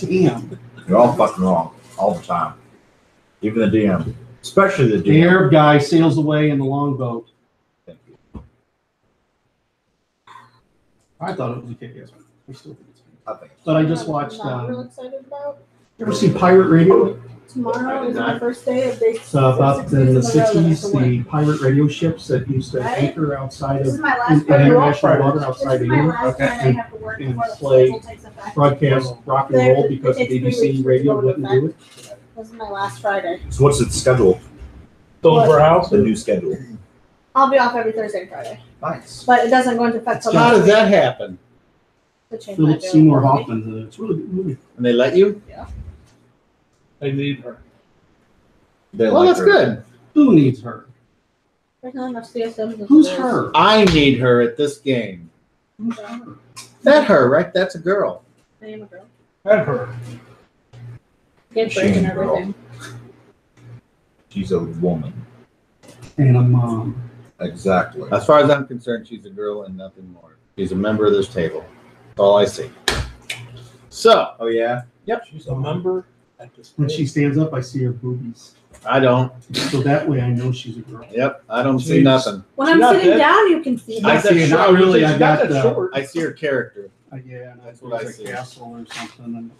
Damn. You're all fucking wrong all the time. Even the DM, especially the DM. The Arab guy sails away in the longboat. Thank you. I thought it was okay. Yes, I still think it's okay. I think. But I just watched. I'm real excited about. You ever see Pirate Radio? Tomorrow is my first day of It's about in the 60s, the pirate radio ships that used to Right? anchor outside This of is my last in Friday. international water This outside is of my here. last Friday I have to work And before the play schedule takes effect. Broadcast rock and roll because It takes 3 BBC weeks to radio go into wouldn't do it. This is my last Friday. So what's its schedule? Those house. The new schedule. I'll be off every Thursday and Friday, Nice. but it doesn't go into effect till How next does week that happen? to change my Philip Seymour availability. Hoffman. It's a really good movie. And they let you? They need her. They Well, like that's her. good. Who needs her? There's not enough CSMs. as Who's it is. her? I need her at this game. Who's her? That her, right? That's a girl. I am a girl. Had her. Get She break and ain't a girl. everything. She's a woman. And a mom. Exactly. As far as I'm concerned, she's a girl and nothing more. She's a member of this table. That's all I see. So, Oh yeah. She's a member at this. When she stands up, I see her boobies. I don't. So that way I know she's a girl. Yep, I don't see Jeez. nothing. When She's I'm not sitting dead. down, you can see I her. see her not really. I got that the. short. I see her character. Yeah, and That's it what I was see. a castle or something. And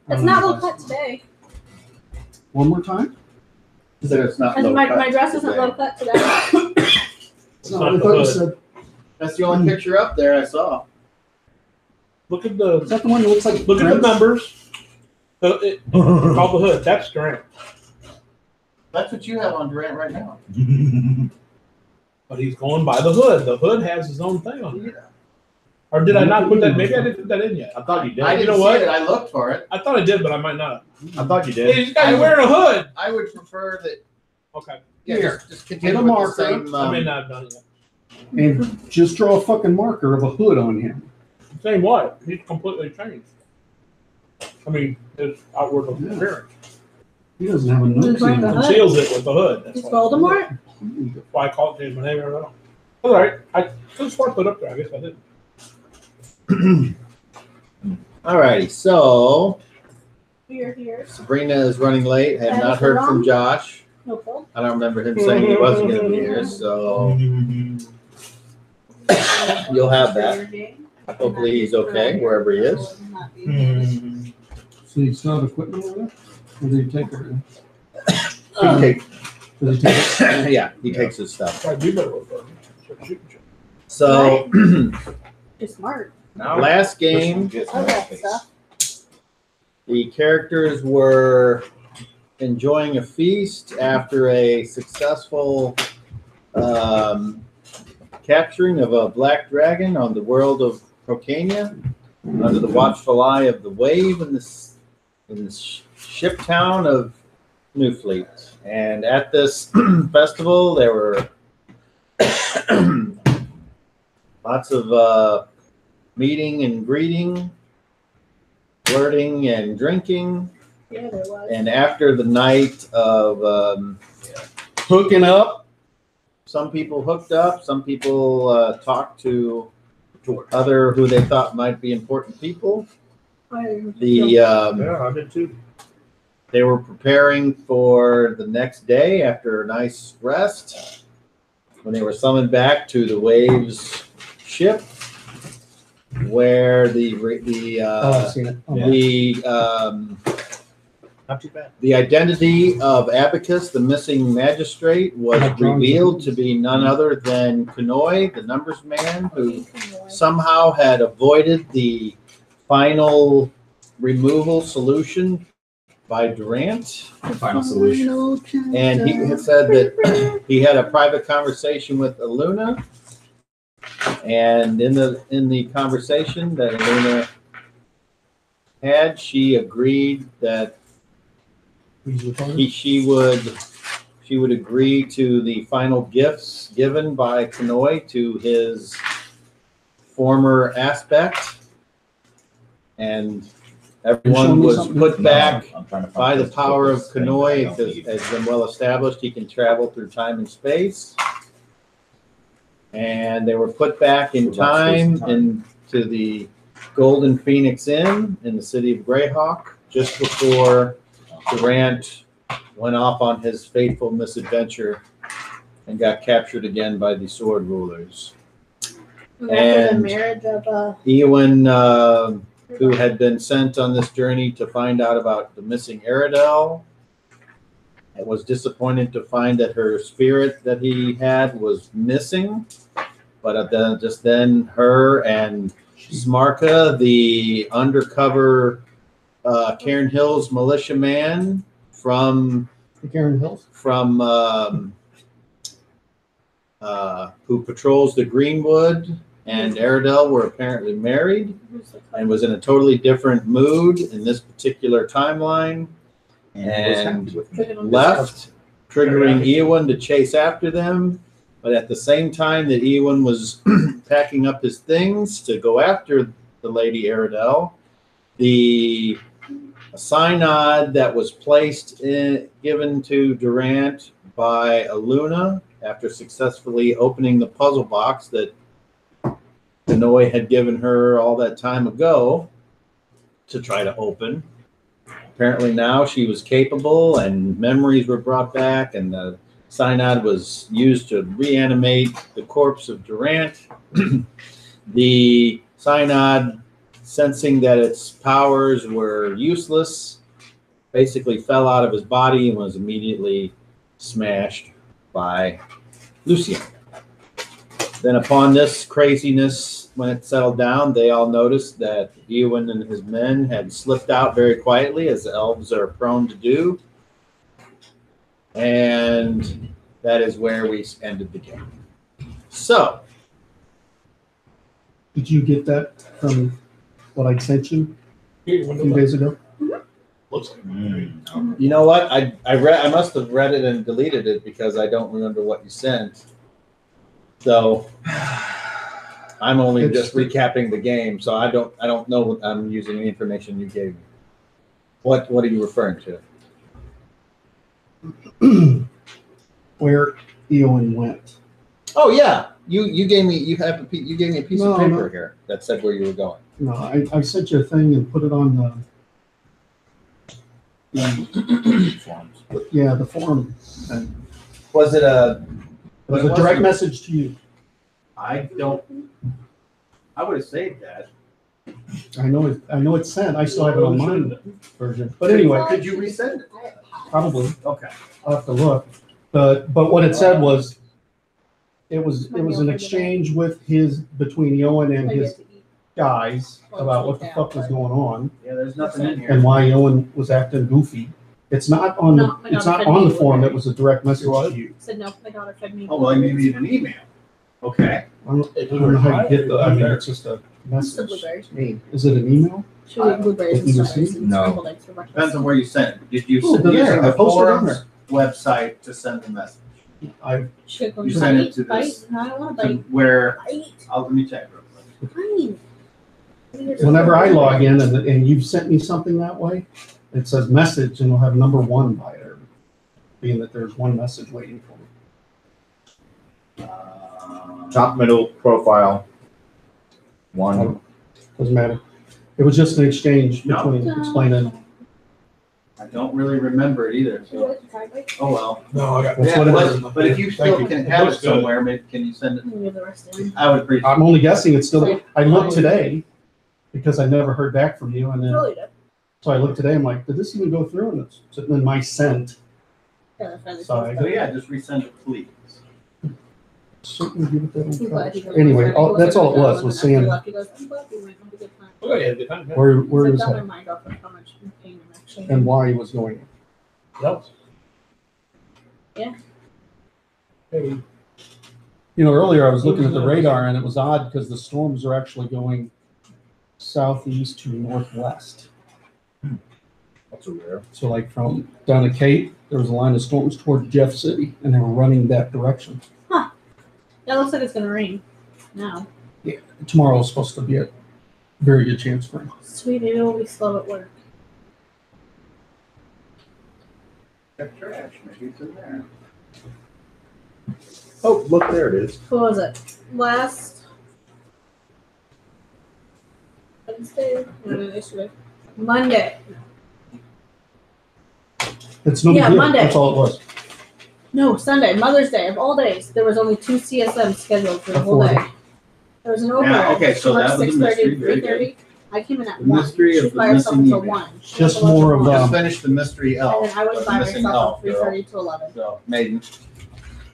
It's not low cut today. One more time? So it's not And low my cut dress isn't today. low cut today. It's No, not I the thought you hood. said. That's the only picture up there I saw. Look at Is the that the one that looks like? look at the Prince? numbers. Called the hood. That's Durant. That's what you have on Durant right now. But he's going by the hood. The hood has his own thing on it. Or did I not put that? Maybe I didn't put that in yet. I thought you did. I You didn't know what? see it. I looked for it. I thought I did, but I might not. I thought you Hey, did. this guy's wearing a hood. I would prefer that. Okay. Yeah, Here, just continue get a with the marker. same. I may not have done it yet. And just draw a fucking marker of a hood on him. Same what? He's completely changed. I mean, his outward appearance He doesn't have a Who's nose. wearing the hood? conceals it with the hood. That's Is why. Voldemort? That's why I called it, changed my name. I don't know. All right. I could have put it up there. I guess I didn't. Alrighty, so Here. Sabrina is running late. Have not heard from Josh. No Phil. I don't remember him saying he wasn't going to be here, so you'll have that. Hopefully he's okay wherever he is. So you still have equipment over there? Or did he take her? He takes- Does he take it? yeah, he takes his stuff. Try to do better with it. So You're smart. Now last game, this I one gets got my stuff. the characters were enjoying a feast after a successful capturing of a black dragon on the world of Procania under the watchful eye of the wave in the ship town of Newfleet. And at this festival, there were lots of meeting and greeting, flirting and drinking. Yeah, there was. And after the night of Hooking up. some people hooked up, some people talked to other who they thought might be important people. Yeah, I did too. They were preparing for the next day after a nice rest when they were summoned back to the Waves ship, where I've seen it. Not too bad. the identity of Abacus, the missing magistrate, was revealed to be none other than Kanoi, the numbers man, who somehow had avoided the final removal solution by Durant. Final solution. And he had said that he had a private conversation with Aluna. And in the conversation that Aluna had, she agreed that she would agree to the final gifts given by Kanoi to his former aspect, and everyone was put back I'm trying to find by the this power of thing that I Kanoi. don't Because need. has been well established, he can travel through time and space, and they were put back in time into the Golden Phoenix Inn in the city of Greyhawk just before Durant went off on his fateful misadventure and got captured again by the sword rulers. After the And marriage of Eowyn, who had been sent on this journey to find out about the missing Aradel, and was disappointed to find that her spirit that he had was missing. But then her and Smarka, the undercover Cairn Hills militiaman from The Karen Hills? who patrols the Greenwood and Aradel were apparently married and was in a totally different mood in this particular timeline and left, triggering Eowyn to chase after them. But at the same time that Eowyn was packing up his things to go after the Lady Aradel, the synod that was given to Durant by Aluna after successfully opening the puzzle box that Denoy had given her all that time ago to try to open. Apparently now she was capable and memories were brought back, and the synod was used to reanimate the corpse of Durant. The synod, sensing that its powers were useless, basically fell out of his body and was immediately smashed by Lucien. Then upon this craziness, when it settled down, they all noticed that Eowyn and his men had slipped out very quietly, as the elves are prone to do. And that is where we ended the game. So, Did you get that from what I sent you Here, a few days ago? Looks like you know what? I must have read it and deleted it because I don't remember what you sent. So I'm only just recapping the game, so I don't know what I'm using the information you gave me. What are you referring to? Where Eowyn went. Oh yeah, you gave me a piece of No, paper no. here that said where you were going. No, I sent you a thing and put it on the forum. And Was it a? it was a direct message to you. I would have saved that. I know it's sent. I still have it on my version. But anyway, Could you resend it? probably Okay. I'll have to look. But what it said was it was an exchange between Eowyn and his guys about what the fuck was going on Yeah, there's nothing in here. and why Eowyn was acting goofy. It's not on the forum. It was a direct message to you. said no, my daughter fed me. Oh well, maybe an email. Okay. I don't know how you get the. I mean, it's just a It's the message. blueberries. Is it an email? She would eat blueberries and Did you strawberries see? and No. scrambled eggs for breakfast. Depends on where you send it. Did you Oh, send they're using there. the I posted it on forums website to send the message? I She goes, You sent it to bite, this- bite. I don't want To to bite. where Bite. let me check real quick. Fine. whenever I log in and you've sent me something that way, it says message and it'll have number 1 by it, being that there's one message waiting for me. Top middle profile. One. Doesn't matter. It was just an exchange No. between explaining. I don't really remember it either. Would you So. like to try bite? Oh well. No, I got That's Yeah, what it but, is. but if you Thank still you. can It have it looks good. somewhere, maybe can you send it? I'm gonna give the rest to him. I would appreciate. I'm only guessing it's still. I looked today because I never heard back from you, and then Really good. so I looked today. I'm like, did this even go through? And it's sitting in my sent. Yeah, that's fine. Sorry. So yeah, just resend it, please. Certainly give it that I'm one glad try. you did. Anyway, He wasn't that's all it gonna was. go, Was and after he saying left, he goes, I'm glad you went. Have a good time. Oh, yeah, good time. where He he said, was "Don't at remind us how much pain I'm actually and why he was going. Yep. Yeah. Hey, You know, earlier I was looking at the radar and it was odd because the storms are actually going southeast to northwest. That's a rare. So like from down to Cape, there was a line of storms toward Jeff City and they were running that direction. Yeah, it looks like it's gonna rain now. Tomorrow is supposed to be a very good chance for rain. Sweet, maybe we'll be slow at work. Check trash, maybe it's in there. Oh, look, there it is. What was it? Last. Wednesday? No, yesterday. Monday. It's no Yeah, big deal. Monday. That's all it was. No, Sunday, Mother's Day. Of all days, there was only 2 CSMs scheduled for the whole day. There was an override. Yeah, okay, so that was a 6:30, mystery. Very 3:30. I came in at The 1. mystery of She's the by herself missing until email. 1. She Just left at more of 1. Just finished the mystery elf. And then I was the by missing myself elf from girl. 3:30 to 11. So, Maiden.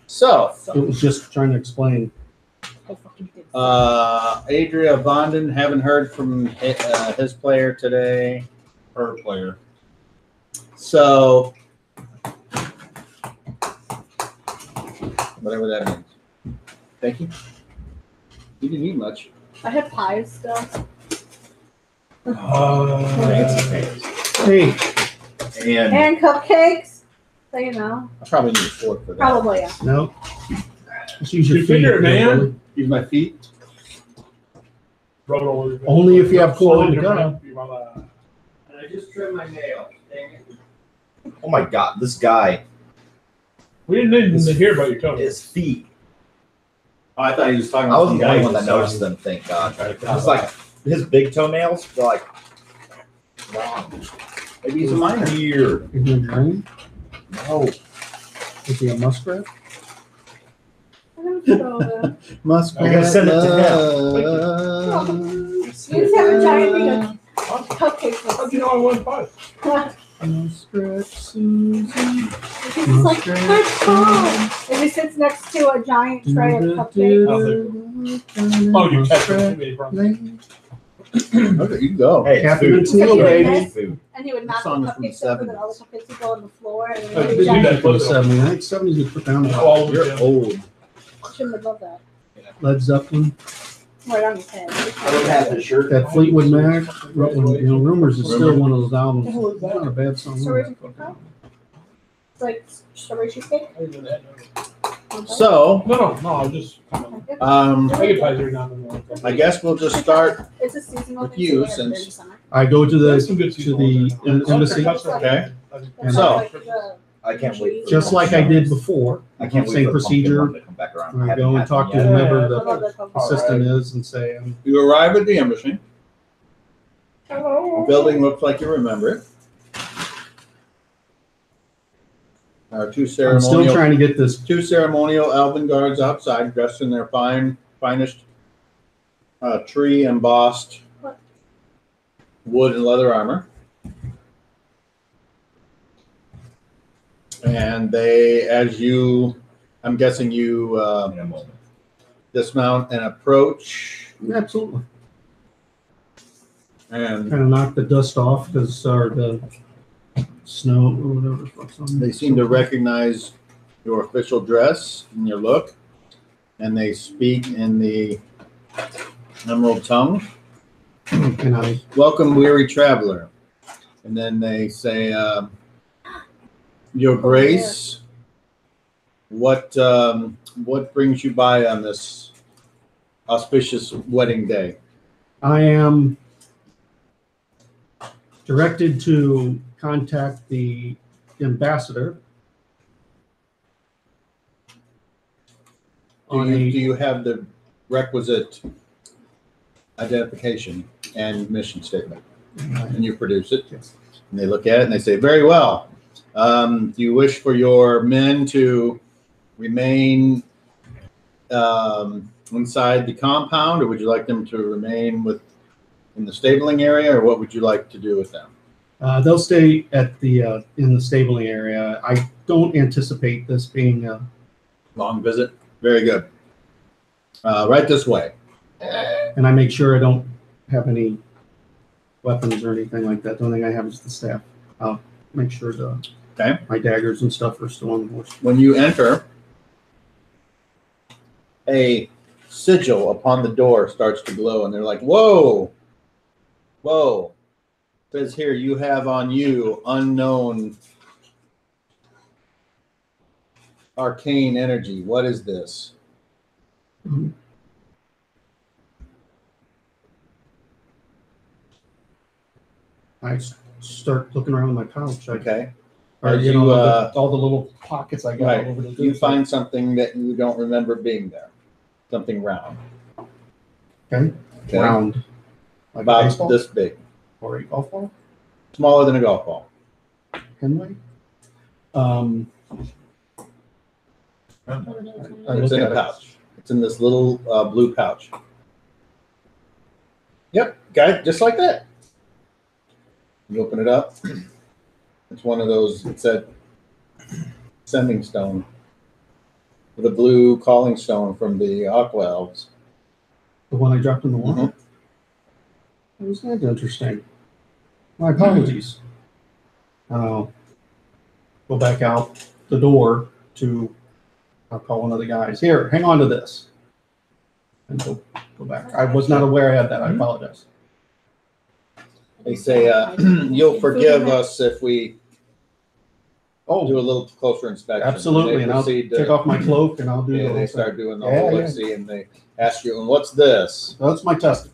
So, It was just trying to explain. I fucking did. Adria Vonden, haven't heard from his player today. Her player. So, whatever that means. Thank you. You didn't eat much. I have pies still. Hey, And And cupcakes. So you know. I probably need a fork for that. Probably, yeah. no. Just use your You figure it, feet, man. really. Use my feet. Only if you have corn in the gut. And I just trimmed my nail. Dang it. oh my god, this guy, We didn't even hear about your toenails. his feet. Oh, I thought he was talking I about wasn't some the only guy one that who noticed saw them, thank God. Try to It was like his big toenails were like long. Maybe he's a minor. Weird. Is he a drain? No. Is he a muskrat? I don't know that. Muskrat. I'm gonna send it to You just have a giant thing of cupcakes. How'd you know I won pie? Muskrat Susie. He's just like, that's fun. And he sits next to a giant tray of cupcakes. Oh, you catch it. Okay, you go. Hey, it's Captain food. and Seal, baby. Food. And he would knock the song is from the cupcakes over, and then 70s. all the cupcakes would go on the floor. And Oh, then did the you do that? giant For the 70s. I think 70s you put down How old was You're you? old. Jim would love that. Led Zeppelin. Right on his head. the shirt. That Fleetwood Mac. Rumors is still one of those albums. What the hell is that? Not a bad song. Strawberry cheesecake pie? It's like strawberry cheesecake. I didn't know that. So, No, I was just. Okay. I get pies every now and then. I guess we'll just start. It's a seasonal With thing, you, so they have since- it in summer. I go to There's the some good to seasonal the ones. embassy, Okay. It's So- like the- I can't wait. for just like I did before. I can't wait Same for the pumpkin procedure. one to come back around. I Haven't go and had talk one to yet. whoever I the love that pumpkin. assistant is and say, You arrive at the embassy. Hello. Building looks like you remember it. Our two I'm still ceremonial, trying to get this. two ceremonial elven guards outside, dressed in their finest tree embossed wood and leather armor. And they, I'm guessing you In a moment. dismount and approach, Absolutely. and Kind of knock the dust off because the snow or whatever the fuck's on. they seem to recognize your official dress and your look, and they speak in the emerald tongue. And I Welcome, weary traveler. And then they say, Your Grace, what brings you by on this auspicious wedding day? I am directed to contact the ambassador Do on you, a do you have the requisite identification and mission statement? And you produce it, Yes. and they look at it and they say, very well. Do you wish for your men to remain inside the compound, or would you like them to remain in the stabling area, or what would you like to do with them? They'll stay at the in the stabling area. I don't anticipate this being Long visit? Very good. Right this way. and I make sure I don't have any weapons or anything like that. The only thing I have is the staff. I'll make sure my daggers and stuff are still on the horse. When you enter, a sigil upon the door starts to glow, and they're like, whoa, whoa. It says here, you have on you unknown arcane energy. What is this? Mhm. I start looking around my pouch. Okay. Or, As you know, you, all the little pockets I got Right. over the You find something that you don't remember being there. Something round. Okay. Okay. round. Like a about baseball this big, or a golf ball? smaller than a golf ball. Henley? I It's look in a at it. pouch. It's in this little blue pouch. Yep, guy, just like that. You open it up. It's one of those. It said sending stone with a blue calling stone from the Aqua Elves. The one I dropped in the water? Mhm. Was that interesting? My apologies. Go back out the door to, I'll call one of the guys. Here, hang on to this. And go back. I was not aware I had that. I apologize. They say you'll forgive us if we do a Oh, little closer inspection. absolutely. They And I'll proceed take to- off my cloak and I'll do the Yeah, whole they thing. start doing the Yeah, whole yeah. look-see, and they ask you, "And what's this?" That's my test.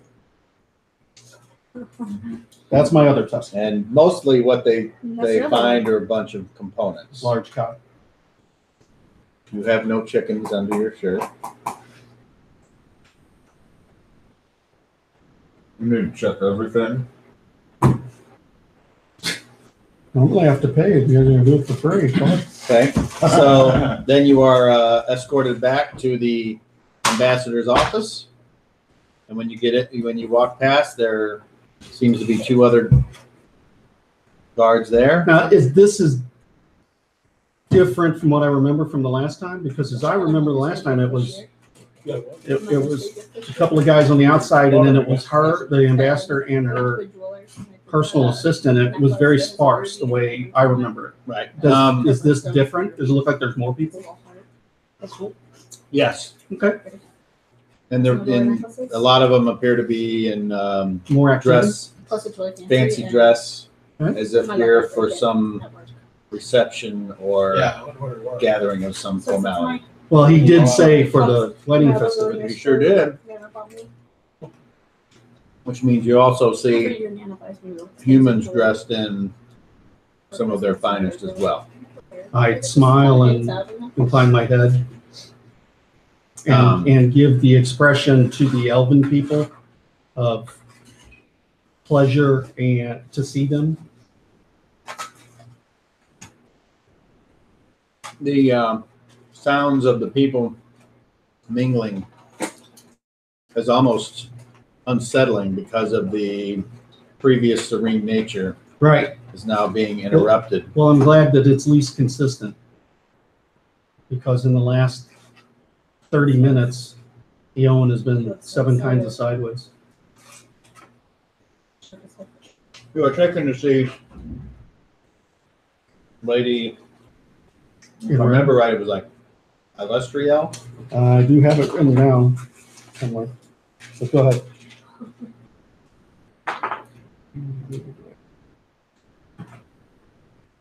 That's my other test. And mostly what they That's the other find are a bunch of components. Large cod. You have no chickens under your shirt. You need to check everything. I'm gonna have to pay if you're gonna do it for free. Fuck. Okay, so then you are escorted back to the ambassador's office, and when you walk past, there seems to be two other guards there. Now, this is different from what I remember from the last time? Because as I remember the last time, it was a couple of guys on the outside, and then it was her, the ambassador, and her personal assistant. It was very sparse the way I remember it. Right. Is this different? Does it look like there's more people? Yes, Okay, and they're in. A lot of them appear to be in more activity. fancy dress, Okay. as if here for some reception or Yeah, I wonder what it was. gathering of some formality. Well, he did say for the wedding festivities. You sure did. Which means you also see humans dressed in some of their finest as well. I'd smile and incline my head Um, and give the expression to the elven people of pleasure and to see them. The sounds of the people mingling is almost unsettling because of the previous serene nature Right. is now being interrupted. Well, I'm glad that it's least consistent. Because in the last 30 minutes, Eoin has been 7 kinds of sideways. You are checking to see lady, if I remember right, it was like Alestriel. I do have it written down somewhere. So go ahead.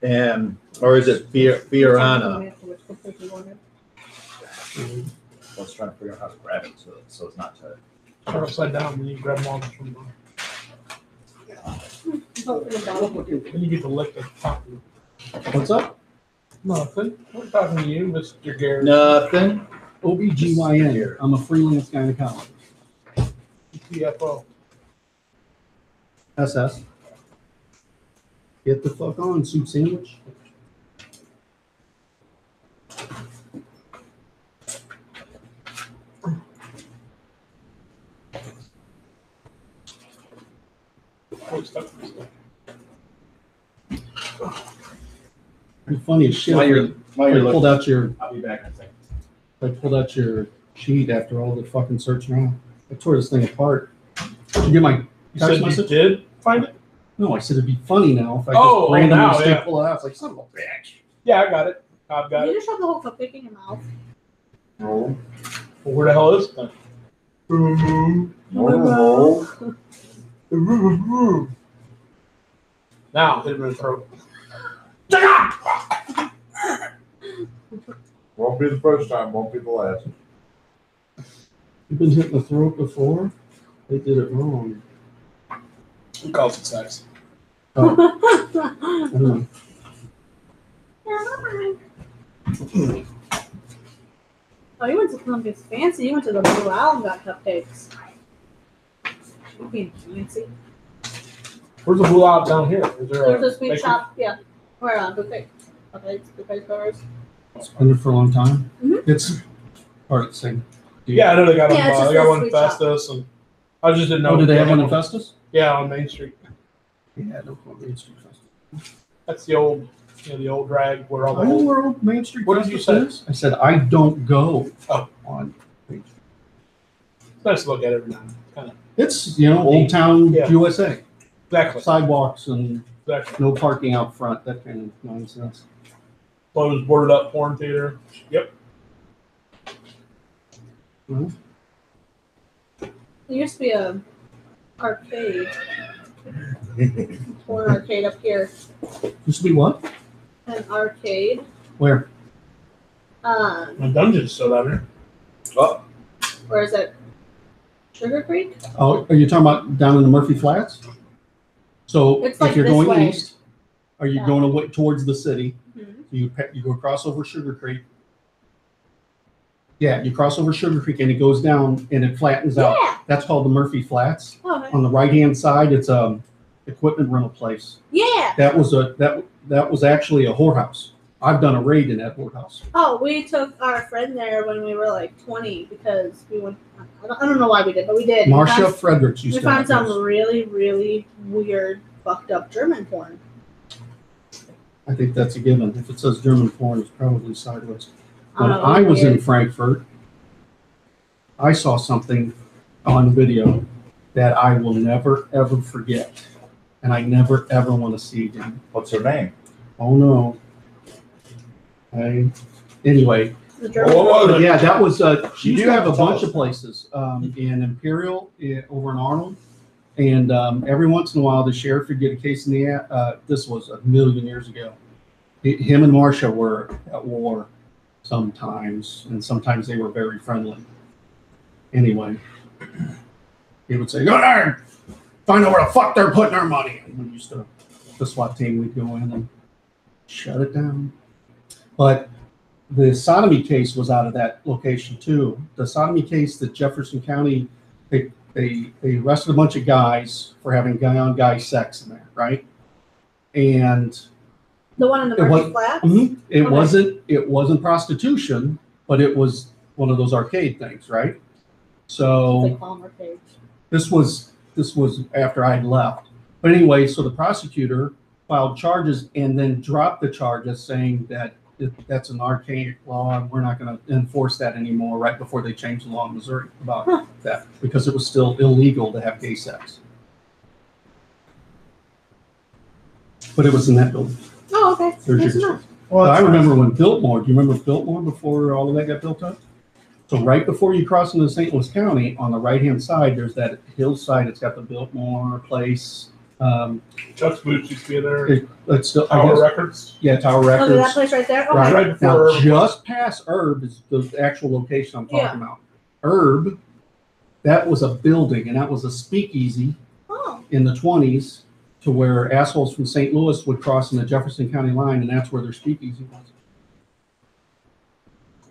And, or is it Fiorana? I was trying to figure out how to grab it so it's not to. Turn upside down and you grab them all from the. Then you get to lick the top. What's up? Nothing. We're talking to you, Mr. Garrett. Nothing. OBGYN. I'm a freelance gynecologist. TFO. SS. Get the fuck on, soup sandwich. Pretty funny as shit. While you're I pulled looking, out your I'll be back in a second. I pulled out your sheet after all the fucking searching around. I tore this thing apart. Did you get my You text said you message? did find it? No, I said it'd be funny now if I Oh, just randomly now, stick yeah. pull it out. It's like, son of a bitch. Yeah, I got it. I've got You it. just shove the whole cupcake in your mouth. No. Well, where the hell is it? Now, hit him in the throat. Won't be the first time, won't be the last. You've been hit in the throat before? They did it wrong. Who calls it sex? Oh, I don't know. Oh, you went to Columbus Fancy. You went to the Blue Owl and got cupcakes. You mean Nancy? Where's the blue out down here? Is there There's a a sweet shop, yeah. Where buffet. Buffet stores. It's been there for a long time. Mhm. It's hard to say. Yeah, I know they got Yeah, it's one. just They got a one in sweet shop. Festus, and I just didn't know. Oh, did they have one in Festus? Yeah, on Main Street. Yeah, no Main Street Festus. That's the old, the old drag where all the I know old. where old Main Street What did you Festus is. I said I don't go Oh. on Main Street. It's nice to look at every now and then. Kind of It's, Old Town Yeah. USA. exactly. Sidewalks and Exactly. no parking out front, that kind of nonsense. Closed, boarded up porn theater. Yep. Mhm. There used to be a arcade. Or arcade up here. Used to be what? An arcade. Where? My dungeon's still down there. Oh, Where is it? Sugar Creek? Oh, are you talking about down in the Murphy Flats? So It's if like you're this going way. east, are you Yeah. going away towards the city? Mhm. You go across over Sugar Creek. Yeah, you cross over Sugar Creek and it goes down and it flattens out. Yeah. That's called the Murphy Flats. Oh, okay. On the right-hand side, it's equipment rental place. Yeah. That was actually a whorehouse. I've done a raid in that whorehouse. Oh, we took our friend there when we were like 20 because we went. I don't know why we did, but we did. Marcia Fredericks used We to have found some those. really, really weird, fucked up German porn. I think that's a given. If it says German porn, it's probably sideways. When don't know, I was in weird. Frankfurt, I saw something on video that I will never, ever forget. And I never, ever want to see again. what's her name? Oh, no. Anyway, The German Whoa, whoa, porn. whoa. but yeah, that was, She you used do to have a have to tell bunch us. of places in Imperial, over in Arnold. And every once in a while, the sheriff would get a case in the, this was a million years ago. Him and Marcia were at war sometimes, and sometimes they were very friendly. Anyway, he would say, "Go there, find out where the fuck they're putting our money." And we used to, the SWAT team would go in and shut it down. But the sodomy case was out of that location too. The sodomy case that Jefferson County, they arrested a bunch of guys for having guy-on-guy sex in there, right? And The one in the It Murphy was- Flats? it Okay. wasn't prostitution, but it was one of those arcade things, right? So They call them arcades. this was after I had left. But anyway, so the prosecutor filed charges and then dropped the charges, saying that that's an archaic law and we're not going to enforce that anymore. Right before they changed the law in Missouri about that, because it was still illegal to have gay sex. But it was in that building. Oh, okay. There's That's your enough. Well, I remember when Biltmore. Do you remember Biltmore before all of that got built up? So right before you cross into St. Louis County, on the right-hand side, there's that hillside. It's got the Biltmore place. Chuck's Boots used to be there. It's still, I Tower guess, Records. yeah, Tower Oh, that Records. place right there? Okay. Right. Right before Now, Herb. just past Herb is the actual location I'm talking about. Herb, that was a building, and that was a speakeasy Oh, in the 20s, to where assholes from St. Louis would cross in the Jefferson County line, and that's where their speakeasy was.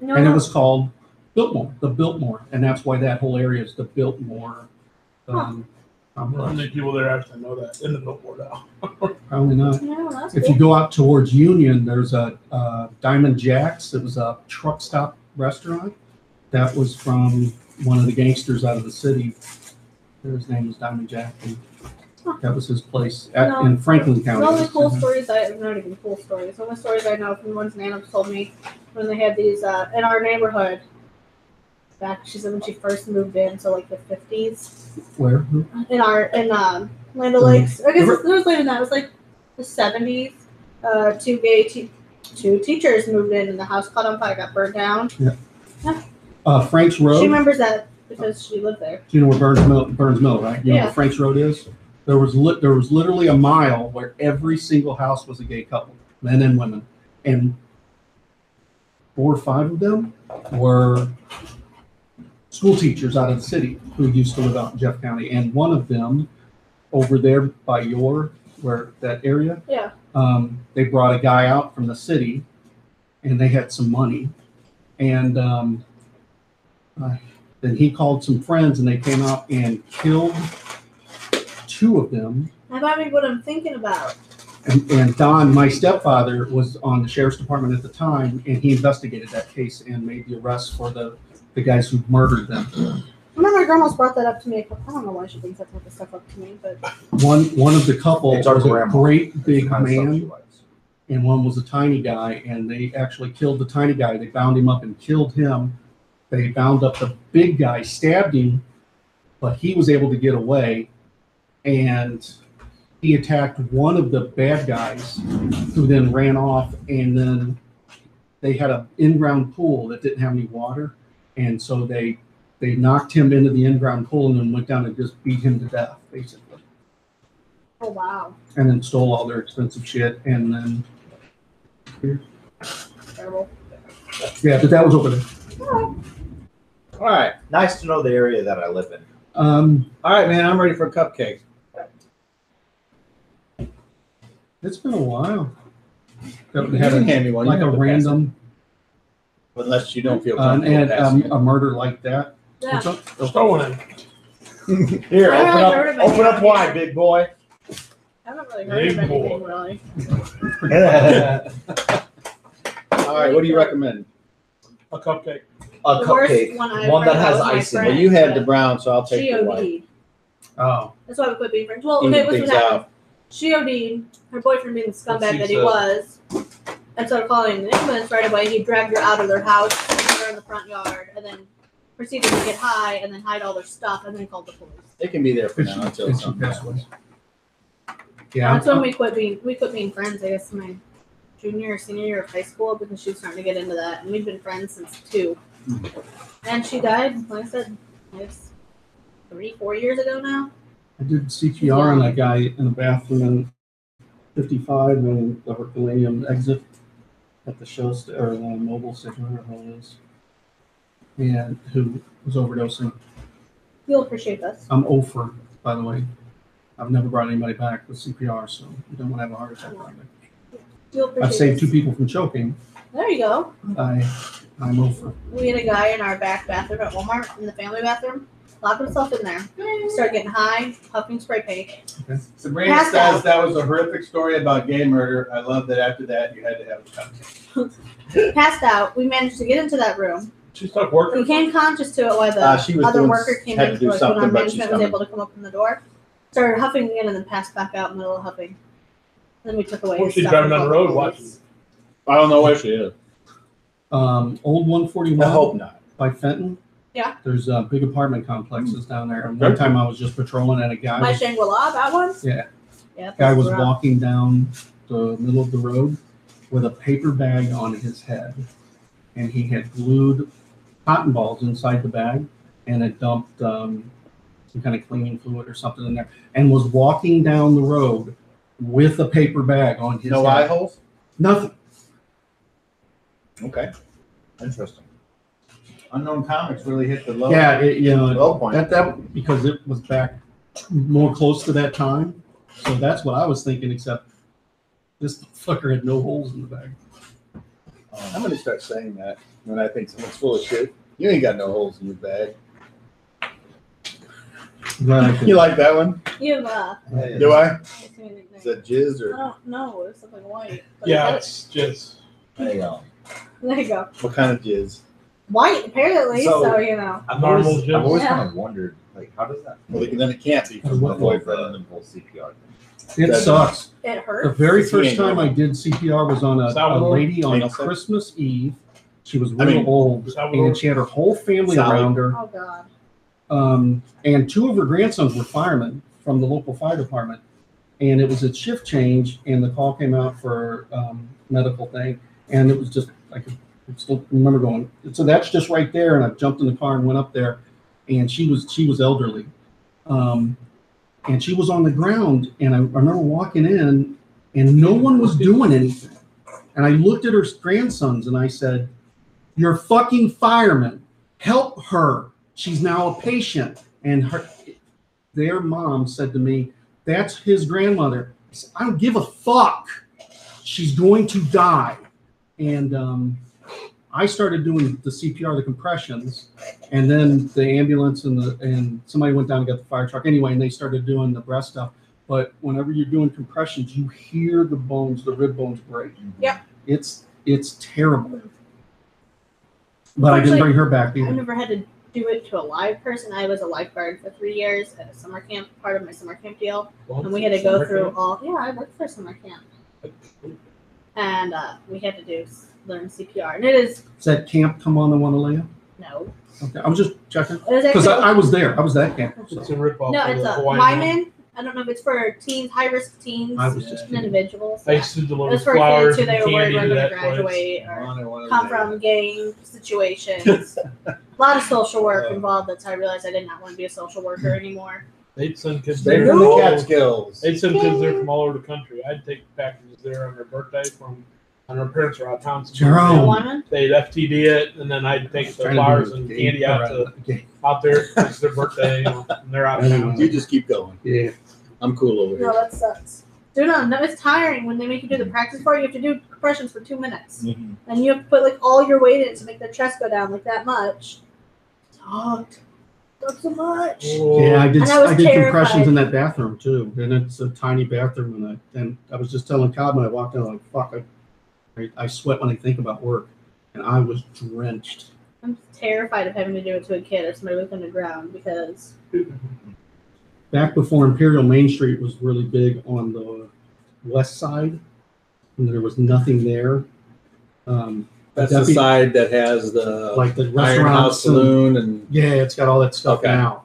no, And it no. was called Biltmore, the Biltmore, and that's why that whole area is the Biltmore. I don't think people there actually know that in the billboard now. Probably not. No, that's If cool. you go out towards Union, there's a Diamond Jack's. It was a truck stop restaurant. That was from one of the gangsters out of the city. His name was Diamond Jack. And that was his place No. in Franklin County. The only cool stories not even cool stories. The only stories I know from the ones Nana told me when they had these in our neighborhood. Back, she said when she first moved in, so like the 50s. Where? In Land O'Lakes. I guess it was later than that. It was like the 70s. Two teachers moved in and the house caught on fire, got burned down. Frank's Road. She remembers that because she lived there. Do you know where Burns Mill, right? You know Yeah. where Frank's Road is? There was literally a mile where every single house was a gay couple, men and women. And 4 or 5 of them were school teachers out of the city who used to live out in Jeff County. And one of them over there by that area, Yeah. they brought a guy out from the city and they had some money. And then he called some friends and they came out and killed two of them. That might be what I'm thinking about. And Don, my stepfather, was on the sheriff's department at the time, and he investigated that case and made the arrest for the guys who murdered them. I remember my grandma's brought that up to me. I don't know why she brings that type of stuff up to me, but One of the couple It's our was a grandma. great big Kind of stuff she man, likes. and one was a tiny guy, and they actually killed the tiny guy. They bound him up and killed him. They bound up the big guy, stabbed him, but he was able to get away, and he attacked one of the bad guys, who then ran off, and then they had an in-ground pool that didn't have any water, and so they knocked him into the in-ground pool and then went down and just beat him to death, basically, oh wow, and then stole all their expensive shit, and then terrible. yeah, but that was over there. All right. Nice to know the area that I live in. All right, man. I'm ready for a cupcake. It's been a while. They You had can hand me one. You like a have to pass random it. Unless you don't feel and comfortable passing a murder like that. Yeah. What's up? They're throwing it. Here, I haven't heard of open up any. wide, big boy. I haven't really heard of Big boy. anything really. All right. What do you recommend? A cupcake. A The worst cupcake, one I one that ever has had was my icing. friend. Well, you had the brown, so I'll take She the white. OD'd. Oh, That's why we quit being friends. Well, Even okay, what's things what happened? out. She OD'd, her boyfriend being the scumbag that he said. was, instead of calling the ambulance right away, he dragged her out of their house, put her in the front yard, and then proceeded to get high and then hide all their stuff and then called the police. They can be there for it's, now until it's something this happens. way. Yeah, That's when we quit being friends, I guess, my junior or senior year of high school because she was starting to get into that. And we've been friends since 2. And she died, like I said, it's 3-4 years ago now. I did CPR on that guy in the bathroom in 55 when the Herculaneum exit at the show or the mobile station, whatever it is, and who was overdosing. You'll appreciate this. I'm over, by the way. I've never brought anybody back with CPR, so you don't want to have a heart attack on me. You'll appreciate I've saved this. 2 people from choking. There you go. I'm over. We had a guy in our back bathroom at Walmart, in the family bathroom, locked himself in there. Started getting high, puffing spray paint. Sabrina Passed says out. that was a horrific story about gay murder. I love that after that you had to have a cupcake. Passed out. We managed to get into that room. She stopped working. He came conscious to it while the She was other doing- worker came had to in do when something, our but she's management was coming. able to come open the door. Started huffing again and then passed back out in the middle of huffing. Then we took away Or his she's stuff driving and down the called road watching. police. I don't know where she is. Old 141 I hope not. by Fenton. Yeah. There's big apartment complexes down there. And one time I was just patrolling and a guy My was, Shangri-La, that one? Yeah. Yeah. guy that's was rough. walking down the middle of the road with a paper bag on his head. And he had glued cotton balls inside the bag and had dumped some kind of cleaning fluid or something in there and was walking down the road with a paper bag on his No head. eye holes? Nothing. Okay. Interesting. Unknown Comics really hit the low. Yeah, Low point. that because it was back more close to that time. So that's what I was thinking, except this fucker had no holes in the bag. I'm going to start saying that when I think someone's full of shit. You ain't got no holes in your bag. You like that one? You Do I? Is Is that jizz I or don't know. It's something white. But Yeah, it's just. There you go. There you go. what kind of jizz? White, apparently. So- So, you know. I've Normal always, jizz. I've always Yeah. kind of wondered, like, how does that Well, then it can't be from What the boyfriend. and then full CPR thing? It That- sucks. It The hurts. very He first ain't time I normal. did CPR was on a Salvador? lady on Hang on a sec. Christmas Eve. She was real mean, old, Salvador? and she had her whole family Sally. around her. Oh, God. And 2 of her grandsons were firemen from the local fire department. And it was a shift change, and the call came out for medical thing, and it was just I still remember going. So that's just right there, and I jumped in the car and went up there, and she was elderly, and she was on the ground, and I remember walking in, and no one was doing anything, and I looked at her grandsons and I said, "You're fucking firemen. Help her. She's now a patient." And their mom said to me, "That's his grandmother." I said, "I don't give a fuck. She's going to die." And I started doing the CPR, the compressions, and then the ambulance and somebody went down and got the fire truck anyway, and they started doing the breast stuff. But whenever you're doing compressions, you hear the rib bones break. Yep. It's terrible. But I didn't bring her back either. I never had to do it to a live person. I was a lifeguard for 3 years at a summer camp, part of my summer camp deal. And we had to go through I worked for summer camp. And we had to learn CPR. And it is. Is that Camp Come On the Wanalea? No. Okay, I was just checking. Because I was there. I was that camp. So. It's a ripoff. No, it's a Wyman. I don't know if it's for teens, high-risk teens I was just and individuals. I used to deliver It's for flowers kids who and they were candy going to to that place. graduate or come from gang situations. A lot of social work involved. That's how I realized I did not want to be a social worker anymore. They'd send kids Stay there from from the all over. Catskills. They'd send kids there from all over the country. I'd take packages there on their birthday and our parents were out of town. So Jerome. Wyman? they'd FTD it, and then I'd take the flowers and candy out there. It's their birthday, and they're out of town. You just keep going. Yeah. I'm cool over No, here. that sucks. Dude, no, it's tiring when they make you do the practice part. You have to do compressions for 2 minutes. Mhm. And you have to put like all your weight in to make their chest go down like that much. Sucked so much. Yeah, I did. And I was I did compressions terrified. in that bathroom too, and it's a tiny bathroom. And I was just telling Cobb when I walked in, like, fuck, I sweat when I think about work, and I was drenched. I'm terrified of having to do it to a kid or somebody within the ground because Back before Imperial Main Street was really big on the west side, and there was nothing there. That's the side that has like the Iron restaurant House Saloon and yeah, it's got all that stuff Okay. now.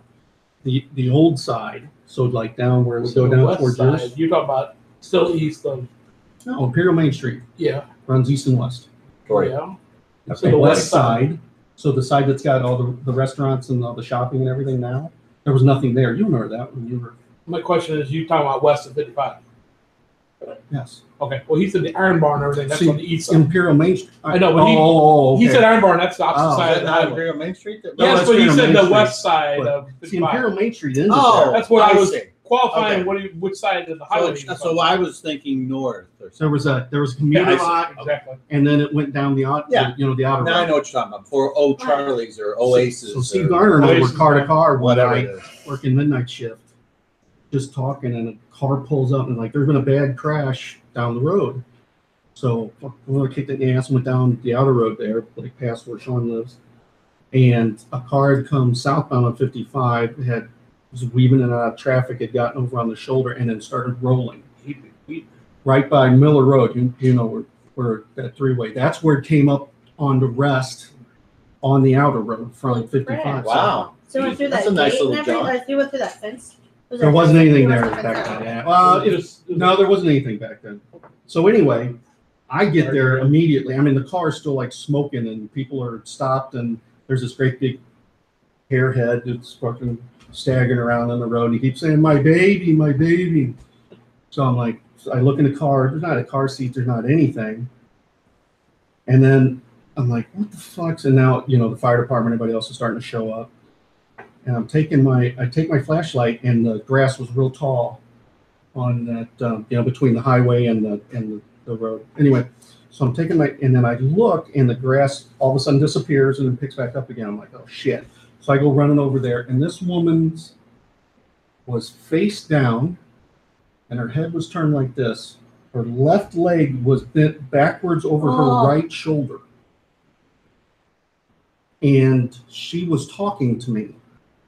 The old side, so like down where it would go The down west towards side, yours. you're talking about still east of No, Imperial Main Street yeah. runs east and west. Yeah. So The the west side, so the side that's got all the restaurants and all the shopping and everything now, there was nothing there. You remember that when you were, My question is, you talking about west of 55? yes. Okay. Well, he said the Iron Bar and everything. That's See, on the east side. Imperial Main Street. I know, but okay. He said Iron Bar, and that's the opposite Oh, side is of that the not highway. Imperial Main Street? No, Yes, that's but he Imperial said Main the Street. west side But of See, 55. Imperial Main Street ends Oh, there. That's what I was see. qualifying. Okay. Which side of the highway? So I was thinking north or There something. was a commuter Yeah, I see. lot, Exactly. and then it went down the outer, Yeah. the outer Now I road. know what you're talking about. For Old Charlie's or Oasis. So Steve or Garner and I were Oasis, car to car one whatever night, it is. working midnight shift, just talking, and a car pulls up and like, there's been a bad crash down the road. So we kicked it in the ass and went down the outer road there, like past where Sean lives. And a car had come southbound on 55, was weaving in and out of traffic, had gotten over on the shoulder and then started rolling. Right by Miller Road, you know where that three-way, that's where it came up on the rest on the outer road from 55. Wow. so we went through That's that a nice gate little and everything. jaunt. Like, you went through that fence. Was There that wasn't fence? anything There there wasn't back fence then. there. Yeah. Well, no, there wasn't anything back then. So anyway, I get there immediately. I mean, the car's still like smoking, and people are stopped, and there's this great big hairhead that's fucking staggering around on the road, and he keeps saying, "My baby, my baby." So I'm like, I look in the car. There's not a car seat. There's not anything. And then I'm like, what the fuck? And now, the fire department, everybody else is starting to show up. And I take my flashlight, and the grass was real tall on that, between the highway and the road. Anyway, so I'm taking and then I look, and the grass all of a sudden disappears and then picks back up again. I'm like, oh shit. So I go running over there, and this woman's was face down, and her head was turned like this. Her left leg was bent backwards over her right shoulder. And she was talking to me.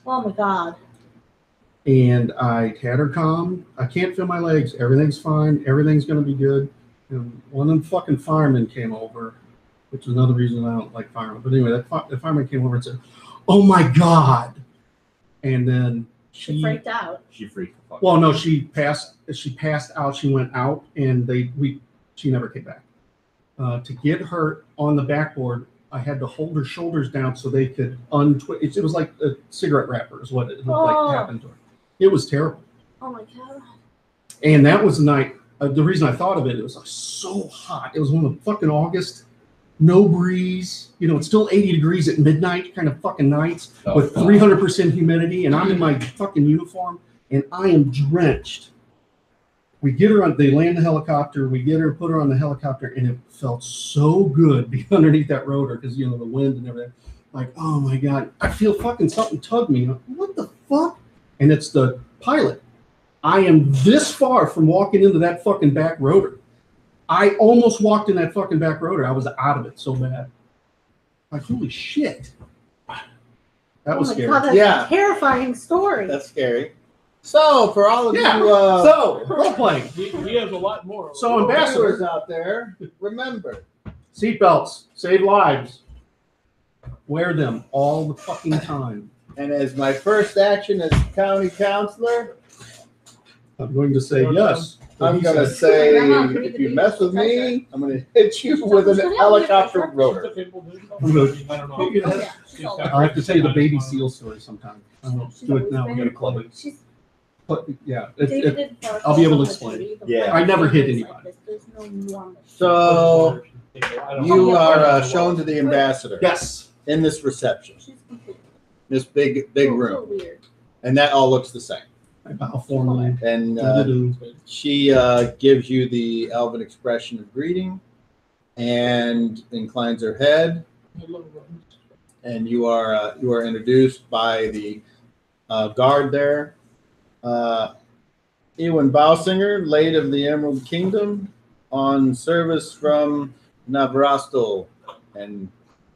Oh my God. And I had her calm. I can't feel my legs. Everything's fine. Everything's going to be good. And one of them fucking firemen came over, which is another reason I don't like firemen. But anyway, the fireman came over and said, "Oh my God." And then She freaked out. She freaked the fuck well, out. no, she passed out. She went out, and she never came back. To get her on the backboard, I had to hold her shoulders down so they could untwist. It was like a cigarette wrapper is what it looked like happened to her. It was terrible. Oh my God. And that was the night. The reason I thought of it was so hot. It was one of the fucking August, no breeze. It's still 80 degrees at midnight kind of fucking nights with 300% humidity, and I'm in my fucking uniform, and I am drenched. We get her on, they land the helicopter, we get her, put her on the helicopter, and it felt so good being underneath that rotor because, you know, the wind and everything. Like, oh my God, I feel fucking something tug me. What the fuck? And it's the pilot. I am this far from walking into that fucking back rotor. I almost walked in that fucking back rotor. I was out of it so bad. Like, holy shit. That was scary. God, that's Yeah. a terrifying story. That's scary. So, for all of Yeah. you So, role playing. He has a lot more. So, Ambassador, viewers out there, remember, seatbelts save lives. Wear them all the fucking time. and as my first action as county councilor, I'm going to say yes. I'm going to say, if you mess with me, I'm going to hit you with an helicopter rotor. I don't know. I'll have to tell you the baby seal story sometime. I won't do it now. We're going to club it. She's But yeah, I'll be able to explain. Yeah. I never hit anybody. So, you are shown to the ambassador Yes. in this reception, She's complete. this big room, Weird. and that all looks the same. I bow formally. And Do-do-do. she gives you the elven expression of greeting and inclines her head, and you are introduced by the guard there. Ewan Bausinger, late of the Emerald Kingdom, on service from Navrastel, and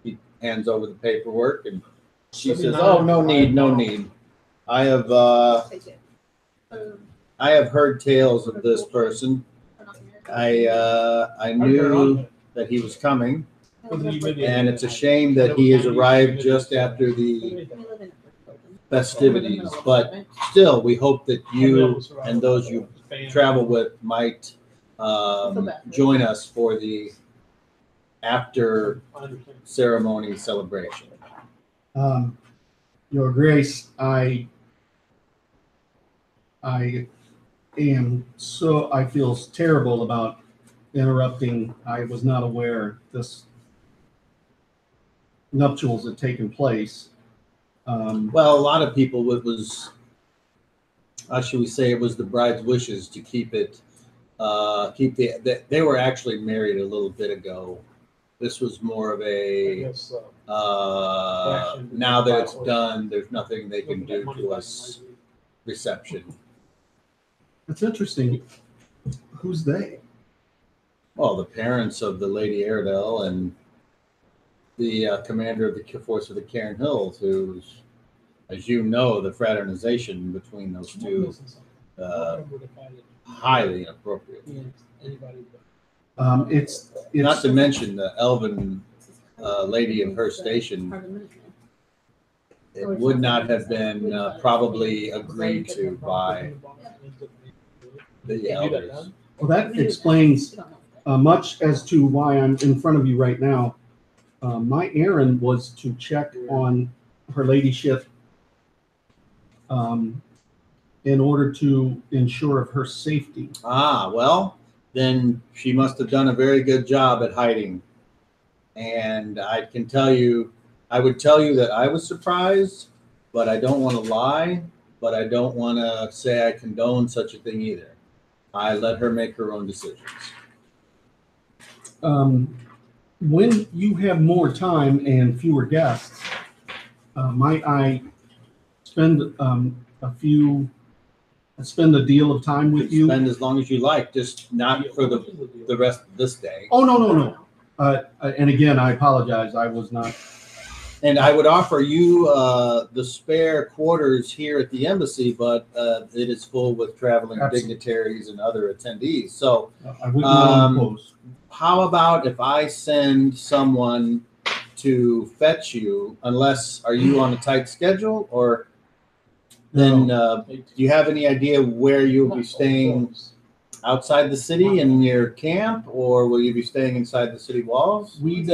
he hands over the paperwork, and she says, "Oh, no need. I have heard tales of this person. I knew that he was coming, and it's a shame that he has arrived just after the festivities. But still, we hope that you and those you travel with might join us for the after ceremony celebration." Your Grace, I feel terrible about interrupting. I was not aware this nuptials had taken place. Well, a lot of people, it was, how should we say, it was the bride's wishes to keep it, they were actually married a little bit ago. This was more of a, now that it's done, there's nothing they can do to us reception. That's interesting. Who's they? Well, the parents of the Lady Airedale and the commander of the force of the Cairn Hills, who's, as you know, the fraternization between those two, highly inappropriate. It's Not to mention the elven lady of her station. It would not have been probably agreed to by the elders. well, that explains much as to why I'm in front of you right now. My errand was to check on her ladyship in order to ensure of her safety. Ah, well, then she must have done a very good job at hiding. And I can tell you, I would tell you that I was surprised, but I don't want to lie, but I don't want to say I condone such a thing either. I let her make her own decisions. When you have more time and fewer guests, might I spend spend a deal of time with you? Spend as long as you like, just not for the rest of this day. Oh, no. And again, I apologize. I was not. And I would offer you the spare quarters here at the embassy, but it is full with traveling Absolutely. dignitaries and other attendees. So I wouldn't want to impose. how about if I send someone to fetch you, unless, are you on a tight schedule, or then do you have any idea where you'll be staying outside the city in your camp, or will you be staying inside the city walls? We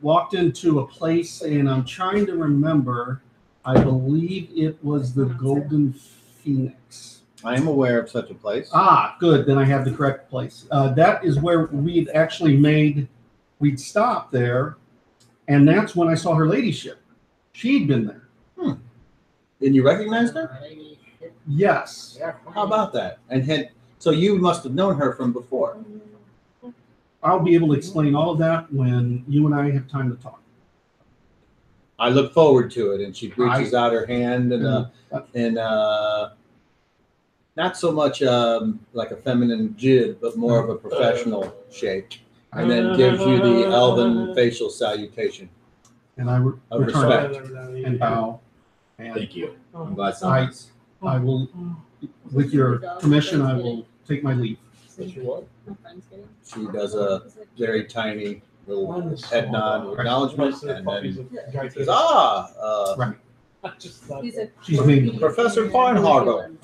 walked into a place, and I'm trying to remember. I believe it was the Golden Phoenix. I am aware of such a place. Ah, good. Then I have the correct place. That is where we'd actually we'd stopped there, and that's when I saw her ladyship. She'd been there. And you recognized her? Yes. How about that? And So you must have known her from before. I'll be able to explain all of that when you and I have time to talk. I look forward to it. And she reaches out her hand and not so much like a feminine jib, but more of a professional shake. And then gives you the elven facial salutation. And I Of return respect. and bow. And Thank you. I'm glad someone's. I will, with your permission, I will take my leave. My friend's getting. She does a very tiny little head nod acknowledgement and then says, Right. He's a She's made Professor Barnhagel.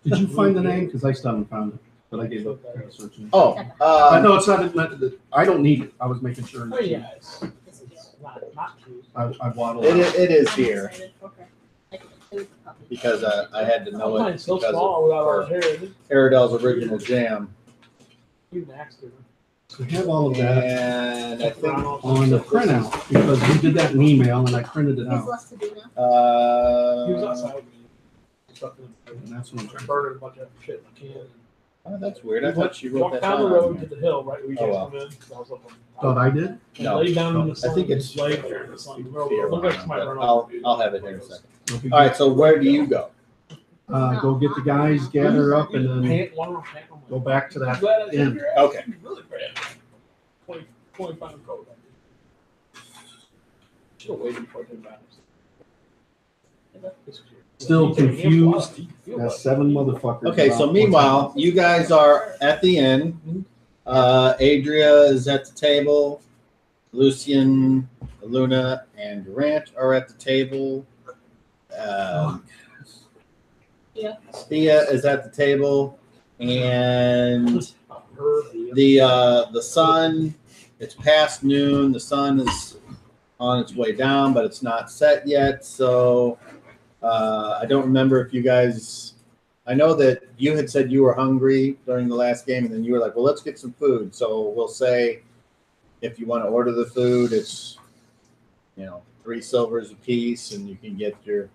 Did you find the name? Because I still haven't found it, but I gave up searching. Oh, No, it's not. I don't need it. I was making sure. Oh, yeah. It's not true. I waddled. it is here Okay. I can include the puppy. because I had to know it Mine's so because small without all of the hair. Aridel's original jam. You maxed it. So we have all of that And I think on the printout because we did that in email and I printed it He's out. less to do now. He was outside with me. And that's what I'm trying to. Burning a bunch of shit in the can. oh, that's weird. I thought she wrote Walked that down the down. road to the hill right where you Oh, guys well. come in. So I was looking. Thought I did? No. Lay down in the I sun. think it's lay there in the sun. here. Look like somebody run I'll over have it here in a second. No big All right, so where do you go? Go get the guys, gather up, and then Pant, one more pant. go back to that Glad I took end. your ass. Okay. You really bad. 25 coat. Should have waited before I came back. Still confused as 7 motherfuckers. Okay, so meanwhile, you guys are at the inn. Adria is at the table. Lucian, Luna, and Durant are at the table. Yeah. Thea is at the table, and the sun. It's past noon. The sun is on its way down, but it's not set yet. So I don't remember if you guys. I know that you had said you were hungry during the last game, and then you were like, "Well, let's get some food." So we'll say, if you want to order the food, it's 3 silvers a piece, and you can get your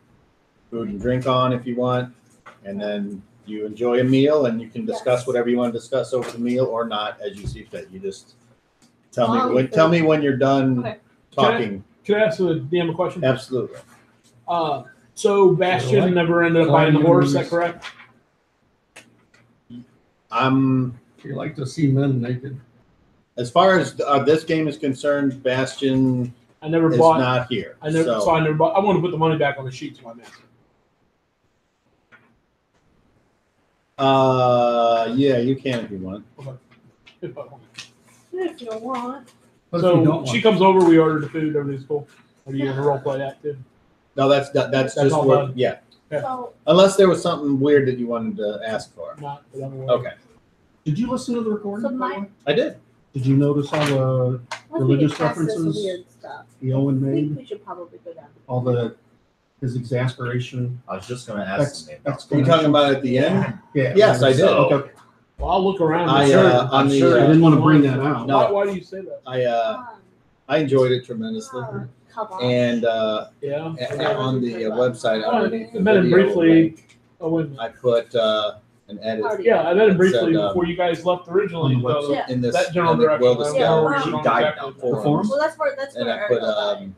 food and drink on if you want, and then you enjoy a meal, and you can discuss whatever you want to discuss over the meal or not as you see fit. You just tell me when you're done Okay. talking. Can I ask the DM a question? Absolutely. So Bastion never ended up buying the horse, is that correct? You like to see men naked. As far as this game is concerned, Bastion I never is bought. not here. I never. So I never bought. I want to put the money back on the sheet to my master. Yeah, you can if you want. If I want. If you want. But if you don't So want she comes over. We order the food. Everything's cool. Or do you want to role play that too? No, that's just all what, done. yeah. Yeah. So Unless there was something weird that you wanted to ask for. Not. But I'm aware. Okay, Did you listen to the recording? So my- I did. Did you notice all the once we Religious get past this references? weird stuff, Owen I think made? we should probably go down. All his exasperation? I was just going to ask them. Are you talking about at the end? Yeah. Yes, I did. So- Okay. Well, I'll look around. I, I'm sure. on I'm the, sure. I didn't want to bring that out. No. Why do you say that? I enjoyed it tremendously. And Yeah. on the website underneath the I met him video briefly. link, Oh, wait a minute. I put an edit Yeah, I met him briefly Said, before you guys left originally. on the So Yeah. in this that general in the direction. Will I don't Yeah, Discover know where she you're going died exactly. now. The forum? Well, that's and where I put Ariel died.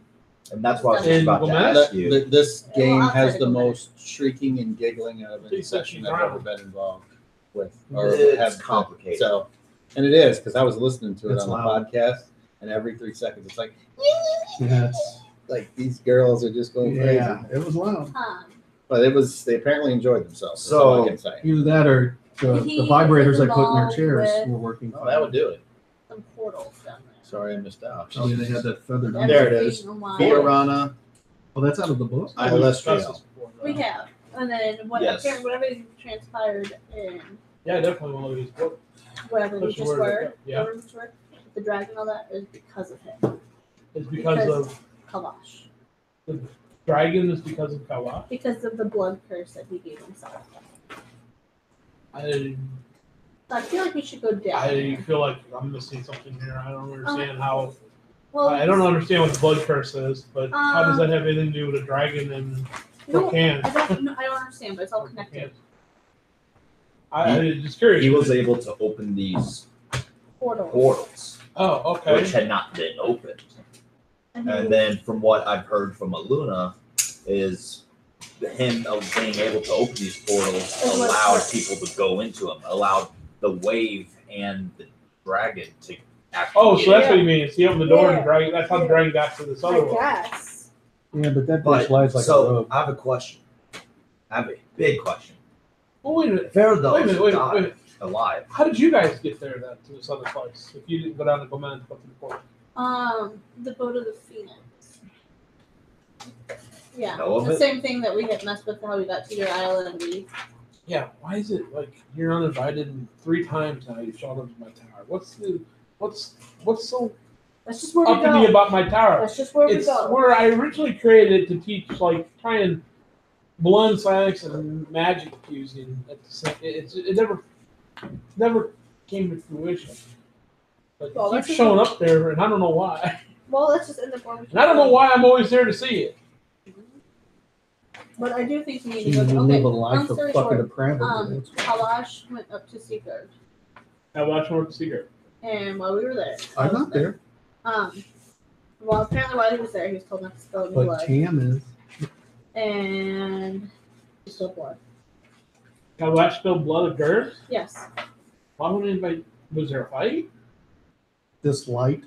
And that's what I was just about to And ask you. this game Well, has outside the of the most shrieking and giggling out of any He said session she's I've around. ever been involved with or It's have complicated. So, and it is because I was listening to it It's on loud. the podcast, and every 3 seconds it's like, Yeah, it's, these girls are just going crazy. yeah, it was loud. But they apparently enjoyed themselves. That's So- all I can say. Either that or the He vibrators is I put in their involved chairs with- were working. Oh, that would do it. Some portals down there. Sorry, I missed out. Oh, yeah, they had that feathered. That's There it being is. alive. Fiorana, Oh, that's out of the book? I We've left discussed you. this before, We right? have. And then Yes. whatever transpired in Yeah, I definitely want to look at his book. wherever we Especially just where were, they go. Yeah. wherever we just were, the dragon and all that is because of him. It's because of Kalash. Dragon is because of Kawa. Because of the blood curse that he gave himself. I So I feel like we should go down. I feel like I'm missing something here. I don't understand how. well, I don't understand what the blood curse is, but how does that have anything to do with a dragon and no, Brookhaven? I don't understand, but it's all connected. I'm just curious. He was able to open these Portal. portals, Oh, okay. which had not been opened. And then, from what I've heard from Aluna, is him being able to open these portals allowed people to go into them, allowed the wave and the dragon to actually. Oh, so get that's in. what he means. He opened the door and Yeah. the dragon. That's how the dragon got to this other I one. guess. Yeah, but that But, bitch lies like a so, rogue. I have a question. I have a big question. Oh, wait a minute. If Pharaoh Wait a minute. Wait a died minute. alive, How did you guys get there then to this other place? If you didn't go down to Gomen and go to the port? The boat of the Phoenix. Yeah, Know of the it? same thing that we had messed with how we got to your island. Yeah. Why is it like you're uninvited and 3 times now you've showed up to my tower? What's so That's just where up we to me go. about my tower? That's just where we It's go. where I originally created to teach, like, try and blend science and magic using at the same. It never came to fruition. Like, Well, it that's keeps just showing up there, and I don't know why. Well, that's just in the form. And I don't know why I'm always there to see it. But I do think you need You to go. live a Okay, life long of story fucking short, depravity. Kalash went up to Seagard, I watched one with the secret. and while we were there, I'm not there, Well, apparently while he was there, he was told not to spill any but blood, Tam is. and he spilled blood. I watched spilled blood of Gert. Yes. Why would anybody? Was there a fight? This light.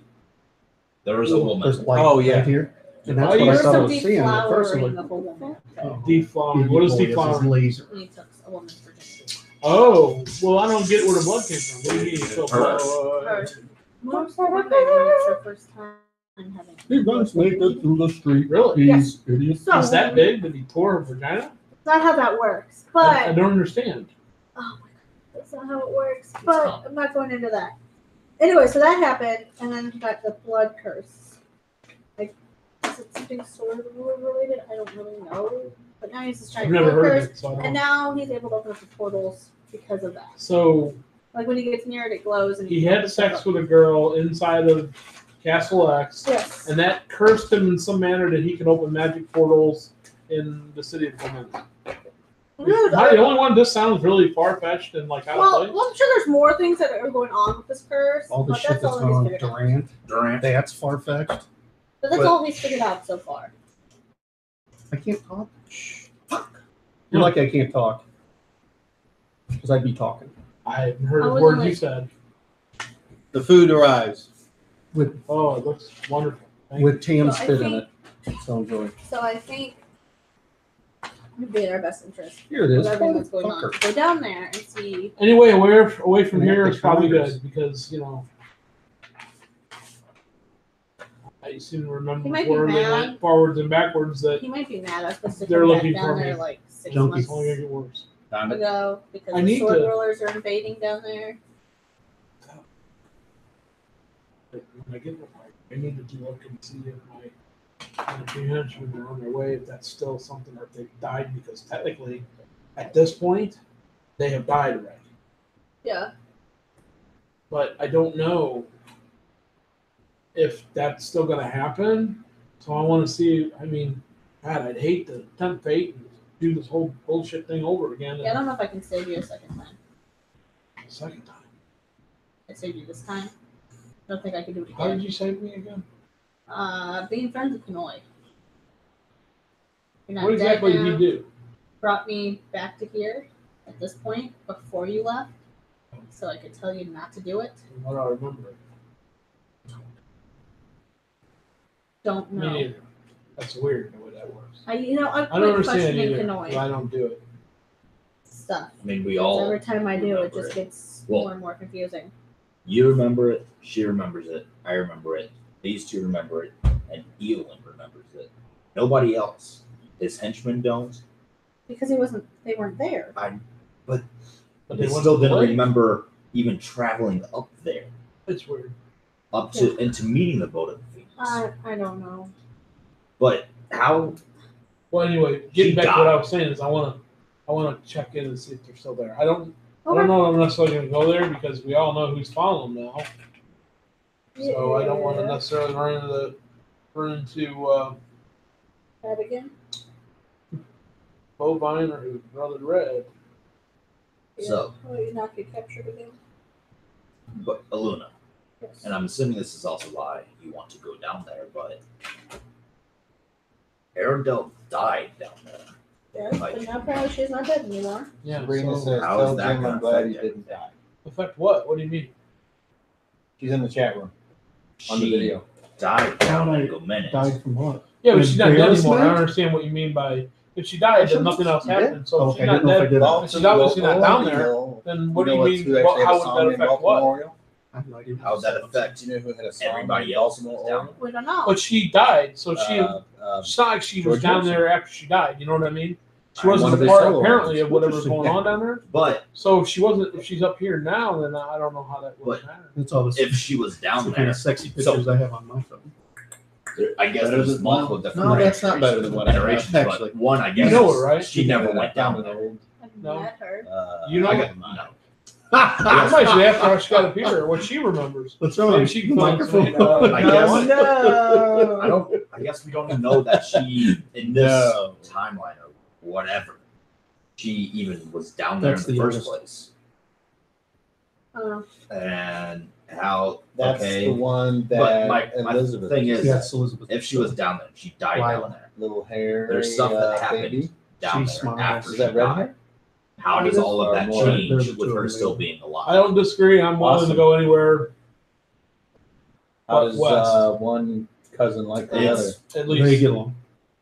there was a This woman. light Oh, yeah. right here. And that's Oh, what I yeah. There thought I was was some seeing. At first, I'm deflowering like, of a woman. oh, Deflowering. What is boy, this deflowering? laser. And he took a woman's virginity. Oh, well, I don't get where the blood came from. What do you mean? You spilled Her. blood? Her. Most women, when it's their first time having. He runs naked through the street. Really? He's idiot. So, Is that big that he tore her vagina? That's not how that works. I But don't understand. oh my god, that's not how it works. But I'm not going into that. Anyway, so that happened, and then he got the blood curse. Like, is it something sort of related? I don't really know. But now he's just trying I've to never blood heard curse, of it. So I and don't. now he's able to open up the portals because of that. So Like when he gets near it, it glows. And he had sex with a girl inside of Castle X, Yes. and that cursed him in some manner that he could open magic portals in the city of Clemens. Dude, Am I the only one? This sounds really far fetched and like out well, of place. I'm sure there's more things that are going on with this curse. All the but shit that's that's all going on he's with figured out. Durant. Durant. That's far fetched. But that's But- all he's figured out so far. I can't talk. Shh. Fuck. You're like I can't talk. Because I'd be talking. I haven't heard I a wasn't word you like- said. The food arrives. Oh, it looks wonderful. Thank With Tam So I spit in think- it. So enjoy. So I think it'd be in our best interest Here it is. with everything that's going on. Fucker. Go down there and see. you. Anyway, away from Yeah, here the is probably Congress. good because I seem to remember He might be before they mad. went forwards and backwards that He might be mad at us to They're come back looking down for there me. like 6 Junkies. it's only months gonna get worse. Found it. ago because I the need sword to- rollers are invading down there. When I get there, I need to look and see if my three henchmen are on their way. If that's still something, or if they've died, because technically, at this point, they have died already. Yeah. But I don't know if that's still going to happen. So I want to see. I mean, God, I'd hate to tempt fate and do this whole bullshit thing over again. Yeah, I don't know if I can save you a second time. Second time. I saved you this time. I don't think I can do it How did again. you save me again? Being friends with Kanoi. You're not What dead exactly now. did he do? Brought me back to here at this point before you left, so I could tell you not to do it. What do I remember? Don't Me know. neither. That's weird the way that works. I'm I don't quite understand questioning either. Kanoi But I don't do it. stuff. I mean, we Because all. every time I do, it remember just it. gets Well- more and more confusing. You remember it. She remembers it. I remember it. These two remember it, and Evelyn remembers it. Nobody else. His henchmen don't. Because they weren't there. But They went still to the didn't lake. remember even traveling up there, It's weird. up to into meeting the boat of the Phoenix. I don't know. But how? Well, anyway, getting She back to what I died. was saying is I want to check in and see if they're still there. I don't Okay. know if I'm necessarily going to go there because we all know who's following them now. So I don't want to Yeah. necessarily run into That again? Bovine or Brother Red. So, Will you not get captured again? but Aluna, Yes. and I'm assuming this is also why you want to go down there, but Arendelle died down there. Yes, but now apparently she's not dead anymore. Yeah. Sabrina So, says, how is tell that Jim gonna I'm glad he affect didn't die. affect what? What do you mean? She's in the chat room on the She video. died down How in I Gomenes. Died from what? Yeah, but she's not dead Barely anymore. I don't smacked? understand what you mean by if she died, then nothing else You did? happened. So if Okay, she's I not didn't know if I dead, did. if she's obviously not down there, then what do you mean? How would that affect what? Memorial? I have no idea. How would that affect Do you know who had a song everybody in else Baltimore who's down Oriole? We don't know. But she died, so she. Uh, It's not like she was George down Harrison. there after she died. You know what I mean? She One wasn't of a his part solo apparently albums. of whatever's Interesting, going yeah. on down there. But So if she wasn't, if she's up here now, then I don't know how that would But- matter. That's all this. if she was down the kind there, of sexy pictures I have on my phone. I guess Better there's than multiple one. different No, that's not better than what I have, iterations, actually. but one I guess know her, right? she never went down there. I've No. met her. You know, I I got no. might should ask her if she got a picture, what she remembers. What's wrong? Maybe she can find Microphone. something. I guess no. I don't. I guess we don't even know that she in this No. timeline or whatever. She even was down there That's in the the first youngest. place, and how That's okay. the one But that my Elizabeth. thing is, Yeah, it's Elizabeth. if she was down there, she died Lila. down there. little hair. There's stuff that happened Baby. down She there smiles. after Is she that red died. hair? How does all of that Or more? change They're the with two her of still them. being alive? I don't disagree. I'm willing Awesome. to go anywhere How But does west. One cousin like the other? It's at They least. get along.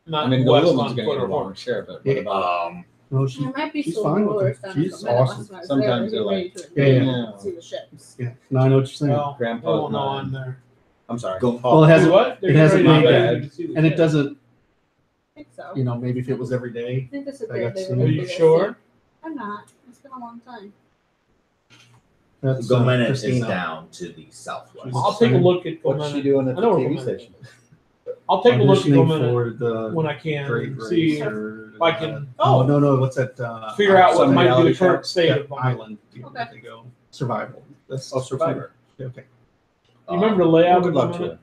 Not I mean, the west little on one's foot gonna get or along, horse. sure, but what Yeah. about? No, There might be she's some fine with rulers it. down She's in Gomenes awesome. when I was Sometimes there. they're Ready like, to yeah, invade yeah. and see the ships. yeah. No, I know what you're saying. Well, Grandpa's I don't know not. on there. I'm sorry. Go- Well, it Hey, hasn't, what? it hasn't They're been getting ready bad. to see the and it ship. doesn't. I think so. You know, maybe if it was every day. I think this is I where got they some- were Are gonna you do this, sure? yeah. I'm not. It's been a long time. That's Gomenes is Christina. down to the southwest. I'll take a look at What's she Gomenes. doing at I the know TV Gomenes. station? I'll take a look at Auditioning Gomenes for the when I can Great and see Race or, if I can Oh no, what's that? figure out what Some might be reality the current show? state Yeah, of Gomenes. island. You know, Okay. they go survival. That's Oh, Survivor. Okay. You remember the layout Good of luck to Gomenes? her.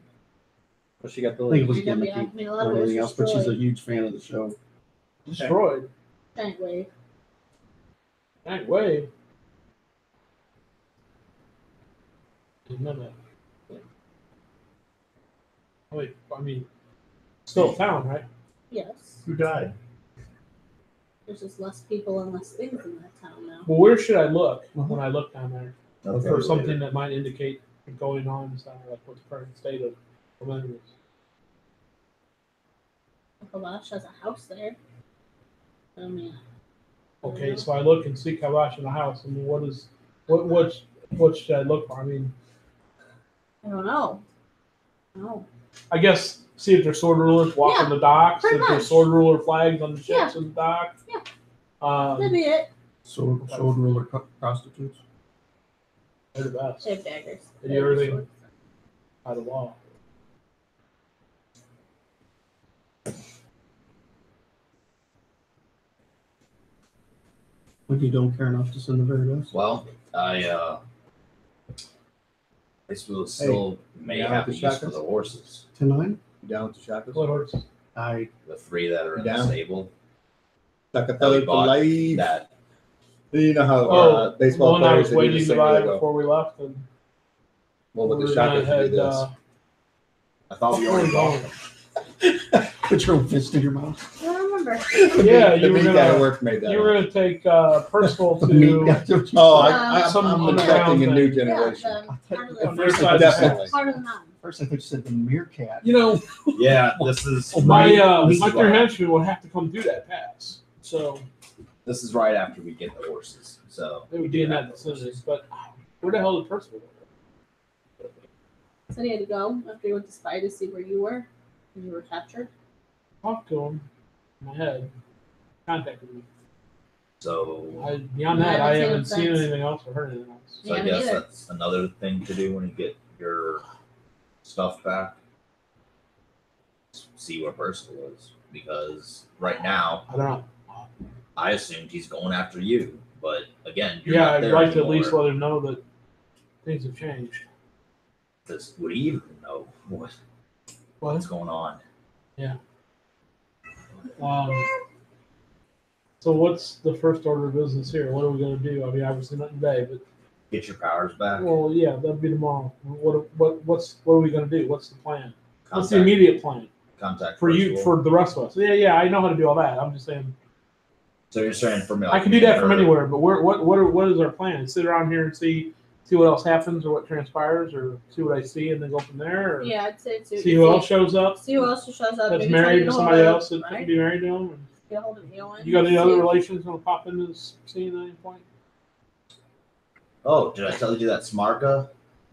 But she got the I think it lead. was Yeah, gimmicky I mean, a lot or of it was everything else, but she's a destroyed. huge fan of the show. Destroyed. Giant wave. Giant wave. Didn't know that. Wait, I mean, still a town, right? Yes. Who died? There's just less people and less things in that town now. Well, where should I look when I look down there Okay. for something that might indicate going on down there, like what's the current state of Gomenes? Kalash has a house there. I mean, Okay, so I look and see Kawash in the house. I mean, what should I look for? I mean, I don't know. No. I guess see if there's sword rulers walking Yeah, the docks, pretty if there's much. sword ruler flags on the ships Yeah. in the dock. Yeah. They're That'd be it. Sword ruler prostitutes. the best. They have daggers. They do everything by the law. But you don't care enough to send the very best. Well, I will still may yeah, have the to use for shotguns? the horses. 10-9? You down with the shackles? What horse? I The three that are in the Down. stable. Like a That we feather for bought life. that You know how Oh, baseball one I players was they do waiting this to thing where buy they go, before we left, and well, with we the were gonna shackles, you head, do this. I thought we where already we bought going? them. put your own fist in your mouth. I don't remember. Yeah, the you were meat guy at gonna work made that. you were up. gonna take personal The meat to guy. Oh, Some I'm underground expecting a new thing. generation. Yeah, the part of At the, first, Their I side thought, Definitely. part of the mountain. first I thought you said the meerkat. you know Yeah, this is my this is my right- three henchmen would have to come do that pass, so This is right after we get the horses. So they would be in that vicinity. But where the hell did Percival go? Said he had to go after he went to spy to see where you were when you were captured. Talked to him in my head, contacted me. so Beyond Yeah, that, I I haven't haven't seen seen him since. anything else or heard anything else. So I Yeah, me guess neither. that's another thing to do when you get your stuff back. See where Percival is. Because right now, I don't know. I assumed he's going after you. But again, you're Yeah, not I'd there like to at anymore. least let him know that things have changed. Would he even know what's What? going on? Um, So what's the first order of business here? What are we going to do? I mean, obviously not today, but Get your powers back. well, yeah, that'd be tomorrow. What are we going to do? What's the plan? What's the Contact- immediate plan Contact for you, principal. for the rest of us? Yeah, I know how to do all that. I'm just saying So you're saying for me, I can do that from anywhere. But what is our plan? Sit around here and see what else happens or what transpires, or see what I see and then go from there. Or Yeah, I'd say too. see who else shows up See who else shows up. that's maybe try married get to a hold somebody of- else that right? can be married to them. And Get a hold of Ewan. you got any other See- relations going to pop into this scene at any point? Oh, did I tell you that Smarka?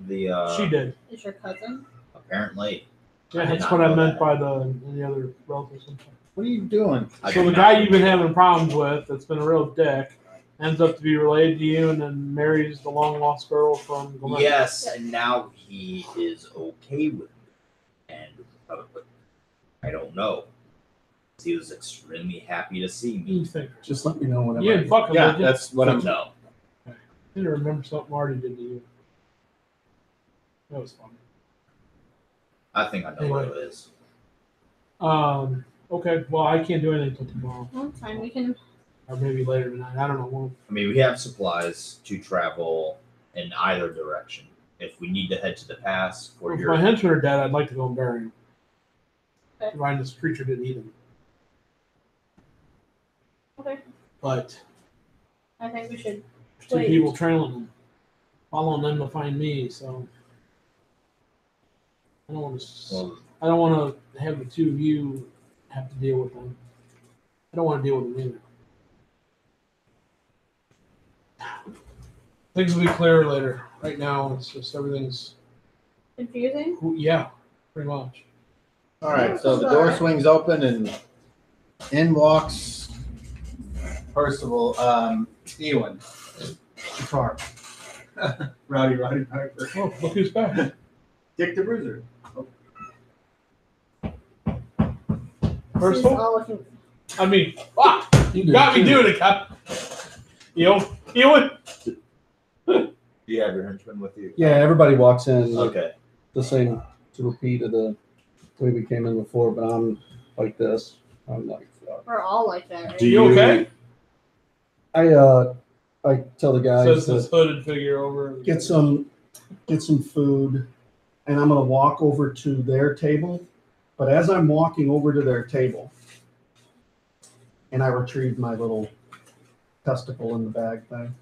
The She did. Is your cousin? apparently. Yeah, I did that's not what I know meant that. by any other relatives. What are you doing? I So did the not guy know you've been that. having problems with, that's been a real dick, ends up to be related to you, and then marries the long lost girl from Glen. Yes, and now he is okay with it. And I don't know. He was extremely happy to see me. You think? Just let me know whenever. You didn't fuck him, Yeah, did you? that's what I'm. No. I didn't remember something Marty did to you. That was funny. I think I know what it is. Okay, well, I can't do anything until tomorrow, Well, it's fine. We can. or maybe later tonight. I don't know. Well, I mean, we have supplies to travel in either direction. If we need to head to the pass for if your my henchmen are dead, I'd like to go and bury him. Okay. Provided this creature didn't eat him. Okay. But I think we should. there's two Wait. people trailing him, following them to find me, so I don't want to. well, I don't want to have the two of you have to deal with them. I don't want to deal with them either. Things will be clearer later. Right now, it's just everything's, Confusing? yeah, pretty much. All right, so the door swings open and in walks Percival, Ewan, Car. Rowdy Piper, Oh, look who's back. Dick the Bruiser. First She's of all, all looking. I mean, fuck, You you got me doing it, Cap. Ewan, do you have your henchman with you? Yeah, everybody walks in Okay. the same repeat of the way we came in before, but I'm like this. I'm like, We're all like that, right? Do you okay? I tell the guys Says to this hooded figure over. get some food, and I'm gonna walk over to their table. But as I'm walking over to their table, and I retrieve my little testicle in the bag thing,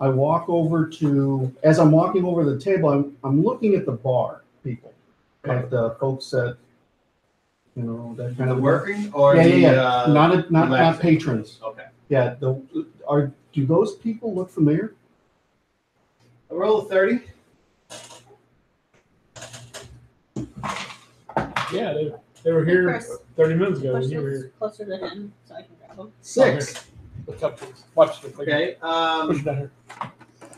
I walk over to. As I'm walking over the table, I'm looking at the bar people, like the folks that, you know, that kind of working or yeah. Not relaxing? patrons. Okay. Yeah, do those people look familiar? A roll of 30. Yeah, they were here Chris, 30 minutes ago when push you were this here. closer to him so I can grab him. 6. Look up to us. Watch the figure. Okay. Push it down here.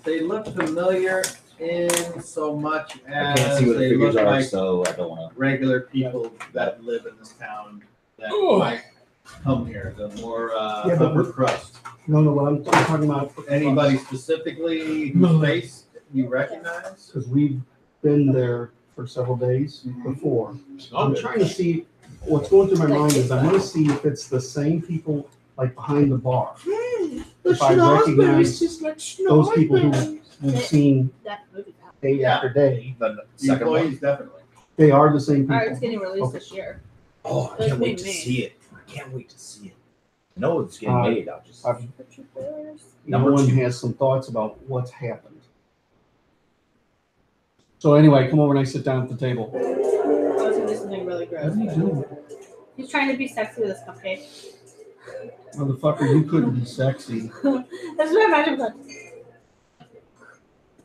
They look familiar in so much I as can't see what the they figures look are, like so I don't want to. regular people that live in this town that Ooh. might come here. The more Yeah, but upper crust. No, what I'm talking about. Anybody specifically No. whose face you recognize? Because we've been there for several days before. I'm trying to see, what's going through my mind is I want to see if it's the same people like behind the bar. If I recognize those people who we've seen That movie now. day Yeah. after day, The The second one. employees, definitely. they are the same Alright, it's people. getting released Okay. this year. Oh, I Those can't wait being to made. see it. I can't wait to see it. I know it's getting made. I'll just. I've- Picture trailers. Number Everyone 2. has some thoughts about what's happened. So anyway, come over and I sit down at the table. I was gonna do something really What gross. are you doing? He's trying to be sexy with this cupcake. Motherfucker, you couldn't be sexy. That's what I imagine. But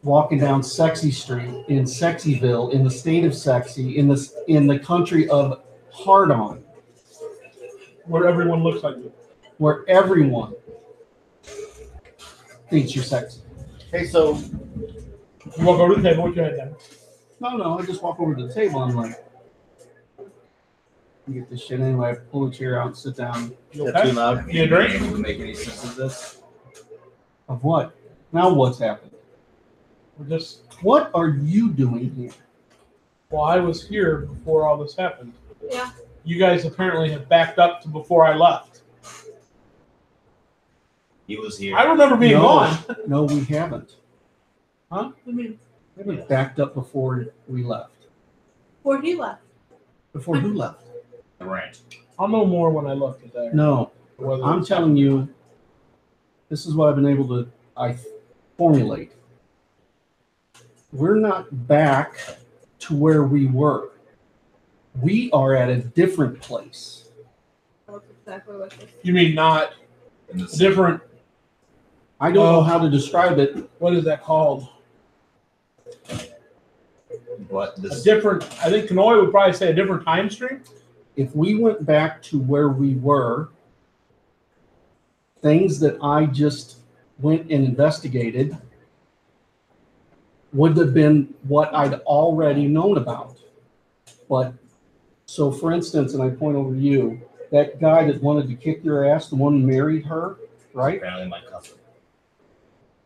Walking down Sexy Street in Sexyville, in the state of sexy, in the country of hard on, Where everyone looks like you. where everyone thinks you're sexy. Hey, so You walk over to the table with your head down. No, I just walk over to the table. I'm like, I get this shit anyway. I pull a chair out and sit down. You that's too okay? loud. Have You you been drink? able to make any sense of this? Of what? Now what's happened? We're just, What are you doing here? well, I was here before all this happened. yeah, you guys apparently have backed up to before I left. He was here. I remember being No. gone. No, we haven't. Huh? I mean, We haven't backed up before we left. before he left. Before who left? The ranch. I'll know more when I look at that. No, Whether I'm it's- telling you, this is what I've been able to formulate. We're not back to where we were. We are at a different place. That's exactly what this. You mean not In the different? I don't know how to describe it. What is that called? But A this different. I think Kanoi would probably say a different time stream. If we went back to where we were, things that I just went and investigated would have been what I'd already known about. But, so for instance, and I point over to you, that guy that wanted to kick your ass, the one who married her, right? apparently my cousin.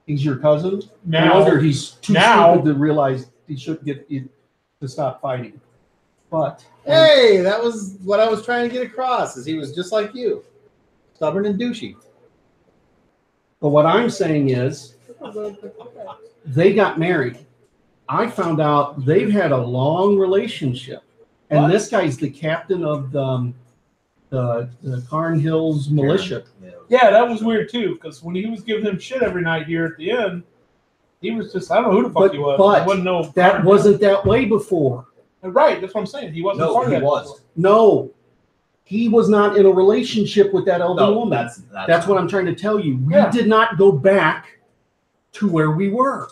He's your cousin? No Now, wonder he's too now- stupid to realize he shouldn't get to stop fighting. But Hey, that was what I was trying to get across. Is he was just like you, stubborn and douchey. what I'm saying is, they got married. I found out they've had a long relationship, and What? this guy's the captain of the Carn Hills militia. Yeah. yeah, that was weird too. Because when he was giving him shit every night here at the end, he was just I don't know who the fuck he was. But I wouldn't know. That wasn't that way before. right. That's what I'm saying. He wasn't No, part of he that. was. before. No, he was not in a relationship with that elder No, woman. that's what I'm trying to tell you. We Yeah. did not go back to where we were.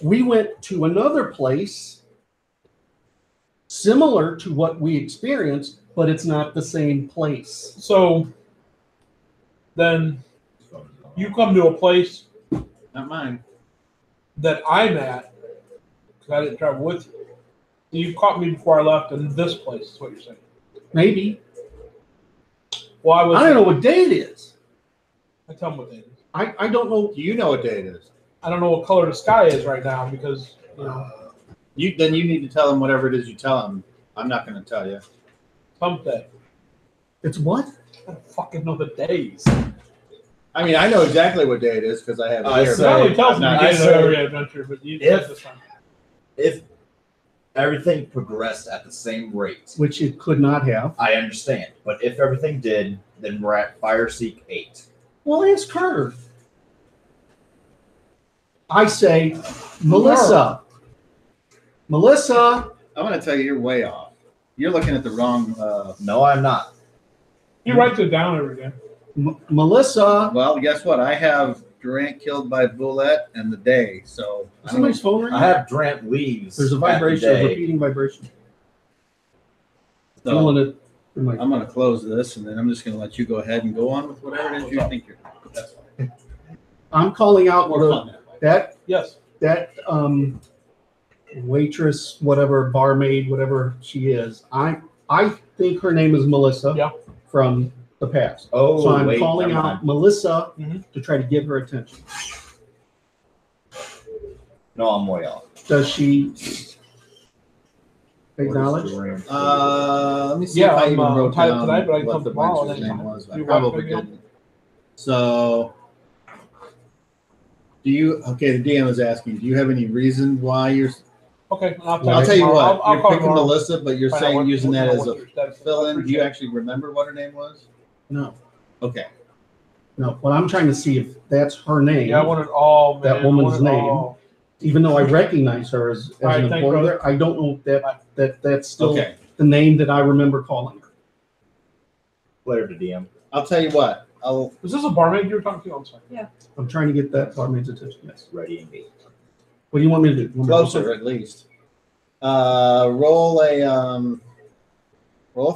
We went to another place similar to what we experienced, but it's not the same place. So then you come to a place Not mine. that I'm at because I didn't travel with you. You caught me before I left in this place. Is what you're saying? Maybe. Well, I was. I don't know what day it is. I tell them what they is. I don't know. Do you know what day it is? I don't know what color the sky is right now because you know You need to tell him whatever it is you tell him. I'm not going to tell you. something. It's what? I don't fucking know the days. I mean, I know exactly what day it is because I have it I here. say- but Nobody tells me I'm the not- beginning I of say- every adventure, but you If- this time. if everything progressed at the same rate. Which it could not have. I understand, but if everything did, then we're at Fireseek 8. Well, ask her. I say, Melissa. Melissa. I'm going to tell you, you're way off. You're looking at the wrong. No, I'm not. He writes it down every day. Melissa. Well, guess what? I have Durant killed by bullet and the day. So Is somebody's phone ringing? I have Durant leaves. There's a at the vibration, a day. repeating vibration. So Feeling it in my- I'm going to close this, and then I'm just going to let you go ahead and go on with whatever it is you think you're doing. That's fine. I'm calling out More fun that way. Yes. that waitress, whatever, barmaid, whatever she is. I think her name is Melissa. Yeah. From the past. Oh, So I'm wait, calling never out mind. Melissa Mhm. to try to get her attention. No, I'm way off. Does she acknowledge? Let me see Yeah, if I I'm, even wrote tired down tonight, but I can what come the tomorrow waitress' anytime. name was. I You probably want me to? didn't. So, do you? Okay, the DM is asking. Do you have any reason why you're? Okay. I'll tell you what. I'll You're call picking tomorrow. Melissa, but you're Find out saying what- using that as what a your status is. fill-in. Do you Appreciate it. actually remember what her name was? No. Okay. No. Well, I'm trying to see if that's her name. Yeah, I want it all. That man. woman's I want it name. all. Even though I recognize her as All right, an thanks, employee brother. there, I don't know if that's still Okay. the name that I remember calling her. Player to DM. I'll tell you what. Was this a barmaid you were talking to? I'm sorry. I'm trying to get that barmaid's attention. Yes. Ready and be. What do you want me to do? You want me to roll Closer, at least. Roll a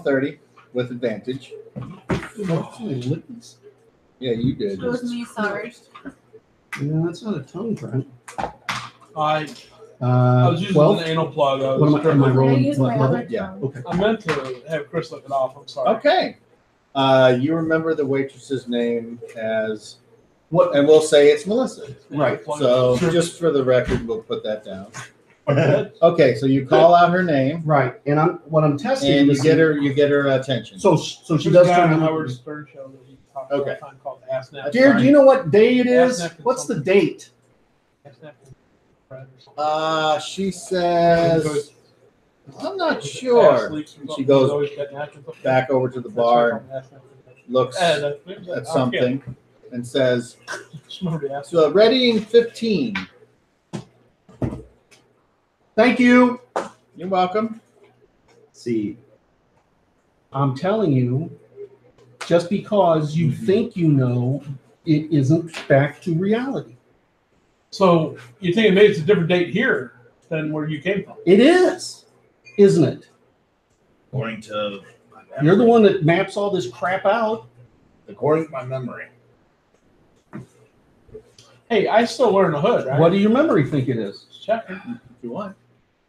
30 with advantage. something? Yeah, you did. It was me, sorry. Yeah, that's not a tongue print. I was using 12? an anal plug. I, What was am I I rolling? used What my level? other Yeah. tongue. Okay. I meant to have Chris look it off. I'm sorry. Okay. You remember the waitress's name as What? and we'll say it's Melissa. Right. So just for the record, we'll put that down. Okay, so you call out her name Right, and I'm testing. and to you see- get her attention. So she There's does a guy turn on on. Howard Stern show that he talks all the Okay. time called Ass Nap. Jared, do you know what day it is? Ass nap What's the something. date? Ass Nap Fred or something. She says, I'm not Ass sure. leaks or She something. goes He's always got napkins. Back over to the That's bar, right, Ass Nap Fred. looks That's at something, and says, Just remember the Ass so ready in 15. Thank you. You're welcome. See, I'm telling you, just because you think you know, it isn't back to reality. So you think maybe it's a different date here than where you came from? It is, isn't it? according to You're the one that maps all this crap out. according to my memory, Hey, I still wearing the hood, right? What do your memory think it is? Just checking. If you want.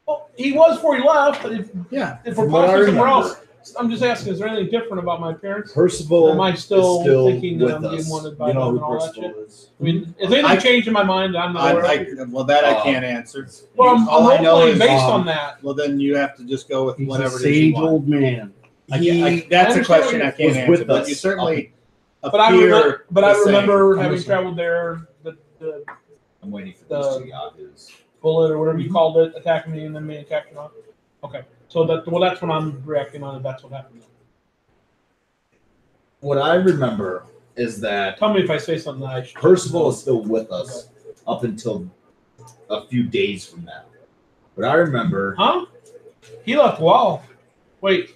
Well, he was before he left, but if Yeah. we're From what I possibly somewhere remember. else, I'm just asking, is there anything different about my parents? Percival Am I still, is still thinking that with I'm us. being wanted by You know them who and all that Percival shit? is? I mean, is anything I- changed in my mind? I'm not aware of? Well, that I can't answer. Well, I'm all I know hopefully is, based on that. Well, then you have to just go with He's whatever a it is you sage want. old man. That's I a understand question what I was can't answer, with but us. you certainly But I appear remember, the same. having Understand. traveled there, the I'm waiting for The- these two yahoos. bullet or whatever you called it attacking me and then me attacking off. Okay, so that's when I'm reacting on it. That's what happened. What I remember is that Tell me if I say something that I should. Percival is still with us up until a few days from now. But I remember Huh? He left well. Wait,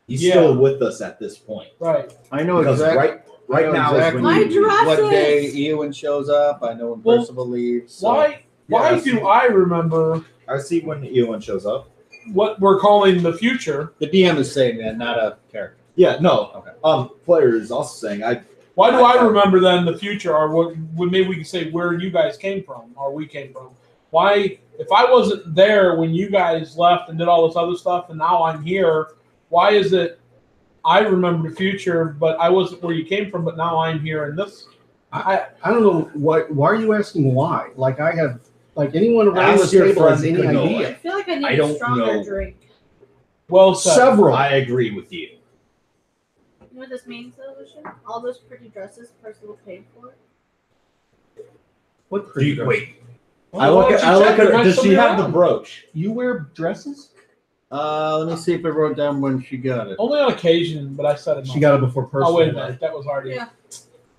he's Yeah. still with us at this point. right. I know Because exactly. right now exactly is My when you, dress- what day Ewan shows up. I know when Well, Percival leaves. So. Why Yeah, do I remember I see when Ewan shows up. what we're calling the future? The DM is saying that, not a character. Yeah, no. Okay. Player is also saying Why do I remember then the future, or what? Maybe we can say where you guys came from, or we came from. Why, if I wasn't there when you guys left and did all this other stuff, and now I'm here, why is it I remember the future, but I wasn't where you came from, but now I'm here in this? I don't know why are you asking why? Like I have like anyone around Ask this your table has friend any Kanoa. I idea. feel like I need I a don't stronger know. drink. Well said. Several. I agree with you. You know what this means, though, Lucian? All those pretty dresses Percival paid for. What Do you, creature? wait. Well, I look why at don't you check? There might does still she be have the around. brooch? You wear dresses? Let me see if I wrote down when she got it. Only on occasion, but I said it. She got it before Percival. Oh wait a left. minute, that was already. Yeah.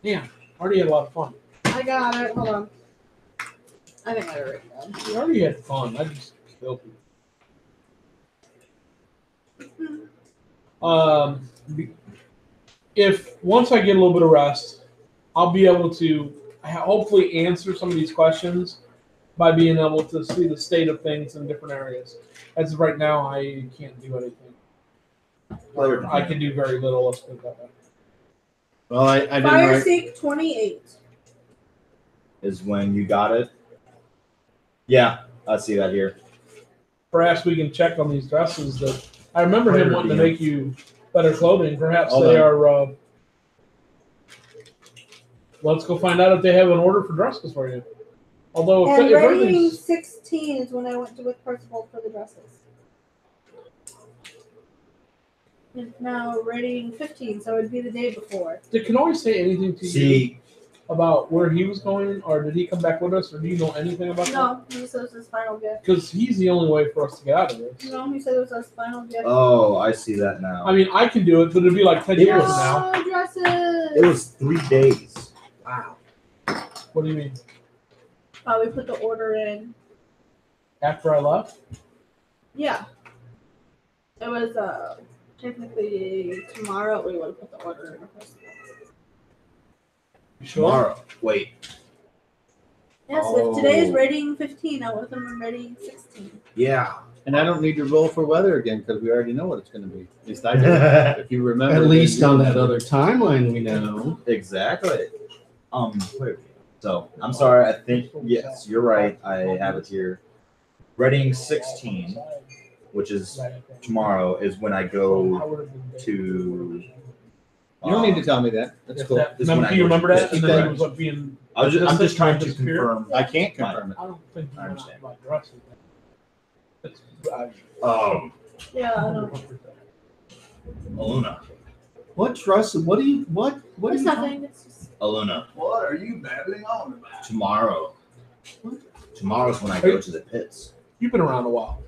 Damn, already had a lot of fun. I got it. Hold on. I think I got it written down. We already had fun. I just killed people. If once I get a little bit of rest, I'll be able to hopefully answer some of these questions by being able to see the state of things in different areas. As of right now, I can't do anything. Or I can do very little. Let's put it that way. Well, I didn't Fire write. Seek 28. Is when you got it? Yeah, I see that here. Perhaps we can check on these dresses. That I remember him Later, wanting to DM. make you better clothing. Perhaps Hold they on. are. Let's go find out if they have an order for dresses for you. Although if, And if rating everything's 16 is when I went to with Percival for the dresses. And now rating 15, so it'd be the day before. Did Kanoe say anything to you See, about where he was going, or did he come back with us, or do you know anything about that? No, he said it was his final gift. Because he's the only way for us to get out of this. No, he said it was his final gift. oh, I see that now. I mean, I can do it, but it'd be like 10 It years was- from now. No dresses. it was 3 days. Wow. What do you mean? We put the order in. After I left? Yeah. It was technically tomorrow we would have put the order in. You sure? Tomorrow. Wait. Yes, if today is Oh. rating 15, I want them in rating 16. Yeah. And I don't need to roll for weather again because we already know what it's going to be. At least I do. If you remember. At least then on you that remember. other timeline we know. Exactly. Wait. So I'm sorry. I think yes, you're right. I have it here. Rating 16, which is tomorrow, is when I go to. You don't need to tell me that. That's If cool. that- This remember, one I do you know. remember that? Keep And then that. he was up being I'm just trying to confirm. I can't confirm it. I don't think I you're understand. not addressing that. Yeah, I don't. Aluna. What trust? What do you? What? What? It's are you nothing. It's just. Aluna. What are you babbling on about? Tomorrow. Tomorrow's when I go to the pits. You've been around a while,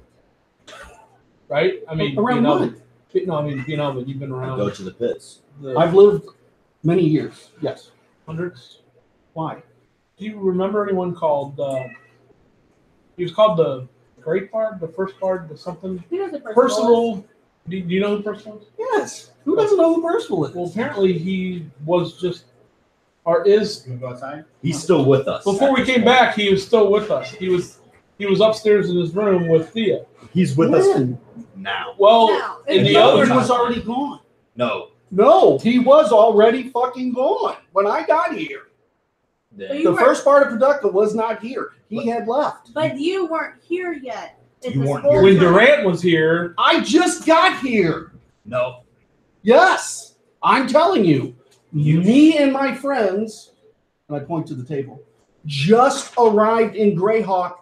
right? I mean, Around what? No, I mean, but you've been I around go to the pits. the I've lived many years. Yes. hundreds. Why? Do you remember anyone called? He was called the Great Bard, the First Bard, the something. He knows the person. Percival. Do you know who Percival is? Yes. Who doesn't know who Percival is? Well, apparently he was just, or is. You go outside? He's still with us. Before we came back, he was still with us. He was upstairs in his room with Thea. He's with us When? now. Well, Now. in the No, other he was time- already gone. No. No, he was already fucking gone when I got here. But you The weren't- first part of Productive was not here. He had left. But you weren't here yet. in You this weren't whole here. when time. Durant was here, I just got here. No. Yes, I'm telling you. Me and my friends, and I point to the table, just arrived in Greyhawk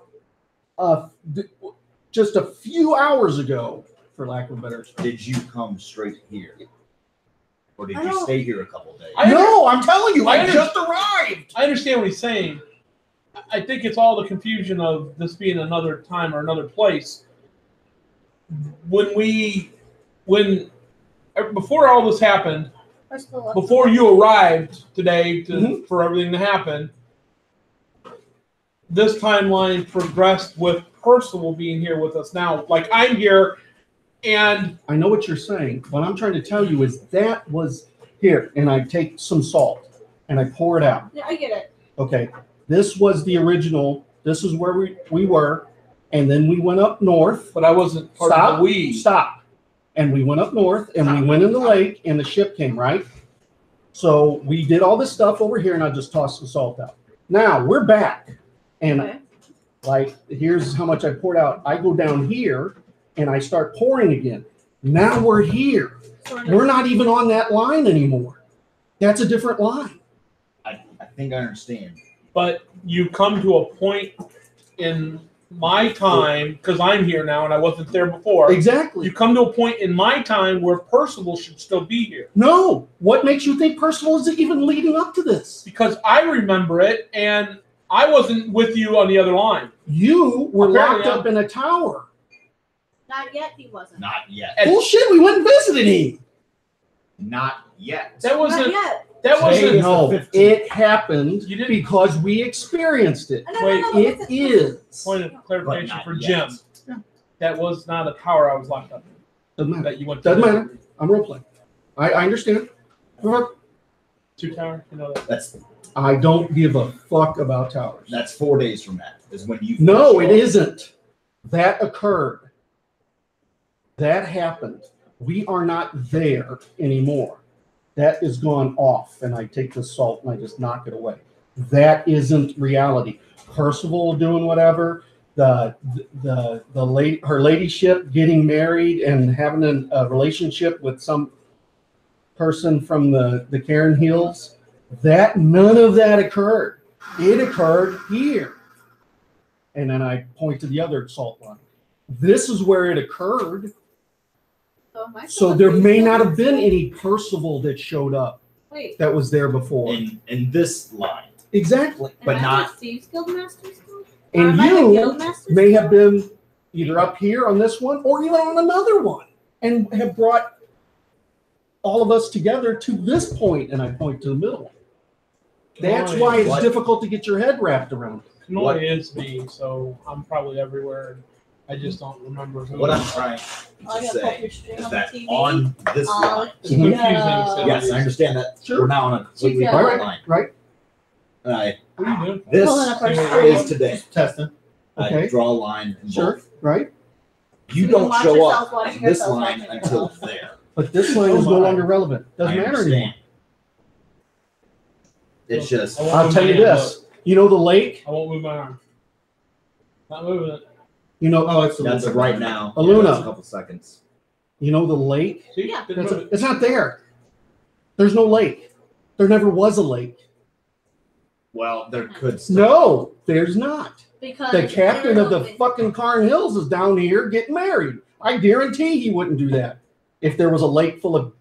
just a few hours ago, for lack of a better term. Did you come straight here? Or did I you don't- stay here a couple days? No, I'm telling you, I I just arrived. I understand what he's saying. I think it's all the confusion of this being another time or another place. Before all this happened, Percival left. before you arrived today Mhm. for everything to happen, this timeline progressed with Percival being here with us now. Like I'm here, and I know what you're saying. What I'm trying to tell you is that was here, and I take some salt and I pour it out. Yeah, I get it. Okay, this was the original. This is where we were, and then we went up north. but I wasn't part of the we. Stop. And we went up north, and we went in the lake, and the ship came, right? So we did all this stuff over here, and I just tossed the salt out. Now we're back, and Okay. like here's how much I poured out. I go down here, and I start pouring again. Now we're here. Sort We're of. not even on that line anymore. That's a different line. I think I understand. But you come to a point in my time, because I'm here now and I wasn't there before. Exactly. You come to a point in my time where Percival should still be here. No. What makes you think Percival is even leading up to this? Because I remember it and I wasn't with you on the other line. You were Apparently, locked up in a tower. Not yet. He wasn't. Not yet. And Bullshit. We went and visited him. Not yet. that Not wasn't yet. that Hey, wasn't no. No, the 15th. it happened You didn't- because we experienced it. No, Wait, listen, It listen. is. point of But clarification not for yet. Jim. Yeah. That was not a tower I was locked up in. Doesn't matter. That you went Doesn't to. matter. I'm role playing. I understand. Two tower, you know that. I don't give a fuck about towers. That's 4 days from that is when you. No, finish it off. isn't. That occurred. That happened. We are not there anymore. That is gone off, and I take the salt and I just knock it away. That isn't reality. Percival doing whatever, the lady, her ladyship getting married and having a relationship with some person from the Cairn Hills. That none of that occurred. It occurred here. And then I point to the other salt line. This is where it occurred. So, am I So still there may confused? not have been any Percival that showed up Wait. that was there before. in this line. Exactly. But am I not- with Steve's Guildmaster still? Or And am I the you Guildmaster may still? have been either up here on this one or even on another one and have brought all of us together to this point, and I point to the middle one. That's why it's What? difficult to get your head wrapped around. Kanoi is me, so I'm probably everywhere. I just don't remember who. What I'm trying Oh, I to gotta put say your stream is on that the TV. on this line. It's confusing. No. So Yes, I understand that. Sure. We're now on a completely Yeah. different line. Right? Right. What are you doing? This Pulling up our screen. is today. Testing. Okay. I draw a line in Sure. both. Right? You You can don't watch show yourself up watching in this yourself line watching until yourself. there. But this line is no longer relevant. Doesn't I matter understand. anymore. It's just I won't I'll move tell my you hand, this. You know the lake? I won't move my arm. Not moving it. You know, Oh, it's a little that's bit right now. Aluna. That's a couple seconds. you know the lake? See? Yeah. Didn't move it. It's not there. There's no lake. There never was a lake. Well, there could still. No, there's not. Because The captain of the they're- fucking Carn Hills is down here getting married. I guarantee he wouldn't do that if there was a lake full of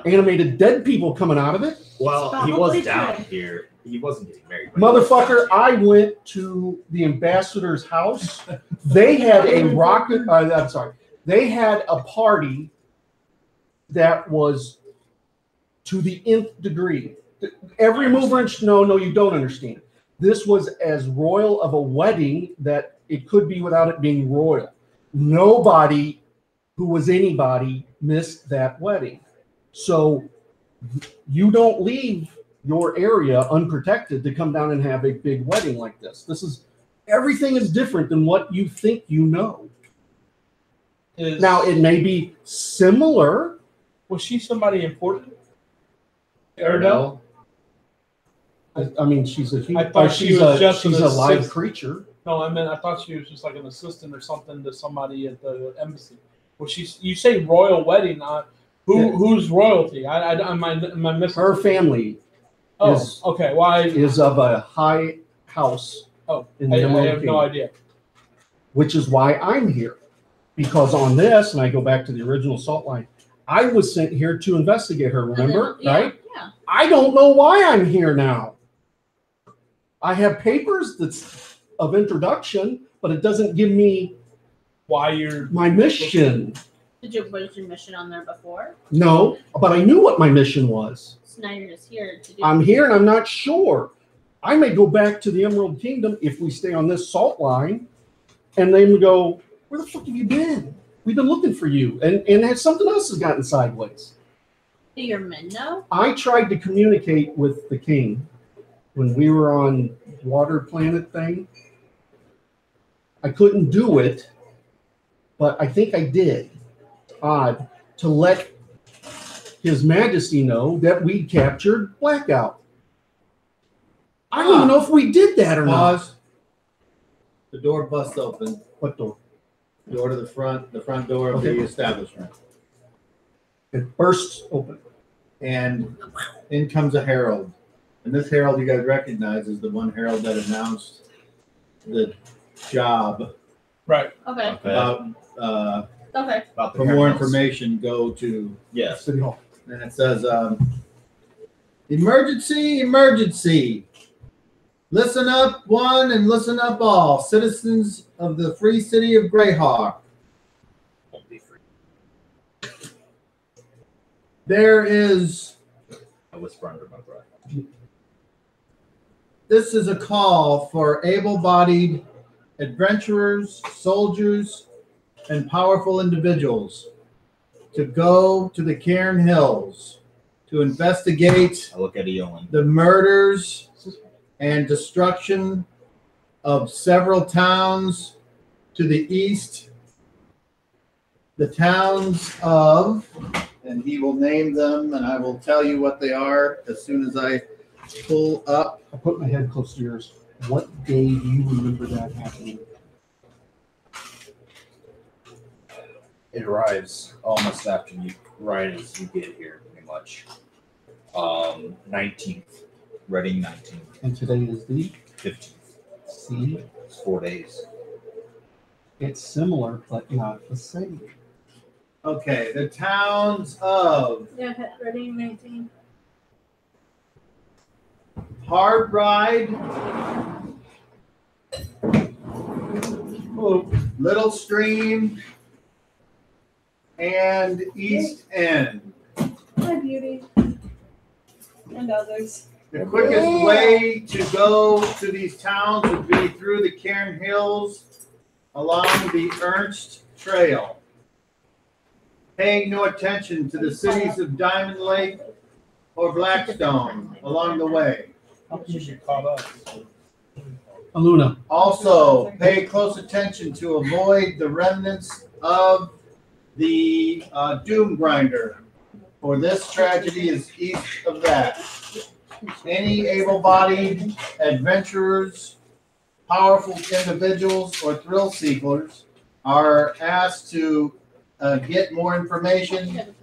animated dead people coming out of it. Well, he Probably was down true. here. He wasn't getting married. but he was Motherfucker, down I went to the ambassador's house. They had a rocket. I'm sorry. They had a party that was to the nth degree. Every mover and no, you don't understand. This was as royal of a wedding that it could be without it being royal. Nobody who was anybody missed that wedding. So you don't leave your area unprotected to come down and have a big wedding like this. Everything is different than what you think you know. Now it may be similar. Was she somebody important? there. Erdo? I mean, she's a I thought she she's was a just she's an a live assist- creature. No, I thought she was just like an assistant or something to somebody at the embassy. Well, you say royal wedding. Who's royalty? Am I missing? Her family Oh, is- okay. Why? is of a high house Oh, in I the Emerald have no Kingdom, idea. which is why I'm here. Because on this, and I go back to the original salt line, I was sent here to investigate her, remember? Yeah, Right? Yeah. I don't know why I'm here now. I have papers that's of introduction, but it doesn't give me Why you're? my mission. Was your mission on there before? No, but I knew what my mission was. So now you're just here to do. I'm here and I'm not sure. I may go back to the Emerald Kingdom if we stay on this salt line, and they would go, "Where the fuck have you been? We've been looking for you." And something else has gotten sideways. Do your men know? I tried to communicate with the king when we were on Water Planet thing. I couldn't do it, but I think I did. Odd to let His Majesty know that we captured Blackout. I don't even know if we did that or not. Pause. The door busts open. What door? Door to the front door of Okay. the establishment. It bursts open. And in comes a herald. And this herald you guys recognize is the one herald that announced the job. Right. Okay. Okay. About, Okay. About the for more Hermels. information, go to, Yes. City Hall. and it says, emergency, emergency. Listen up, one, and listen up, all. Citizens of the free city of Greyhawk. Won't be free. There is, I whisper under my breath. this is a call for able-bodied adventurers, soldiers, and powerful individuals to go to the Cairn Hills to investigate I look at Eowyn. the murders and destruction of several towns to the east. The towns of, and he will name them, and I will tell you what they are as soon as I pull up. I put my head close to yours. What day do you remember that happening? It arrives almost after you, right as you get here, pretty much. 19th. Reading 19th. And today is the 15th. C. It's 4 days. It's similar, but not the same. Okay, the towns of Yeah. Ready, 19. Hard Ride, Little Stream, and East End. My beauty. And others. The quickest way to go to these towns would be through the Cairn Hills along the Ernst Trail. Paying no attention to the cities of Diamond Lake or Blackstone along the way. How come you get caught up? Aluna. Also, pay close attention to avoid the remnants of the Doom Grinder, for this tragedy is east of that. Any able-bodied adventurers, powerful individuals, or thrill seekers are asked to get more information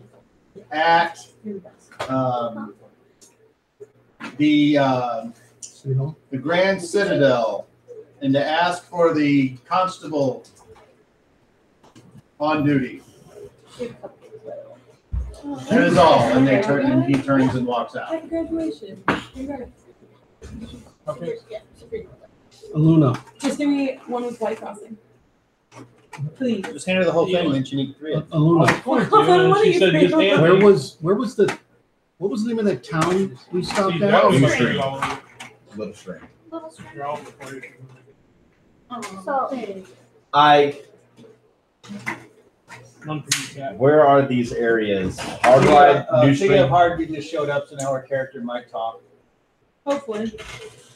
at the City Hall. the Grand Citadel, and to ask for the constable on duty. That is all. And they turn, and he turns and walks out. At graduation. Congrats. Okay. Aluna. Just give me one with white frosting. Please. Just hand her the whole thing, and then she needs 3 of them. Aluna. She said just hand Where me. was the what was the name of that town we stopped See, at? that was Little my Stream. thing all over. Little string. Little string. You're all before you. So, I. None for you, Cat. Where are these areas? Hardride, New Speaking of Stream. hard, we just showed up, so now our character might talk. Hopefully.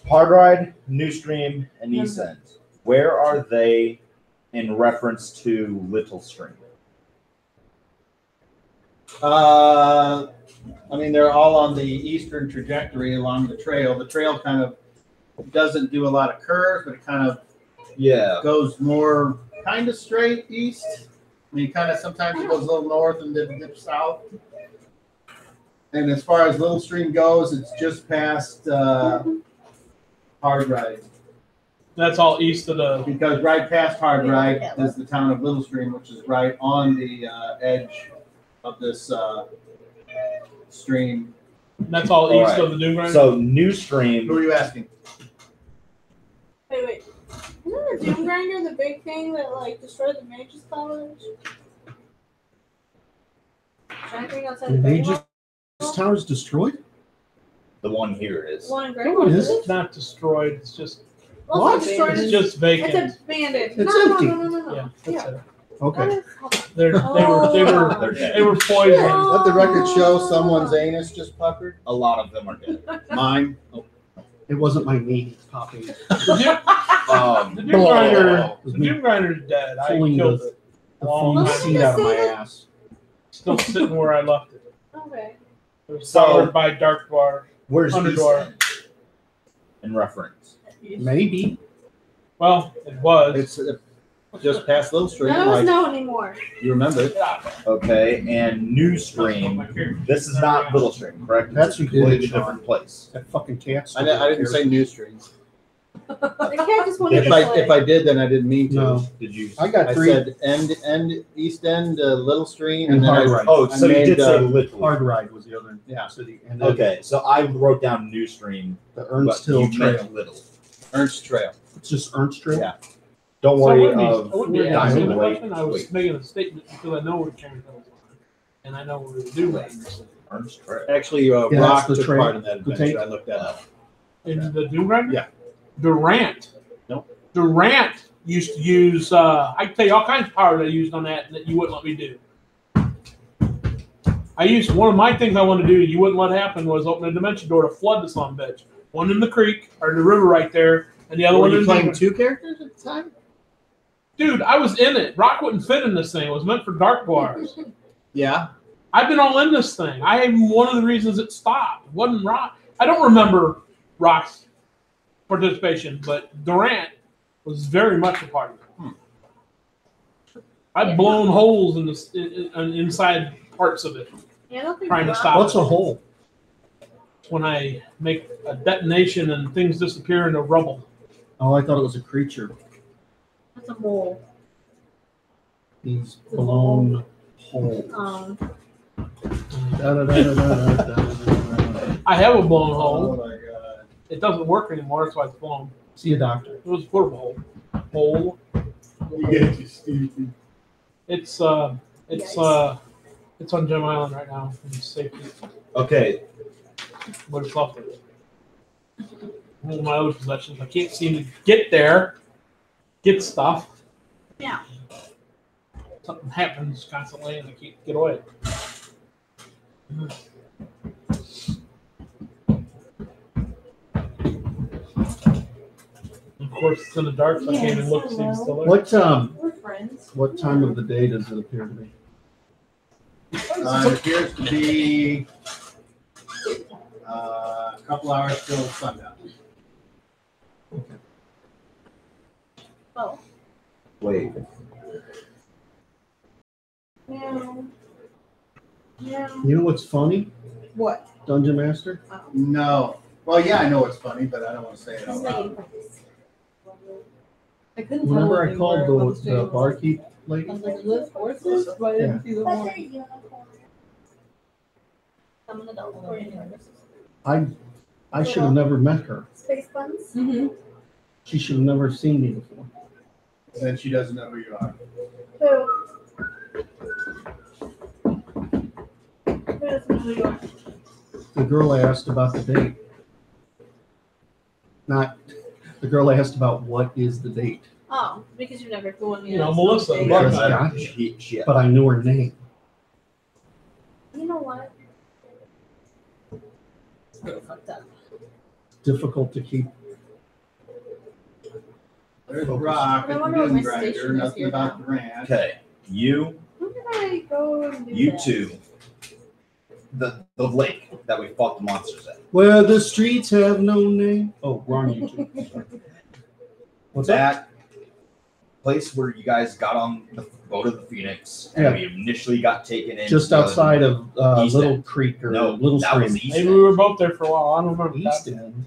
Hardride, New Stream, and East End. Where are they in reference to Little Stream? I mean, they're all on the eastern trajectory along the trail. The trail kind of doesn't do a lot of curves, but it kind of Yeah. goes more kind of straight east. I mean, kind of sometimes it goes a little north and then dips south. And as far as Little Stream goes, it's just past Hard Ride. That's all east of the. Because right past Hard Ride is the town of Little Stream, which is right on the edge of this stream. That's all All east right. of the Doom Grinder. So New Who Stream. are you asking? wait. Isn't the Doom Grinder the big thing that like destroyed the Mage's College? Trying to think outside The the Mage's Greyhawk? Tower is destroyed? The one here is. One in No, Greyhawk. it is isn't. It's not destroyed. It's just Well, What? it's destroyed. it's just vacant. It's abandoned. It's no, empty. No. Yeah, that's it. Okay. They were Oh. They're dead. they were poisoned. Let the record show someone's anus just puckered. A lot of them are dead. Mine. It wasn't my knee popping. The Doom Grinder's dead. I Pulling killed the- it. The Long foam time seat ago. out of my ass. Still sitting where I left it. Okay. It was So- powered by Dark Bar. Where's East Underdoor. End in reference? Maybe. Well, it was. It's just past Little Stream. None of us Like, know anymore. you remember it. Okay, and New Stream. This is not Little Stream, correct? That's It's a who did it, completely Sean. different place. That fucking cat. I didn't say New Stream. The cat just wanted If I did, then I didn't mean to. No. Did you? I got I 3 said end, East End, Little Stream, And and then Hard I, Ride. Oh, I so you made, did say Little. Hard Ride was the other Yeah. city. And then Okay, so I wrote down New Stream, the but Ernst you Hill meant Trail. Little. Ernst Trail. It's just Ernst Trail? Yeah. Don't So I worry wouldn't be, of I wouldn't be asking the wait, question. I was wait. making a statement because I know where Karen Hills are. And I know where the Doom Grinder is. Ernst Trail. Actually, Yeah, that's Rock the took trail. part in that The adventure. tape. I looked that up. In the Doom Grinder? Yeah. Durant. Nope. Durant used to use, I can tell you all kinds of power that I used on that you wouldn't let me do. One of my things I wanted to do you wouldn't let happen was open a dimension door to flood the son of a bitch. One in the creek, or the river right there, and the other Were one you in playing the 2 characters at the time? Dude, I was in it. Rock wouldn't fit in this thing. It was meant for dark bars. Yeah. I've been all in this thing. I am one of the reasons it stopped. It wasn't Rock. I don't remember Rock's participation, but Durant was very much a part of it. I've blown holes in inside parts of it Yeah, I don't think trying to Rock- stop What's it. a hole? When I make a detonation and things disappear into rubble. Oh, I thought it was a creature. That's a mole. He's blown holes. I have a blown Oh hole. my god. It doesn't work anymore. That's why it's blown. See a doctor. It was a portable hole. You get you, Steve. It's on Gem Island right now in safety. Okay, But it's left it. One of my other possessions. I can't seem to get there. Get stuff. Yeah. Something happens constantly and I can't get away. Of course, it's in the dark, so I can't even look to see if it's still there. We're friends. What time of the day does it appear to be? It appears to be a couple hours till sundown. Oh. wait. No. No. You know what's funny, What? Dungeon Master? No. Well, yeah, I know it's funny, but I don't want to say it out loud. I couldn't Remember tell I called the barkeep I lady? was like, "Liz horses?" But I didn't see the What's one. her uniform? I'm an adult. Or yours. I should have never met her. Space buns? Mm-hmm. She should have never seen me before. Then she doesn't know who you are. Who? Who doesn't know who you are? The girl I asked about the date. Not the girl I asked about what is the date. Oh, because you've never gone You know, Melissa. You Yes, Buckeye. gotcha. She, But I knew her name. know what? It's really fucked up. Difficult to keep. There's Rock I at the wonder what my Doom Grinder, station is nothing here about now. the ranch. okay, you When did I go and do you that? two, the lake that we fought the monsters at. Where the streets have no name. Oh, wrong YouTube. What's that? That place where you guys got on the boat of the Phoenix and Yeah. we initially got taken in. Just outside of East Little End. Creek or No, Little that was Stream. East Maybe End. we were both there for a while. I don't remember. East That. End.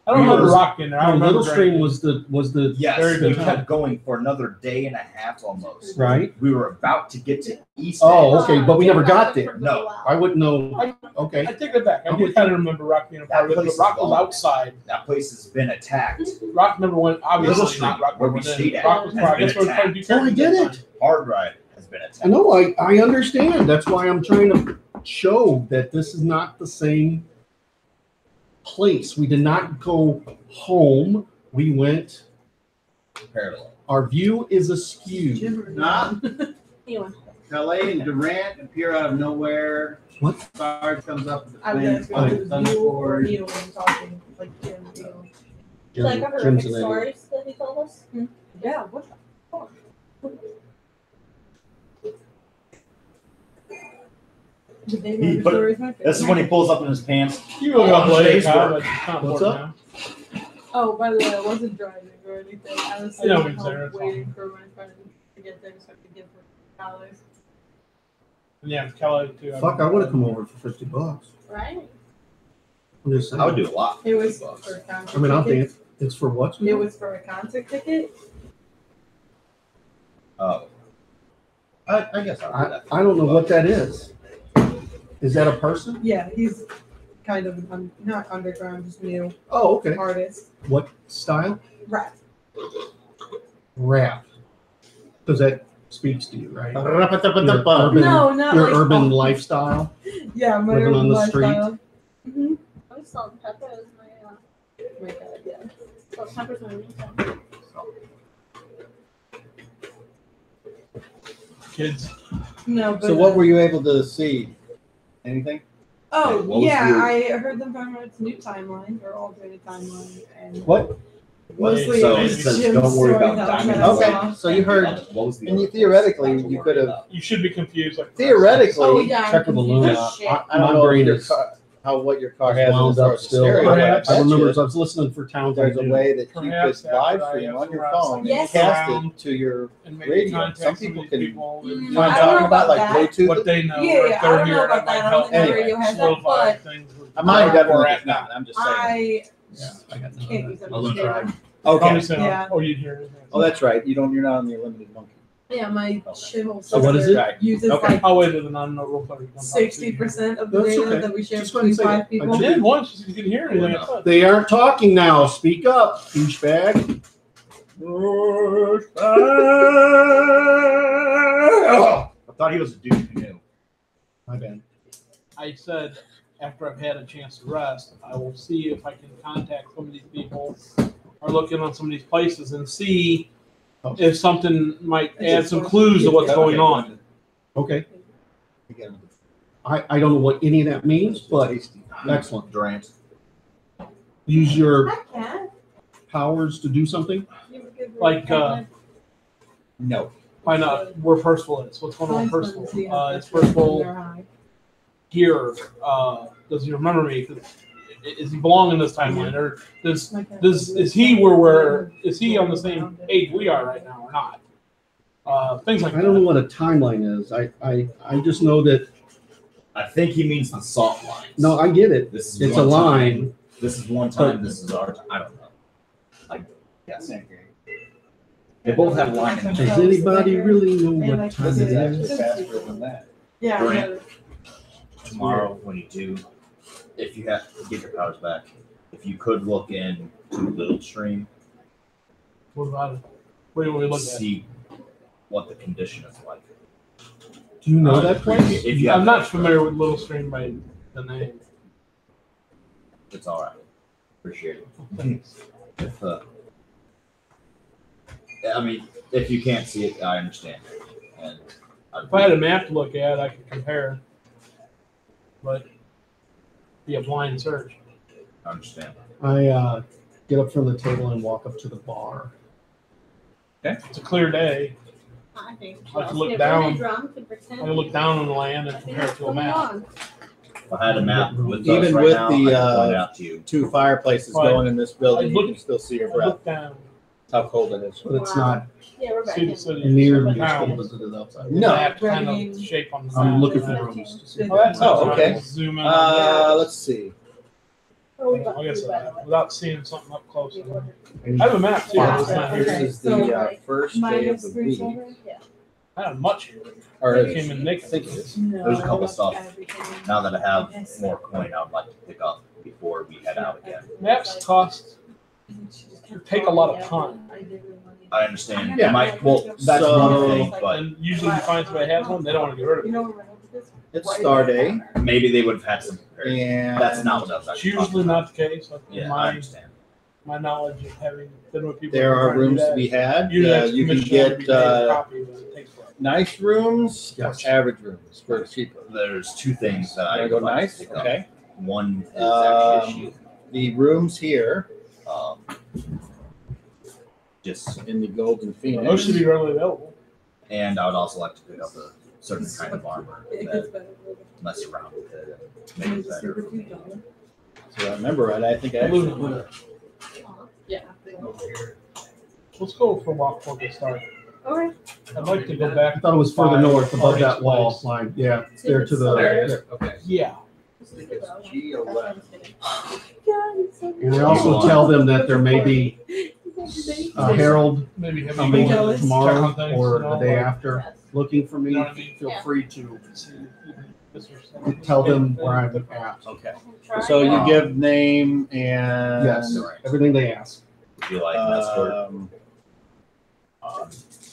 I don't We remember were- rocking there. I No, remember Little Stream drinking. was the Yes, Very we good. kept going for another day and a half almost. right. We were about to get to East Oh, End. okay, but we never got there. No. I wouldn't know. Okay. I take it back. I I'm do with kind of remember Rock being a part of it, That but place Rock is was gone. outside. That place has been attacked. Rock never went. Little Obviously, Street, not Rock where we went in. stayed at, Rock was has probably. I been guess we were trying to do Oh, I get it. Hard Ride has been attacked. I know. I understand. That's why I'm trying to show that this is not the same place. We did not go home. We went. Parallel. Our view is askew. Nah, You won. Calais and Durant appear out of nowhere. What? Sarge comes up with the I was flame, asking Oh, if it was you or thunderboard. Neil when talking, like Jim Neil. Like a Jim's horrific an idiot. stories that he told us? Yeah, what the fuck? The day He my put- story is my favorite. This is when he pulls up in his pants. You look up Oh, later, today's Kyle, work. but it's not What's important up? now. Oh, by the way, I wasn't driving or anything. I was I know sitting at he's there, home it's waiting fine. for my friend to get there so I could give her $50. And yeah, Kelly too. Fuck, I would have come over for $50. Right? I'm just saying. I would do a lot. It was $50. for a concert I mean, I'll ticket. dance. It's for what? It was for a concert ticket. Oh. I guess I'll do that. I don't know what that is. Is that a person? Yeah, he's kind of not underground, just new Oh, okay. artist. What style? Rap. Rap. Because that speaks to you, right? Your Ra-pa-ta-pa-ta-pa. urban, No, not your like urban that. lifestyle. Yeah, my living urban on the street. lifestyle. Mm-hmm. I salt and pepper is my My God, yeah. salt and pepper's my meat. Kids. No, but So what were you able to see? Anything? Oh, What was yeah, your- I heard them talking about its new timeline, or alternate timeline, and What? mostly So it it was says, Jim's "Don't worry story about that diamonds." I Okay, saw. so you heard, What was the and you other theoretically, place? you could have, You should be confused. Like theoretically, Oh, yeah. I'm Check with the confused. Luna. Shit. I don't My know brain if your is car, what your car has wound as far up as the still. stereo, but Perhaps. I remember bet I was listening for towns I there's a knew. way that you Perhaps could live after I stream on your have phone and Yes. cast around it to your and make radio. contact Some with people these can people and Mm, You find know what I'm I don't out talking about, know like about that. Bluetooth? what they know. Yeah, or if yeah, they're I don't here, know that about might that. I help don't think the radio has that, solidify but things with- Mine where definitely we're does at not. I'm just saying. I Yeah, I got none of can't that. use them. I'll look Yeah. Probably Okay. say, Yeah. oh, you'd hear it. Oh, that's right. You're not on the Unlimited Monkey. Yeah, my shithole So what is sister it? uses Okay. like I'll wait till the non-no role player comes out. 60% of the That's data okay. that we share Just between wanted to say 5 that. people. I did once. You didn't hear anything. I thought. They aren't talking now. Speak up, douchebag. Oh, I thought he was a dude who knew. My bad. I said after I've had a chance to rest, I will see if I can contact some of these people or look in on some of these places and see if something might add some clues to what's going on. Okay. I don't know what any of that means, but excellent. Durant. Use your I can. powers to do something. Like, No. find out where Percival is. What's going on with Percival? Is They're Percival high. here? Does he remember me? Is he belong in this timeline, or does is he where is he on the same page we are right now or not? Things like I don't know that. what a timeline is. I just know that. I think he means the salt lines. No, I get it. This is It's a one line. This is one time. This is our time. I don't know. I guess they both have a line in Does there. anybody really know what time This it is actually is? faster than that. Yeah. Grant, tomorrow when you do, if you have to get your powers back, if you could look in to Little Stream, What about it? What do we look at? see what the condition is like. Do you know that place? If you have I'm not familiar with Little Stream by the name. It's all right. Appreciate it. Thanks. If I mean, if you can't see it, I understand. And If I had a map to look at, I could compare. But be a blind search. I understand. I get up from the table and walk up to the bar. It's a clear day. I think. I can look Get down. really drunk and pretend I can look down on the land and I think compare it that's to a going map. on. If I had a map with us Even right with now, the, I could point out to you. 2 fireplaces Right. going in this building, I'd you look- can still see your I breath. look down. How cold it is. But it's Wow. not Yeah, we're back See the in. city. nearly the as town. cold as it is outside. No. Map kind of shape on the I'm map. looking for rooms to see. Oh, that's Oh, okay. Zoom in on Let's see. Oh, we that. got I guess food, by the way. without seeing something up close. We ordered. I have a map too. Wow. It's not here. This is So, the like, first day of Minus the 3 week. silver? Yeah. I have much here. Or I came in naked. think it is. No. There's a couple stuff. Everything. Now that I have more coin, I would like to pick up before we head out again. Maps cost take a lot of time. I understand. Yeah. It might. Well, that's So- one thing, but And usually you find somebody has one, they don't want to get rid of You it. know where this? It's Star Day, maybe they would have had some. comparison. and That's not what I was It's actually usually talking not about. the case. Like Yeah, I my understand. knowledge of having been with people. there who are try to do rooms to that, be had. you You can get copy, but it takes forever. nice rooms or Yes. average rooms for cheaper. There's two things that I Wanna would go like nice? to pick up. Okay. One is actually a The rooms here sheet. Just, in the Golden Phoenix. Those should be readily available. and I would also like to pick up a certain kind of armor It that gets better. mess around with it and make it better for me. So I remember right. I think I actually put it. Yeah. Let's go for a walk before we start. Okay. I'd like to go I back. thought it was further By north above Arnie's that wall place. line. Yeah, there to There it the. is. Okay. Yeah. G11. And I also tell them that there may be a herald Maybe have coming you go check tomorrow on things, or you the know, day like, after looking for me. You know what I mean? Feel Yeah. free to see this or something. tell them where I'm at. Okay. Try So it. you give name and Yes, Right. everything they ask. If you like an escort, um,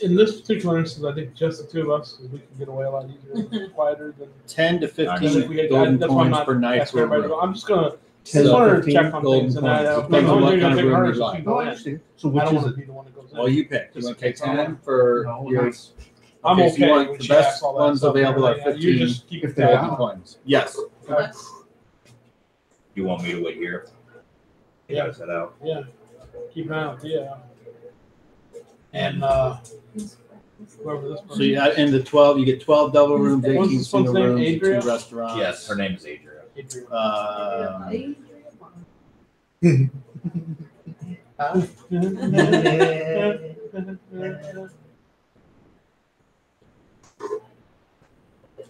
In this particular instance, I think just the two of us, we can get away a lot easier, quieter than 10 to than if 15 we had. golden That's why I'm coins not per night asking per everybody to room. go. I'm just gonna. I 10 just to wanted to 15 check on golden things, and coins. I Depends the on only what thing kind I of take room hers you is like. you go in. understand. So I which don't is want it? to be the one that goes in. Well, you pick. You Just want to in take case I'm 10 for No, your. nice. I'm Okay, so okay. you want when the she best asks all that ones stuff and available at everything. You 15 just keep if it they're down. golden coins. Yes. Okay. you want me to wait here? You Yeah. guys head out. Yeah. Keep an eye out. Yeah. And Whoever this So person. you in the 12, you get 12 double rooms, What's 18 this single one's name? rooms, and 2 Adria? restaurants. yes, her name is Adria. Adrian.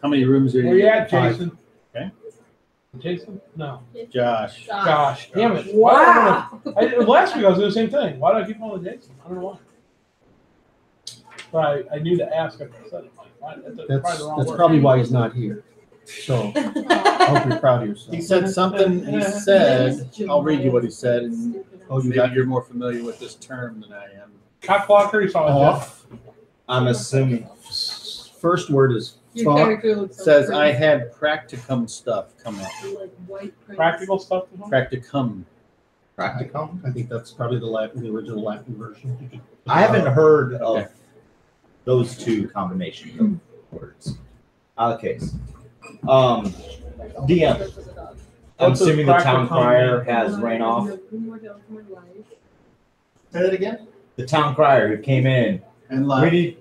How many rooms are you? Where you at, Five. Jason? Okay. Jason? No. Josh. Gosh, damn it. Wow. Last week I was doing the same thing. Why do I keep calling Jason? I don't know why. But I knew to ask after I said it. Like, why- That's probably why he's not here. So I hope you're proud of yourself. He said something, he said, I'll read you what he said, and Oh, you maybe got you're more familiar with this term than I am. Cock blocker, he saw it. off. I'm assuming. First word is Your fuck. character looks so Says, pretty. I had practicum stuff come up. Like white prints. Practical stuff. Practicum. Practicum? I think that's probably the original Latin version. I haven't heard Okay. of those two combinations of words. Okay. DM. I'm What's a assuming the town practicum crier mean? has ran off. Say that again? The town crier who came in. And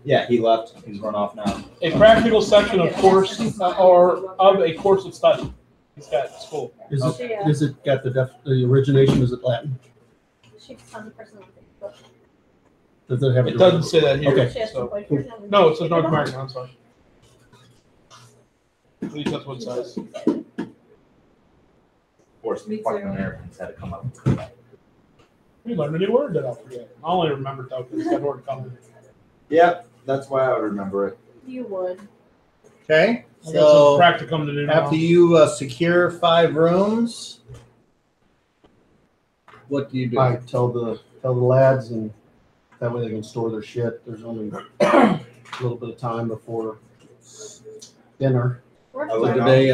Yeah, he left. He's run off now. A practical section of course or of a course of study. He's got school. Is Okay. it, is it got the origination? Is it Latin? She's on the person on Facebook. Does it have? It doesn't say that here. Okay. She has So. some boyfriend. No, it says North American. I'm sorry. At least that's what it says. course, the Me fucking too. Americans had to come up with that. You learned a new word that I'll forget. I only remember tokens. That word coming. Yep, that's why I would remember it. You would. Okay, I got some so practicum to do now. after you secure 5 rooms, what do you do? I tell the lads, and that way they can store their shit. There's only a little bit of time before dinner. We're I So would do fine. they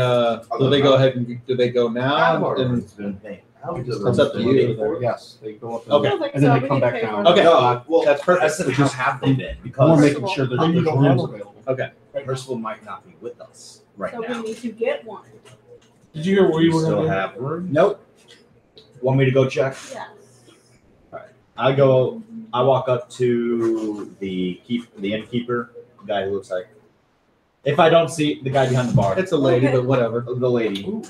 do they go ahead and do they go now? And It's been paid. It's up to you. Yes, they go up. Okay. I don't think And then so. they We come get back paid down. for it. Okay. No, well, That's perfect. I said, how have they been? We're Because making sure that Oh, you there's don't rooms have them? available. Okay. Percival might not be with us right So now. we need to get one. Did you hear where you were Still going to have room? Nope. Want me to go check? Yes. I walk up to the innkeeper, the guy who looks like. If I don't see the guy behind the bar, It's a lady, but whatever. the lady. Ooh,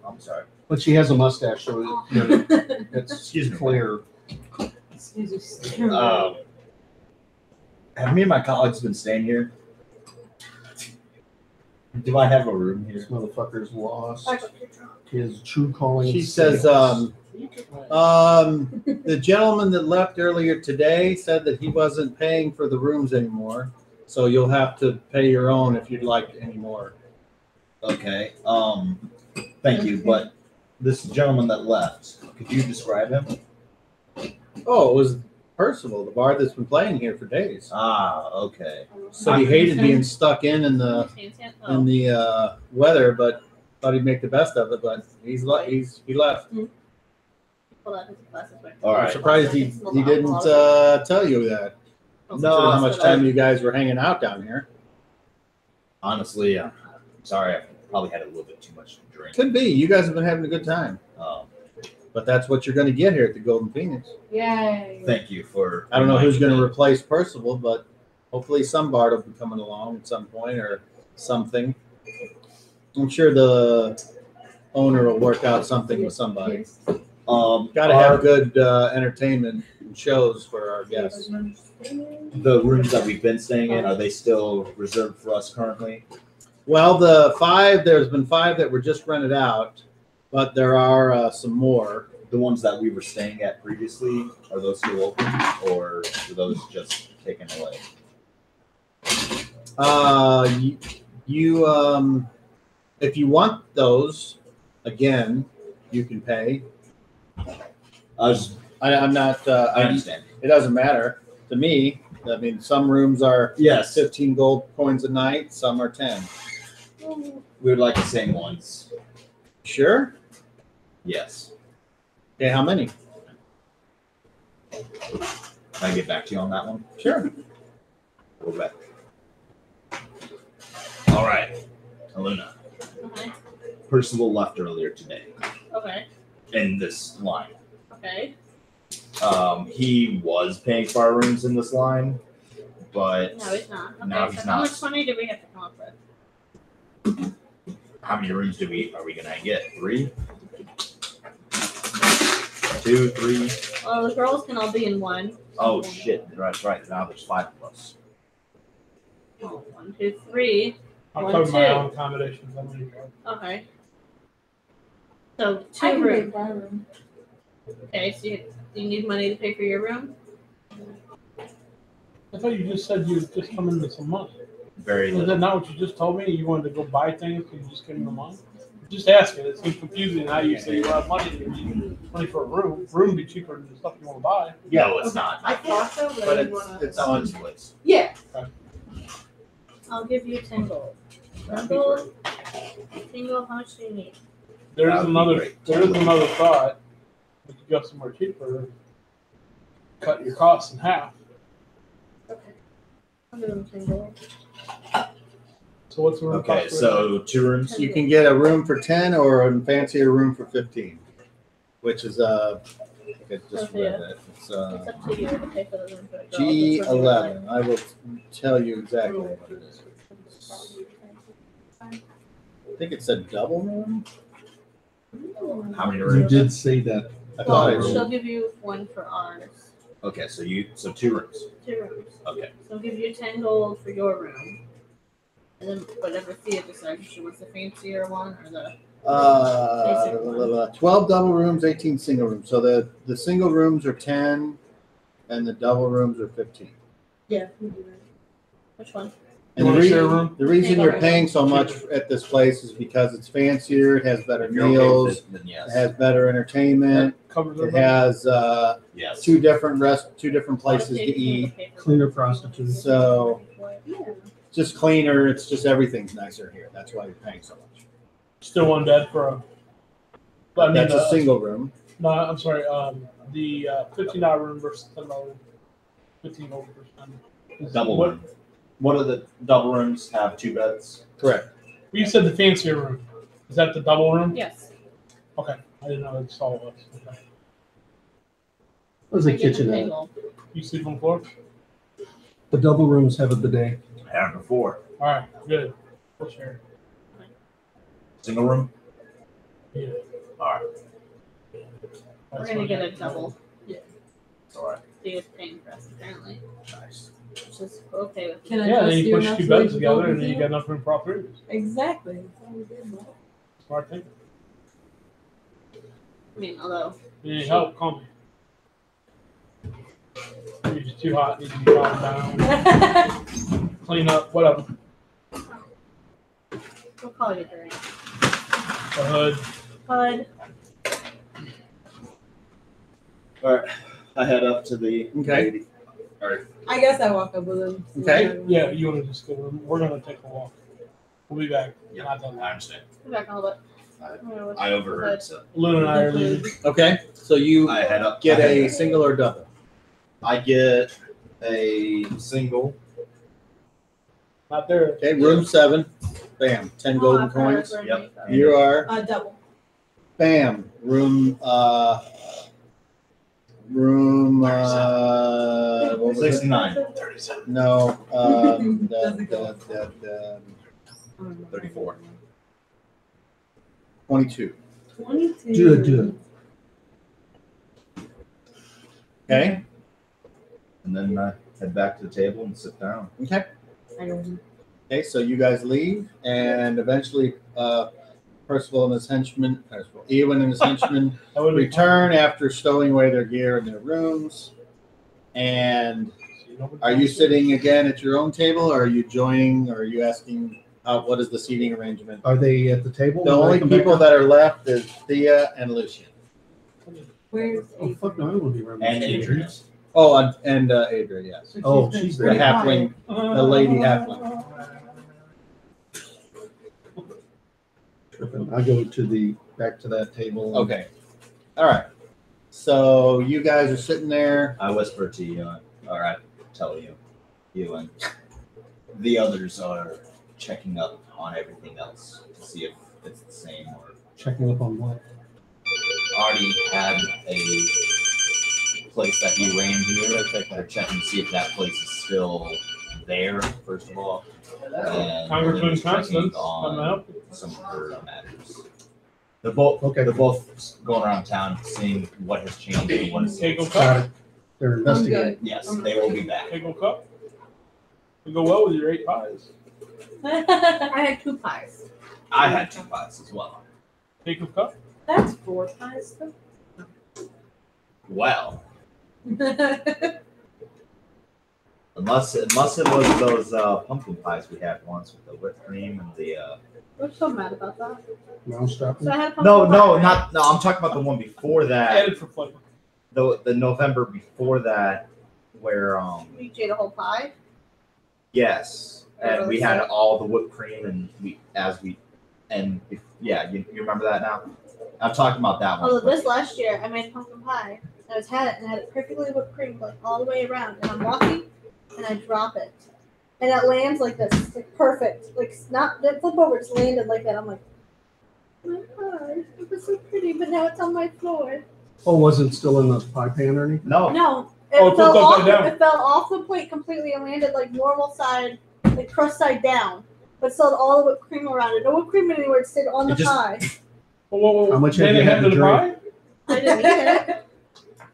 I'm sorry. But she has a mustache, so it's Excuse me. clear. Excuse me. Have me and my colleagues been staying here? Do I have a room This here? motherfucker's lost I got your trunk. his true calling. She says, you kicked my- the gentleman that left earlier today said that he wasn't paying for the rooms anymore, so you'll have to pay your own if you'd like any more. Okay. Thank you. But this gentleman that left, could you describe him? Oh, it was Percival, the bard that's been playing here for days. Ah, okay. Said he hated being stuck in the weather, but thought he'd make the best of it. But he left. All I'm right. surprised he didn't tell you that. No, How much time you guys were hanging out down here? Honestly, I'm sorry. I probably had a little bit too much to drink. Could be. You guys have been having a good time, but that's what you're going to get here at the Golden Phoenix. Yay. Thank you for. I don't know who's going to reminding me. replace Percival, but hopefully some bard will be coming along at some point or something. I'm sure the owner will work out something with somebody. Got to have good entertainment and shows for our guests. The rooms that we've been staying in, are they still reserved for us currently? Well, there's been 5 that were just rented out, but there are some more. The ones that we were staying at previously, are those still open, or are those just taken away? You if you want those, again, you can pay. I'm not. I understand. It doesn't matter to me. I mean, some rooms are Yes, 15 gold coins a night. Some are 10. we would like the same ones. Sure. Yes. Okay. How many? Can I get back to you on that one? Sure. Go back. All right, Aluna. Okay. Percival left earlier today Okay. in this line. Okay. He was paying for our rooms in this line, but No, he's not. Okay. No, So he's how not. much money do we have to come up with? how many rooms are we gonna get? 3? 2, 3? Well, the girls can all be in one. Oh shit! That's right. Now there's 5 of us. Oh, 1, 2, 3. I'll One, cover my two. own accommodations. I'm gonna go. Okay. So I 2 can pay rooms. for my room. Okay, so you need money to pay for your room? I thought you just said you just come in with some money. Very Is little. that not what you just told me? You wanted to go buy things and you just give them the money? Just asking. It seems confusing how you say you have money and you need money for a room. Room would be cheaper than the stuff you want to buy. No, it's not. I thought so, but, But I didn't want it's to. on. this place. Yeah. I'll give you 10 gold. 10 gold? 10 gold, how much do you need? There's That would be another. great. There's another thought. We could go somewhere cheaper. Cut your costs in half. Okay. I'll give them 10 gold. So what's the room Okay, cost? so 2 rooms. You can get a room for 10 or a fancier room for 15, which is I think I just read it. It's It's up to you to pay for the room for the girls. G11. I will tell you exactly what it is. I think it said double room. How many You rooms? did say that. I thought I Well, read. she'll give you 1 for ours. Okay, so 2 rooms. 2 rooms. Okay. So I'll give you 10 gold for your room. And then whatever Thea decides, if she wants the fancier one or the Uh, 12 double rooms, 18 single rooms. So the single rooms are 10 and the double rooms are 15. Yeah, we do that. Which one? And You the, want to share a room? the reason you're paying so much at this place is because it's fancier, it has better If you're okay meals, with it, then yes. it has better entertainment, Covers it everything. has Yes. two different places to eat. Cleaner prostitutes. So Yeah. just cleaner, it's just everything's nicer here. That's why you're paying so much. Still one bed for a. But I mean, That's a single room. No, I'm sorry. The $15 room versus $10 room. 15 over percent. Double What? room. What do the double rooms have? 2 beds? Correct. You said the fancier room. Is that the double room? Yes. Okay. I didn't know it's all of us. Okay. Where's the kitchen at? You sleep on the floor? The double rooms have a bidet. I had it before. All right. Good. We'll share. Single room? Yeah. All right. We're That's gonna fine. get a double. It's all right. He is paying for us apparently, Nice. which is okay with me. Can I Yeah, trust then you push enough 2 to beds let you together go and with then you you? got enough room for all 3 of us. Exactly. That's all we did, Mom. Smart thinking. I mean, although You need help, call me. You're just too hot, need to be calmed down. Clean up, whatever. we'll call you during. The hood. Bud. All right. I head up to the Okay. lady. All right. I guess I walk up with him. Okay. Yeah, you want to just go. We're going to take a walk. We'll be back. Yeah, Not that I long. understand. Come back a little bit. I overheard, so Luna and I are leaving. Okay. So you I head up. get a single or double. I get a single. Not there. Okay, room 7. Bam. 10 golden coins. Yep. You are Double. bam. Room what was it? 69. No, Doesn't go. 34. 22. 22. Do it. Okay. And then I head back to the table and sit down. Okay. I don't Okay, so you guys leave, and eventually, Percival and his henchmen, Ewan and his henchmen That would be return after stowing away their gear in their rooms. And are you sitting again at your own table, or are you joining, or are you asking, what is the seating arrangement? Are they at the table? The when I only come back people up? that are left is Thea and Lucian. Where's Oh, fuck no, I won't be around. And Adrian. Oh, and Adria, yes. Oh, she's The there. halfling, the lady halfling. I go to back to that table. Okay. All right. So you guys are sitting there. I whisper to you, or I tell you and the others are checking up on everything else to see if it's the same or Checking up on what? already had a place that he ran here. They're checking to see if that place is still there, first of all. And Congressman checking Constance, on coming up. some other matters. They're both going around town seeing what has changed and what is. Take a Got cup. it. They're investigating. Yes, they will be back. Take a cup. We go well with your 8 pies. I had 2 pies. I had 2 pies as well. Take a cup. That's 4 pies though. Well, unless it was those pumpkin pies we had once with the whipped cream and the. We're so mad about that. Mousetrap. So I had No, pumpkin pie, right? no. I'm talking about the one before that. Added for flavor. The November before that, where You ate a whole pie. yes, and we had all the whipped cream and you remember that now. I'm talking about that one. Although this last year I made pumpkin pie. I had it perfectly whipped cream like all the way around, and I'm walking and I drop it, and it lands like this, it's like perfect, like not didn't flip over, it's landed like that. I'm like, my pie, it was so pretty, but now it's on my floor. Oh, was it still in the pie pan or anything? No, No, Oh, it flipped fell upside down. It fell off the plate completely and landed like normal side, like crust side down, but still had all the whipped cream around it. No whipped cream anywhere, it stayed on It the just- pie. Whoa. How much Then have you it had happened to to the pie? I didn't eat it.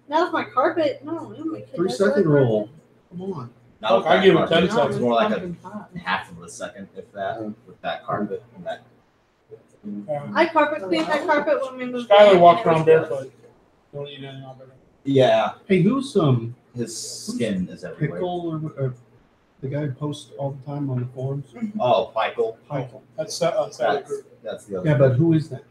Not with my carpet. No, my kid 3 does second that. roll. Come on. not with I that give it carpet. 10 It's seconds. more like a half of a second, if that, with that carpet and that. I carpet cleaned my carpet when we moved. Skylar in, walks and it was around gross. barefoot. Don't eat anything on barefoot. Yeah, Hey, who's his skin is everywhere. Pickle or the guy who posts all the time on the forums? Oh, Michael. Pickle. That's Sally That's, Group. that's the other. Yeah, but who is that?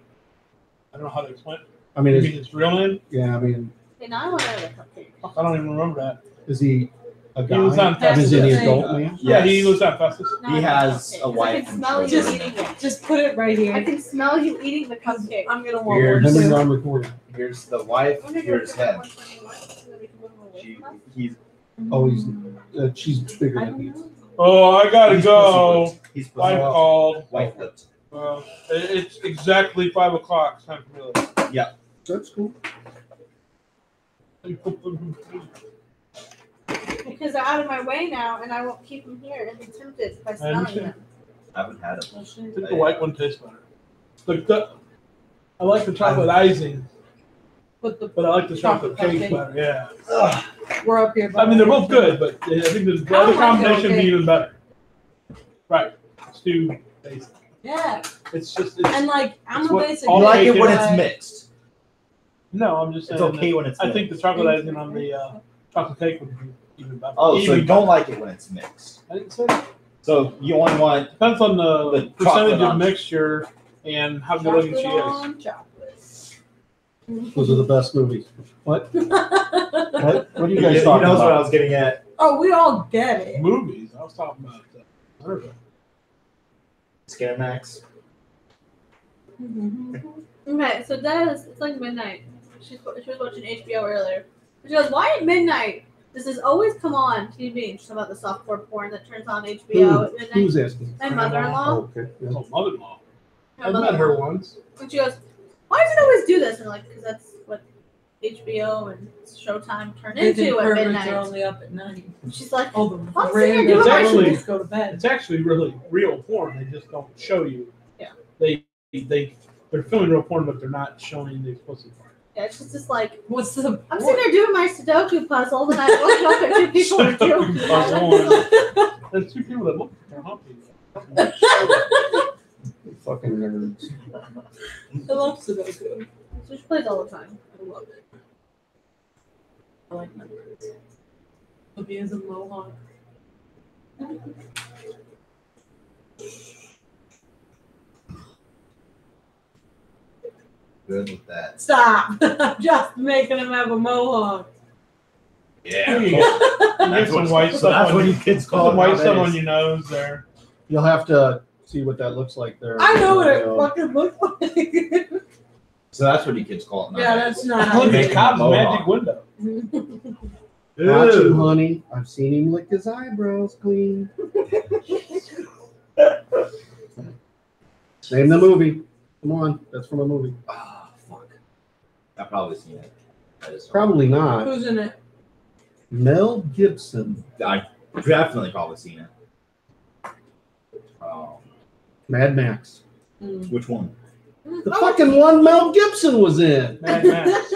I don't know how to explain it. I mean, You is, mean his real name? yeah, I mean, Hey, now I want another cupcake. I don't even remember that. is he a guy? lives on Is he an Festus. adult man? Yeah, he Yes. lives at Festus. Now He I want has cupcake, a 'cause wife I can and smell you children. eating it. Just put it right I here. can smell you eating the cupcake. I'm gonna want Here, one Let me too. on recording. Here's the wife. I'm gonna go Here's get him. one for you, so that we can move away She, from us. he's Oh, she's bigger I than don't me. know. Oh, I gotta he's go. He's Wife pussy. called. Wife lips. It's exactly 5 o'clock. It's time for me. That's cool. Because they're out of my way now, and I won't keep them here and be tempted by smelling understand. them. I haven't had him. I think the white one tastes better. I like the chocolate icing, but I like the chocolate cake better. Yeah. We're up here. I mean, they're both good, but I think the other combination would be even better. Right. It's too basic. Yeah, It's just. and like I'm It's a what basic. all You like it bacon, when guy. it's mixed. No, I'm just saying. It's okay that when it's I mixed. think the chocolate icing on the chocolate cake would be even better. Oh, so even you don't like it when it's mixed. I didn't say that. So you only want Depends on the The percentage chocolate of on- mixture and how good looking she Chocolate is. on chocolate. Those are the best movies. What? What are you guys He talking knows what I about? was getting at. Oh, we all get it. Movies. I was talking about Murder. Scare Max. Okay, so it's like midnight. She was watching HBO earlier. She goes, "Why at midnight? Does this always come on TV?" And she's talking about the softcore porn that turns on HBO at midnight. Who's asking? My mother-in-law. Oh, okay. Yeah. Oh, mother-in-law. My I've met mother-in-law. her once. And she goes, "Why does it always do this?" And I'm like, "Because that's what HBO and Showtime turn Vivid into at perverts midnight." are only up at night. And she's like, Oh, the I'm sitting here random doing my people shit. just go to bed. It's actually really real porn. They just don't show you. Yeah. They're filming real porn, but they're not showing the explicit part. "Yeah, it's just like What's the? I'm sitting there doing my Sudoku puzzle, and I look up at two people are doing it." Puzzle. There's two people that look like they're humping. Fucking nerds. I love Sudoku. So she plays all the time. I love it. I like numbers. Libby is a mohawk. Good with that. Stop! I'm just making him have a mohawk. There you go. Get some white So stuff that's on what your, you kids put call some it white stuff nowadays. on your nose there. You'll have to see what that looks like there. I know what it Uh, fucking looks like. So that's what you kids call it Yeah, nowadays. that's not how Look you at Make Cobb's a magic mohawk. window. Watch him, Ew. honey. I've seen him lick his eyebrows clean. Name the movie. Come on, that's from a movie. Ah, fuck. I've probably seen it. I just don't- Probably not. Who's in it? Mel Gibson, I've definitely probably seen it. Mad Max. Which one? The fucking one Mel Gibson was in. Mad Max.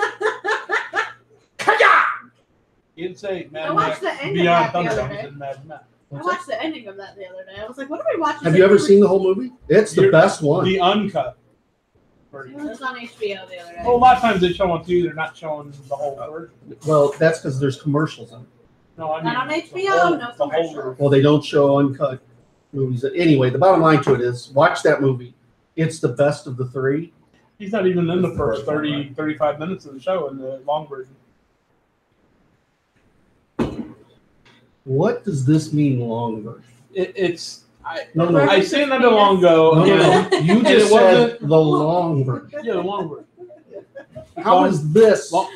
You didn't say I Mad watched Max the end of Beyond that the other Thunderdome. You day. said Mad Max. I watched the ending of that the other day. I was like, "What are we watching?" Have you ever seen the whole movie? It's the You're- best one. The uncut It version. was on HBO the other day. Well, a lot of times they show on TV, they're not showing the whole version. Well, that's because there's commercials in it. No, I mean Not on the HBO, whole- no the whole commercials. version. Well, they don't show uncut movies. Anyway, the bottom line to it is watch that movie. It's the best of the three. He's not even in the That's the first first one, 30, right? 35 minutes of the show in the long version. What does this mean, long version? It's No, no. I seen that a long ago. No, no, and- no. You And just it said wasn't- the long version. Yeah, the long version. How is this? Long-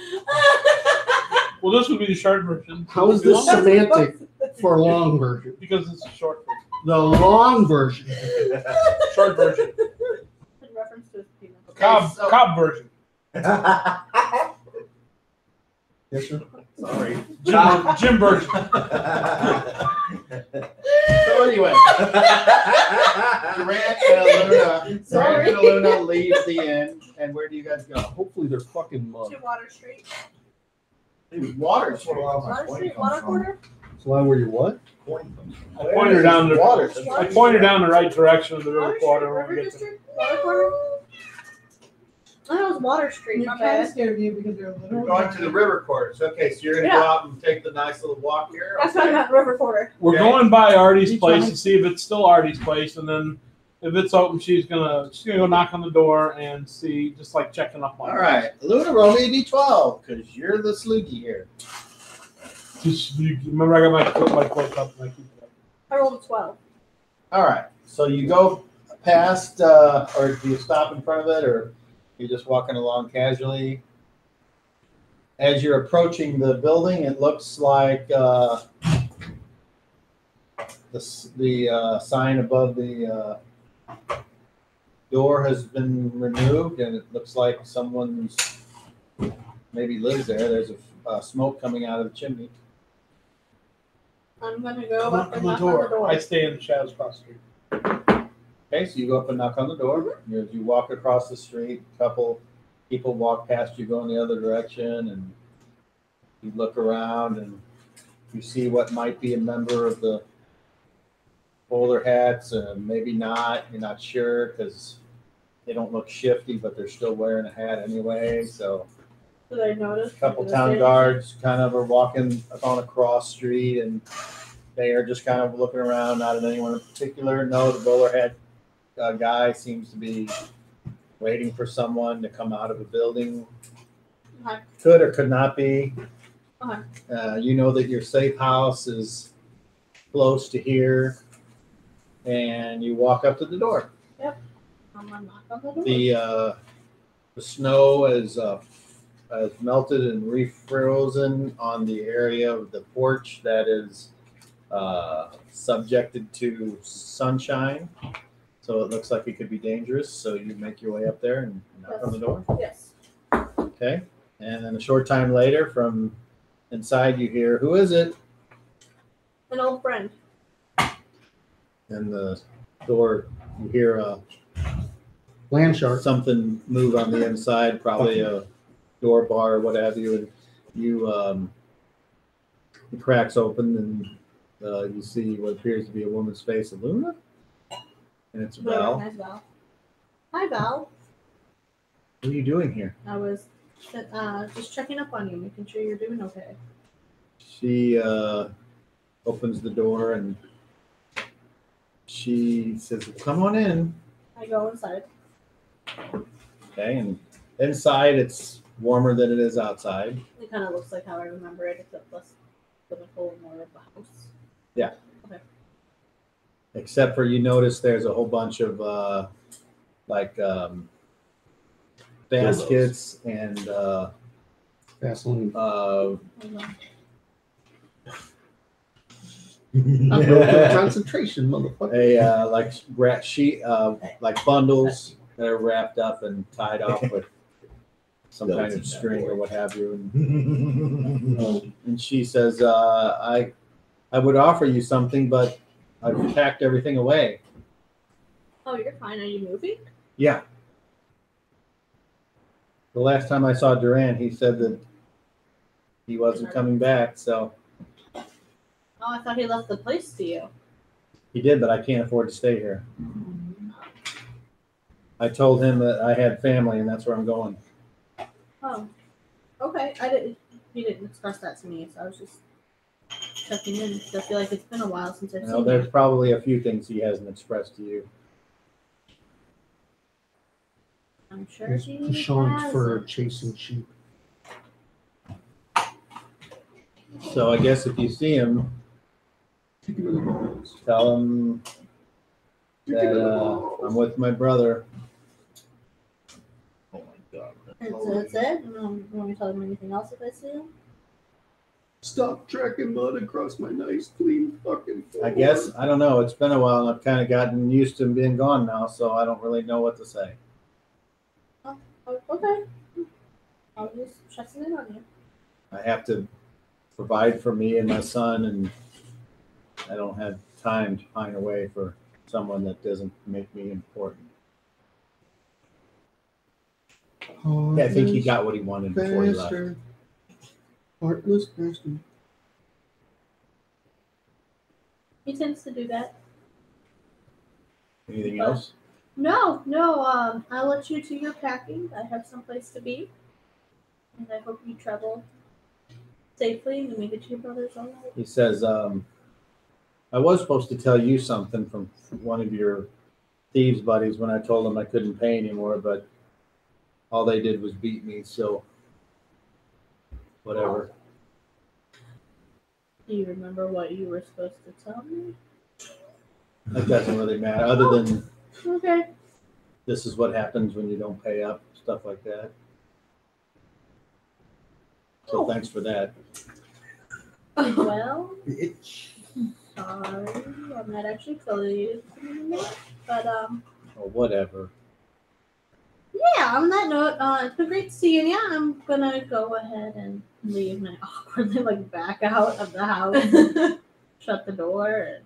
Well, this would be the short version. How is It would be this long semantic for long version? because it's a short version. The long version. Short version. In reference to his penis. Cobb version. Yes, sir. Sorry. Jim version. So anyway, Durant and Luna leave the inn, and where do you guys go? Hopefully they're fucking mud. To Water Street. Water That's where a lot of my Water point Street, comes Water from. Quarter. So why were you what? I pointed her down the water. I pointed her down the right direction of the river Water quarter. Street, when we River get to- District, Water Quarter. I thought it was Water Street. You're My kind bad. of scared of you because you're a little. We're going to the river quarters. Okay, so you're gonna go Yeah. out and take the nice little walk here. That's what I meant, River Quarter. We're Okay. going by Artie's You place trying? to see if it's still Artie's place, and then if it's open, she's gonna go knock on the door and see, just like checking up on. All right, Luna, roll me a d12 because you're the sloogie here. Remember, I got my cloak up and I keep it up. I rolled a 12. All right, so you go past, or do you stop in front of it, or you're just walking along casually? As you're approaching the building, it looks like the sign above the door has been removed, and it looks like someone's maybe lives there. There's a smoke coming out of the chimney. I'm gonna go Come up on and the knock on the door. door. I stay in the shadows across the street. Okay, so you go up and knock on the door. As you walk across the street, a couple people walk past you, go in the other direction, and you look around and you see what might be a member of the bowler hats, maybe not. You're not sure because they don't look shifty, but they're still wearing a hat anyway. So Did I notice? a couple Did I town see guards kind of are walking on a cross street, and they are just kind of looking around, not at anyone in particular. No, the bowler hat guy seems to be waiting for someone to come out of a building. Okay. Could or could not be. Okay. You know that your safe house is close to here, and you walk up to the door. I'm gonna knock on the door. The snow has melted and refrozen on the area of the porch that is subjected to sunshine. So it looks like it could be dangerous. So you make your way up there and knock on the door. Yes. Okay. And then a short time later, from inside, you hear, "Who is it?" An old friend. And the door, you hear Land shark. something move on the inside, probably a door bar or what have you, and you it cracks open and you see what appears to be a woman's face, Luna, and it's But I Val. recognize Val. Hi, Val. What are you doing here? I was just checking up on you, making sure you're doing okay. She opens the door and she says, "Come on in." I go inside. Okay, and inside it's warmer than it is outside. It kind of looks like how I remember it, except less physical, more of the house. Except for you notice there's a whole bunch of baskets and Vaseline. Hold on. I broke the concentration, motherfucker. like bundles that are wrapped up and tied off with some kind of string or what have you. And she says, I would offer you something, but I've packed everything away. Oh, you're fine. Are you moving? Yeah. The last time I saw Duran, he said that he wasn't coming back, so Oh, I thought he left the place to you. he did, but I can't afford to stay here. I told him that I had family and that's where I'm going. Oh, okay. He didn't express that to me, so I was just checking in. 'Cause I feel like it's been a while since I've You know, seen there's you. probably a few things he hasn't expressed to you. I'm sure Here's he Deshaun's has. for chasing sheep. So I guess if you see him, Kick him in the balls. tell him Kick him in the that balls. I'm with my brother. Oh my god. And so that's it. You want me to tell him anything else if I see him? Stop tracking mud across my nice, clean fucking floor. I guess, I don't know, it's been a while and I've kind of gotten used to him being gone now, so I don't really know what to say. Oh, okay. I was just checking in on you. I have to provide for me and my son, and I don't have time to pine away for someone that doesn't make me important. Yeah, I think he got what he wanted before he left. Bastard. Heartless bastard. He tends to do that. Anything else? No. I'll let you to your packing. I have someplace to be. And I hope you travel safely and make it to your brother's all right. He says, I was supposed to tell you something from one of your thieves buddies when I told them I couldn't pay anymore, but all they did was beat me, so whatever. Do you remember what you were supposed to tell me? That doesn't really matter, other than Okay. this is what happens when you don't pay up, stuff like that. So thanks for that. Well, sorry, I'm not actually affiliated with them anymore. But Or whatever. yeah. On that note, it's been great to see you. And yeah, I'm gonna go ahead and leave and I awkwardly back out of the house, shut the door, and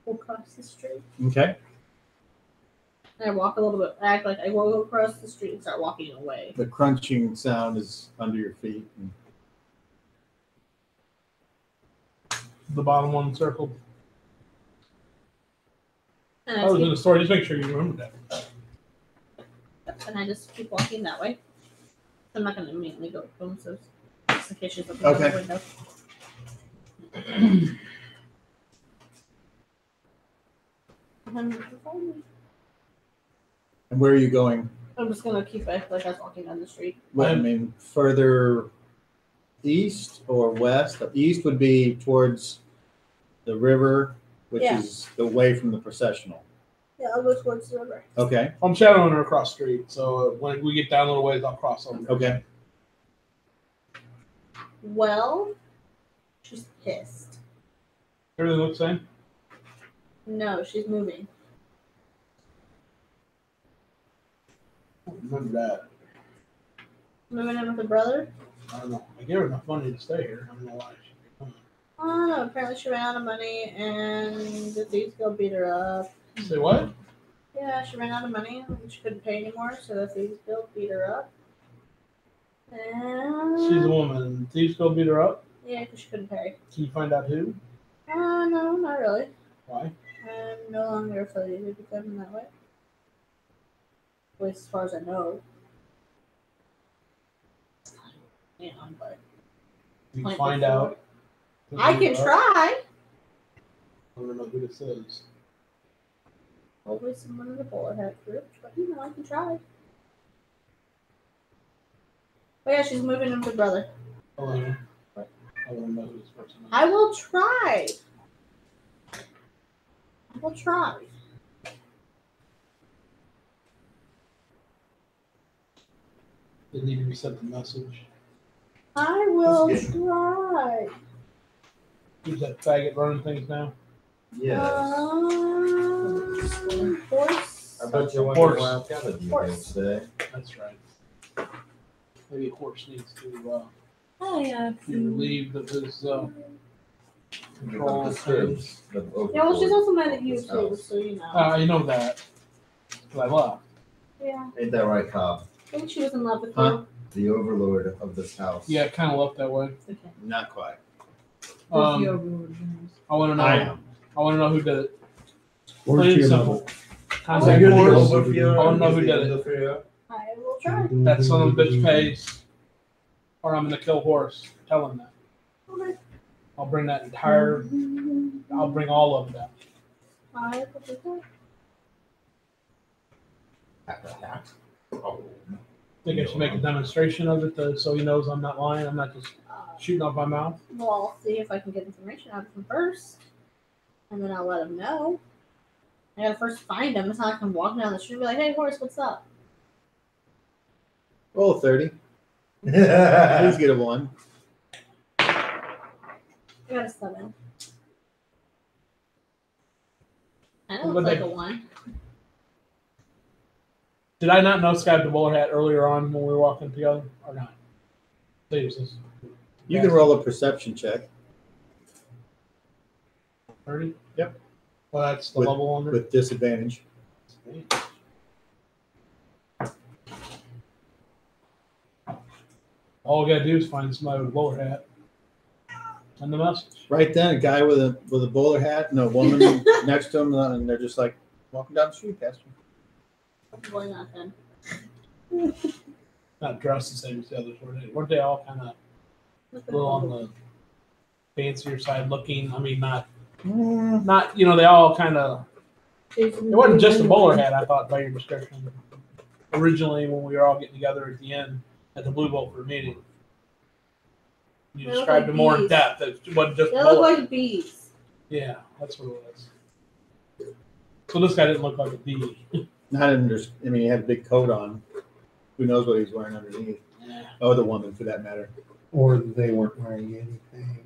walk across the street. Okay. And I walk a little bit, act like I go across the street and start walking away. The crunching sound is under your feet. And The bottom one circled. And I was in the store. Just make sure you remember that. I just keep walking that way. I'm not gonna immediately go boom, so just in case she's looking Okay. out the window. and where are you going? I'm just gonna keep it like I was walking down the street. Well, I mean, further east or west? East would be towards the river, which Yeah. is away from the processional. Yeah, I'll go towards the river. Okay. I'm shadowing her across the street, so when we get down a little ways, I'll cross over. Okay. Well, she's pissed. Everything looks the same? No, she's moving. I don't remember that. Moving in with her brother? I don't know. I gave her enough money to stay here. I don't know why she kept coming. I don't know. Apparently she ran out of money and the thieves go beat her up. Say what? Yeah, she ran out of money and she couldn't pay anymore, so the thieves beat her up. And She's a woman. Thieves go beat her up. yeah, because she couldn't pay. Can you find out who? No, not really. Why? I'm no longer affiliated with them in that way. At least as far as I know. Yeah, but You Point can find before. out. who I beat can her up. try. I don't know who this is. Always someone in the bowler hat group, but I can try. But yeah, she's moving in with her brother. I don't know. What? I don't know who this person is. I will try. I will try. They need to be sent the message. I will That's good. try. Who's that faggot running things now? Yes. Horse. I bet you went Horse. to Wild Cabin Horse. today. That's right. Maybe a horse needs to Oh yeah. be relieved of his control. Disturbs the Yeah, well, she's also mad at you this too, house. so you know. I know that. But I left. Yeah, Ain't that right, Cobb? I think she was in love with Huh? The overlord of this house. Yeah, it kind of left that way. you. Okay. Not quite. I want to know. I am. I want to know who did it. Where's Plain and your simple. mother? Contact You're the horse. overviewer. I wanna know who You're did the it. overviewer. I will try. That son of a bitch pays, or I'm gonna kill horse. Tell him that. Okay. I'll bring that entire. I'll bring all of that. I will do that. Oh. Think I should make a demonstration of it so he knows I'm not lying. I'm not just shooting off my mouth. Well, I'll see if I can get information out of him first, and then I'll let him know. I gotta first find him. It's not like I can walk down the street and be like, "Hey, horse, what's up?" Roll a 30. Please get a 1. I got a 7. I know But it's like they- a 1. Did I not know Sky had the bowler hat earlier on when we were walking together, or not? Please, this You can roll a perception check 30. Yep. Well, that's the With- level under. with disadvantage. All we gotta do is find somebody with a bowler hat. Send the message. Right then, a guy with a bowler hat and a woman next to him, and they're just like walking down the street, Pastor. Why not then? Not dressed the same as the others, were they? Weren't they all kind of a little on the fancier side looking? I mean, not they all kind of. It wasn't just a bowler hat, I thought, by your description. Originally, when we were all getting together at the end at the Blue Bowl for a meeting, you They look described like it more in bees. depth. It wasn't just They a look bowler. like bees. Yeah, that's what it was. So this guy didn't look like a bee. Not in there's. I mean, he had a big coat on. Who knows what he's wearing underneath? Yeah. Oh, the woman, for that matter. Or they weren't wearing anything.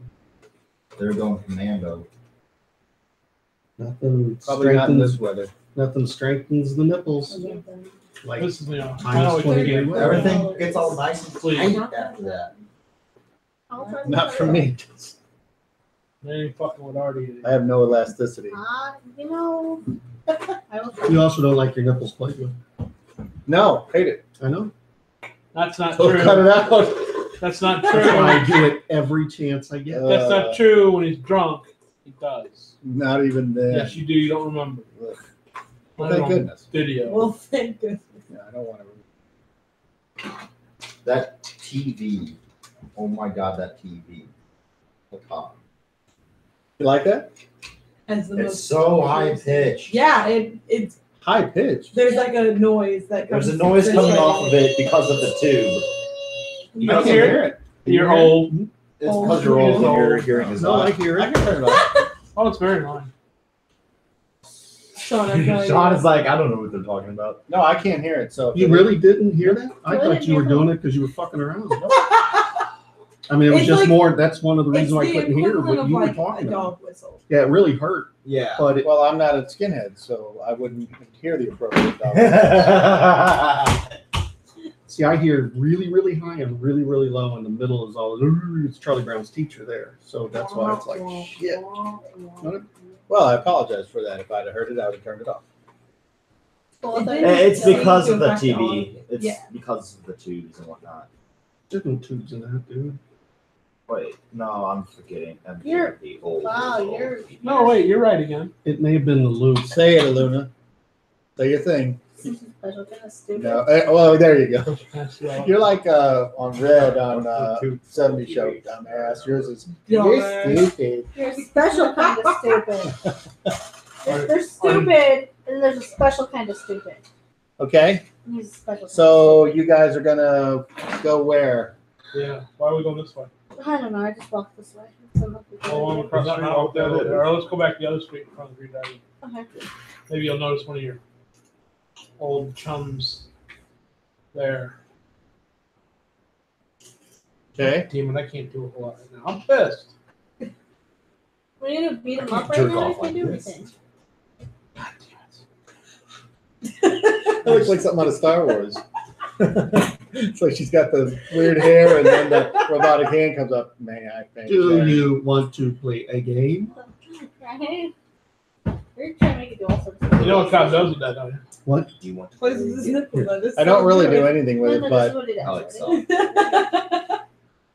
They're going commando. Nothing Probably not in strengthens. this weather. Nothing strengthens the nipples. Like This is, I minus know 20 what you degree get. weather. Everything gets all nice and Please. tight after that. I'll try to Not do for it. me. They ain't fucking with Artie. I have no elasticity. You know, I will try. You also don't like your nipples played with. No, hate it. I know. That's not So true. cut it out. That's not That's why I true. do it every chance I get. That's not true. When he's drunk, he does. Not even then. Yes, you do. You don't remember. Ugh. Not Thank on goodness. Video. Well, thank goodness. Yeah, I don't want to. That TV. Oh my god, that TV. Look hot. You like that? As the It's most- so high pitched. Yeah, it's High pitch. there's like a noise that comes. There's a noise coming off of it because of the tube. You I don't can hear hear it? it. You're old. It's Oh, because you're old and old. your hearing is No, I not. hear I it. can turn it off. Oh, it's very annoying. Sean, I'm telling Sean you. is like, I don't know what they're talking about. No, I can't hear it. So You really didn't hear that? I Really thought you were didn't hear doing it because you were fucking around. I mean, it was It's just like- more. That's one of the It's reasons why I the couldn't hear equivalent what of you were like talking a about. dog whistle. Yeah, it really hurt, Yeah. but it, Well, I'm not a skinhead, so I wouldn't hear the appropriate dog. see, I hear really, really high and really, really low. In the middle is all. It's Charlie Brown's teacher there, so that's why it's like shit. Well, I apologize for that. If I'd have heard it, I would have turned it off. Well, if I- It's because of the Back to all TV. of it. It's Yeah. because of the tubes and whatnot. There's no tubes in that, dude. Wait, no, I'm forgetting. I'm You're- forgetting the old. Wow, old you're- TV. No, wait, you're right again. It may have been the loop. Say it, Luna. Say your thing. Special kind of stupid. No, well, there you go. That's right. You're like on Red on 70 show, dumbass. Yours is you're Dumbass. stupid. You're a special kind of stupid. There's stupid, and there's a special kind of stupid. Okay, And he's a special. so you guys are gonna go where? Yeah. Why are we going this way? I don't know. I just walked this way. So nothing to Oh, I'm do. across the street. Walk the other way. Or let's go back the other street in front of the Green Okay. Maybe you'll notice one of your old chums there. Okay. Demon, I can't do a whole lot right now. I'm pissed. We need to beat him up right Jerk now. off We can't like do this. anything. God damn it. That looks like something out of Star Wars. It's like she's got the weird hair and then the robotic hand comes up. May I finish Do that? you want to play a game? Right? You're trying to make it do all sorts of things. You know what Cobb does with that, don't you? What? Do you want to Places his nipple. That is I don't so really do weird. anything with No, it, no, this is but what he does. I like Saw.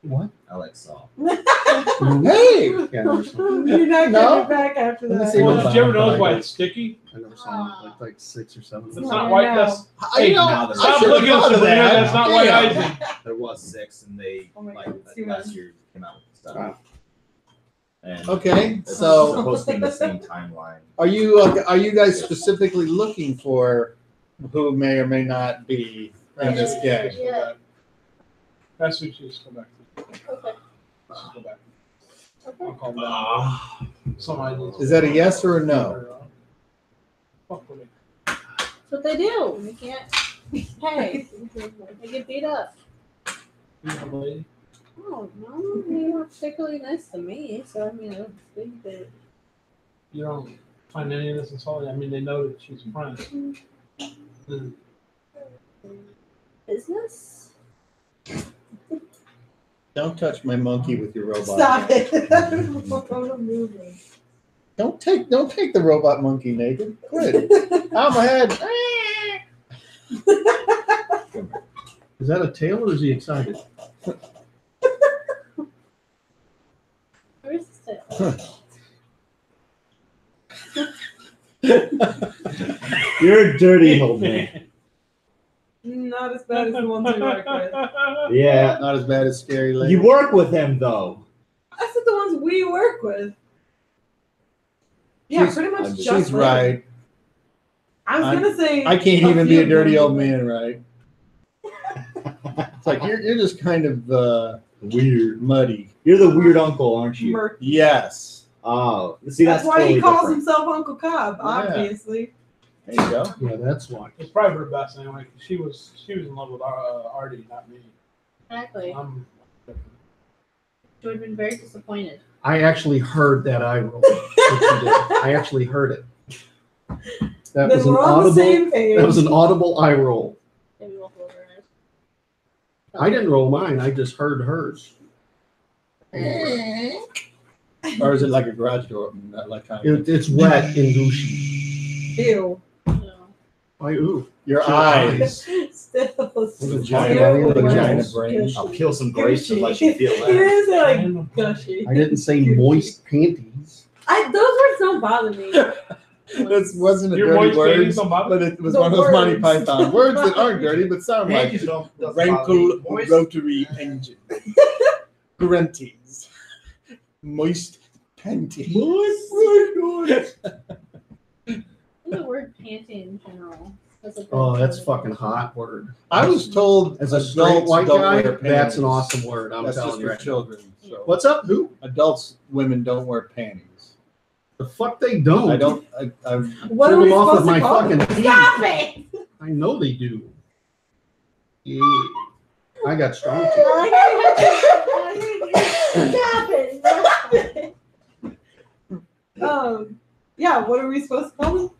What? I like Saw. hey, Yeah, I never saw it. You're not No. getting it back after Let me that. see Well, what- did you ever notice why it's sticky? I never saw it. Like 6 or 7. It's No, not I white. know. That's I Hey, know. now I there's- stop should've looking at thought of Sabrina. that. That's not white Damn. icing. There was 6, and they Oh my like God, it's too last much. year came out with stuff. Wow. And Okay, it's so supposed to be the same timeline. are you guys specifically looking for who may or may not be in this game? Yeah. That's what you just go back to. Okay. Let's go back. Okay. I'll call them. Somebody needs Is that a yes or a no? Fuck with me. That's what they do. You can't. Hey, they get beat up. You know, lady. Oh no, they weren't particularly nice to me. So I mean, I don't think that. You don't find any of this insulting. I mean, they know that she's a friend. Mm. Business? Don't touch my monkey with your robot. Stop it. I'm moving. Don't take the robot monkey naked. Quit. Out my head. Is that a tail or is he excited? Are we You're a dirty old man. Not as bad as the ones we work with. Yeah. Not as bad as Scary Lady. You work with him though. I said the ones we work with. Yeah, She's- pretty much just She's Larry. right. I was gonna say I can't even be few a dirty of old them. man, right? It's like you're just kind of Weird. muddy. You're the weird uncle, aren't you? Murky. Yes. Oh, see, That's why totally he calls different. himself Uncle Cobb, Yeah. obviously. There you go. Yeah, that's why. It's probably her best anyway. 'Cause she was in love with Artie, not me. Exactly. She would have been very disappointed. I actually heard that eye roll. I actually heard it. That Then was an we're on the audible. same page. That was an audible eye roll. Maybe we'll hold her eyes. I didn't roll mine. I just heard hers. Or is it like a garage door opening? Not like kind of It's wet and gooshy. Ew. No. Why, ooh. your eyes. Still. Vagina, vagina brain. I'll kill some grapes to let you feel You that. didn't say like gushy. I didn't say moist panties. Those words don't bother me. This wasn't a Your dirty moist word, panties don't bother but it was The one of those Monty words. Python words that aren't dirty but sound like Panties don't bother rankle me. Moist- rotary engine. Parentes. Moist panties. The word panty in general. That's a good Oh, that's word. fucking hot word. I was told As a straight adults white don't guy, wear panties. that's an awesome word. I'm That's just telling for you. children. So. What's up? Who? Adults, women don't wear panties. The fuck they don't. I don't. I What Pull are we them off supposed with to my call fucking them? teeth. Stop it! I know they do. Yeah. I got strong teeth. Stop it! Stop it! Yeah, what are we supposed to call them?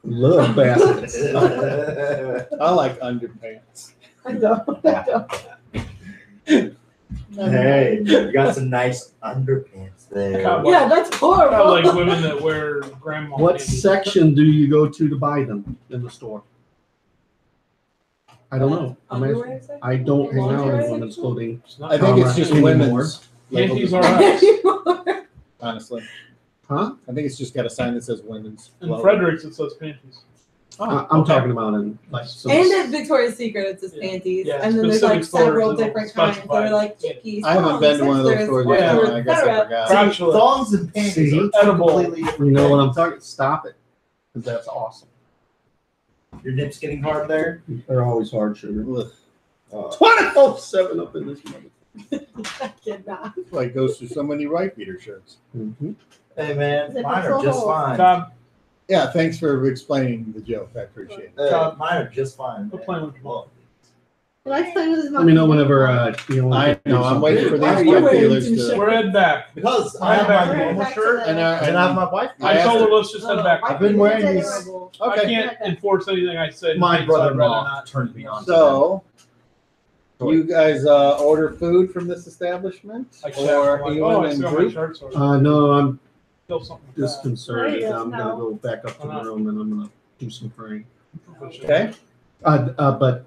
Love bastards. I like underpants. I don't. Hey, you got some nice underpants there. Cowboy. Yeah, that's I horrible. like women that wear grandma. What panties. section do you go to buy them in the store? I don't know. Underwear section? I don't hang out Lingerie in women's section? clothing. It's not I think it's just Anymore. women's. Panties labeled are as- us. honestly. Huh? I think it's just got a sign that says women's. In clothing. Fredericks, it says panties. I'm okay. talking about in like some And at Victoria's Secret, it says Yeah. panties. Yeah, And then there's specific like stores several that'll different kinds. specify. They're like chickies. I haven't been to one of those stores yet, yet. so I guess I forgot. Crotchless. Thongs and panties See? are Edible. completely different you know what things. I'm talking. Stop it, because that's awesome. Your nips getting hard there? They're always hard sugar. Ugh. 24/7 up in this mother. I cannot. Like goes through so many right beater shirts. Mm-hmm. Hey man, Zip mine it are just full. fine. Cobb, Yeah, thanks for explaining the joke. I appreciate it. Mine are just fine. We're man. playing with the ball. He likes playing with his Let me know whenever you know. I know. I'm waiting for Why are these you drug waiting dealers to to. show- We're heading back. Because I have Back my to normal back to shirt the- And and I have my wife. I I told her asked- let's just head back. I've been wearing these. I Okay. can't enforce anything I said. My so I'd rather brother-in-law not. turned me on. So, you guys order food from this establishment, I checked, or I'm like, you oh, I in still have my group? shirts. Or No, I'm still something like just that. concerned. There you go. I'm gonna go back up to Why not? the room and I'm gonna do some praying. Okay. But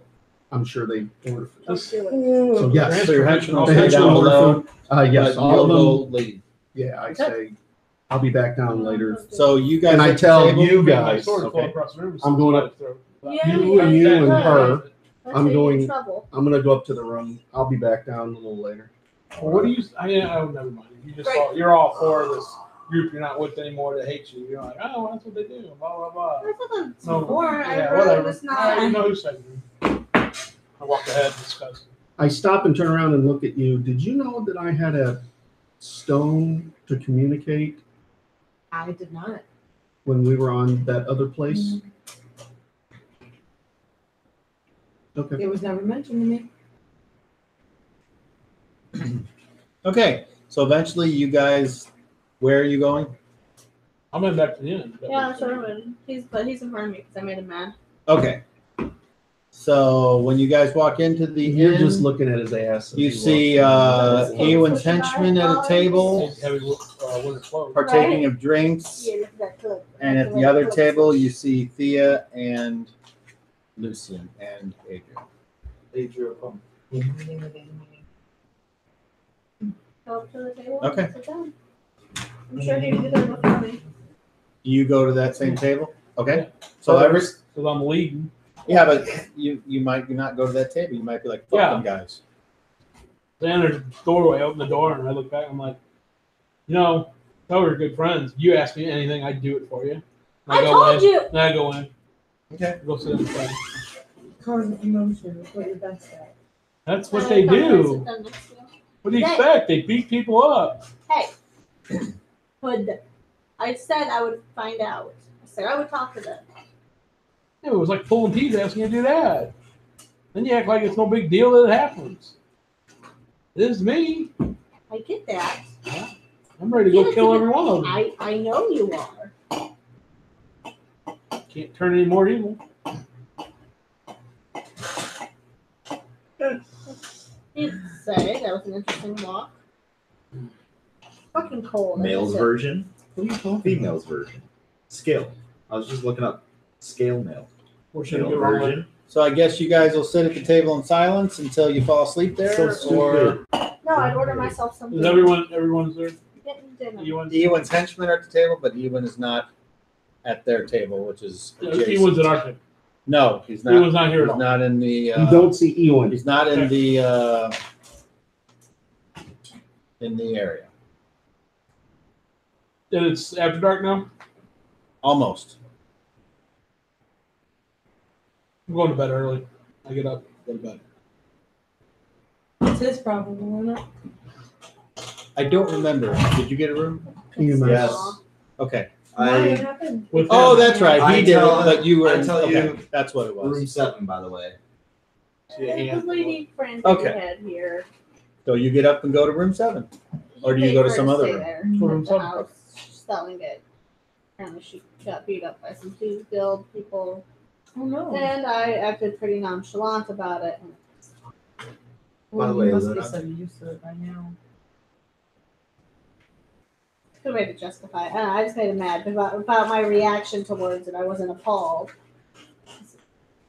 I'm sure they order food. This- So yes, So your henchman will the stay henchman down order below. food. Yes, but all you'll of go them. leave. Yeah, I say I'll be back down later. So you guys. And I at the tell table- you My guys, sword fell okay. across the room. I'm going up- Yeah, You and you and her. That's I'm where you get in going- trouble. I'm gonna go up to the room. I'll be back down a little later. Well, what do you? Oh, never mind. You just you're all for this group you're not with anymore that hates you. You're like, oh, well, that's what they do. Blah blah blah. That's not the No, more. I'd yeah, rather whatever. just I not. know who said you. I walked ahead, discussed. I stop and turn around and look at you. Did you know that I had a stone to communicate I did not. when we were on that other place? Okay. It was never mentioned to me. Okay. So eventually, you guys, where are you going? I'm in back to the end. Yeah, Sherman. He's in front of me because I made him mad. Okay. So when you guys walk into the You're inn, just looking at his ass. as you he see walks in. Ewan's henchman at a table, Heavy winter clothes. partaking of drinks, Yeah, look at that clip. and at the other table, you see Thea and Lucian and Adrian. go up to the table Okay. and sit down. I'm sure he'd be there before me. Do you go to that same table? Okay. So First, every 'cause I'm leading. yeah, but you might not go to that table. You might be like, fuck Yeah. them guys. Then there's a doorway, I open the door, and I look back. I'm like, tell we're good friends. You ask me anything, I'd do it for you. And I go told in. you. Then I go in. Okay. Go sit in the front. Causing emotion is what you're best at. That's what they do. What do you Hey. expect? They beat people up. Hey, hood. I said I would find out. I said I would talk to them. It was like pulling teeth asking you to do that. Then you act like it's no big deal that it happens. It is me. I get that. I'm ready to go kill every one of them. I know you are. Can't turn any more evil. You'd say that was an interesting walk. Fucking cold. Male's isn't it? version, female's version. Scale. I was just looking up scale mail. Or should I Male go wrong way? version. So I guess you guys will sit at the table in silence until you fall asleep there, So stupid. or No, I'd order myself something. Is everyone's there? Getting dinner. Ewan's Ewan's henchmen are at the table, but Ewan is not at their table, which is adjacent. Ewan's at our table. No, he's not. Ewan's not here at He's all. not in the. You don't see Ewan. He's not in the area. And it's after dark now? Almost. I'm going to bed early. I get up, go to bed. It's his problem, isn't it? I don't remember. Did you get a room? Yes. Okay. What I happened? With Oh, him. that's right. I He did tell- it, but you were. I tell okay. you- That's what it was. room 7, by the way. The lady friend Okay. that we had here. So you get up and go to room 7. Or do you paid go to for some her other stay room? there Room at the 7. house. She's selling it. Apparently she got beat up by some two-billed people. Oh no. And I acted pretty nonchalant about it. By the Well, way, you must be Luna. so used to it by now. Good way to justify it. I just made him mad about my reaction towards it. I wasn't appalled. It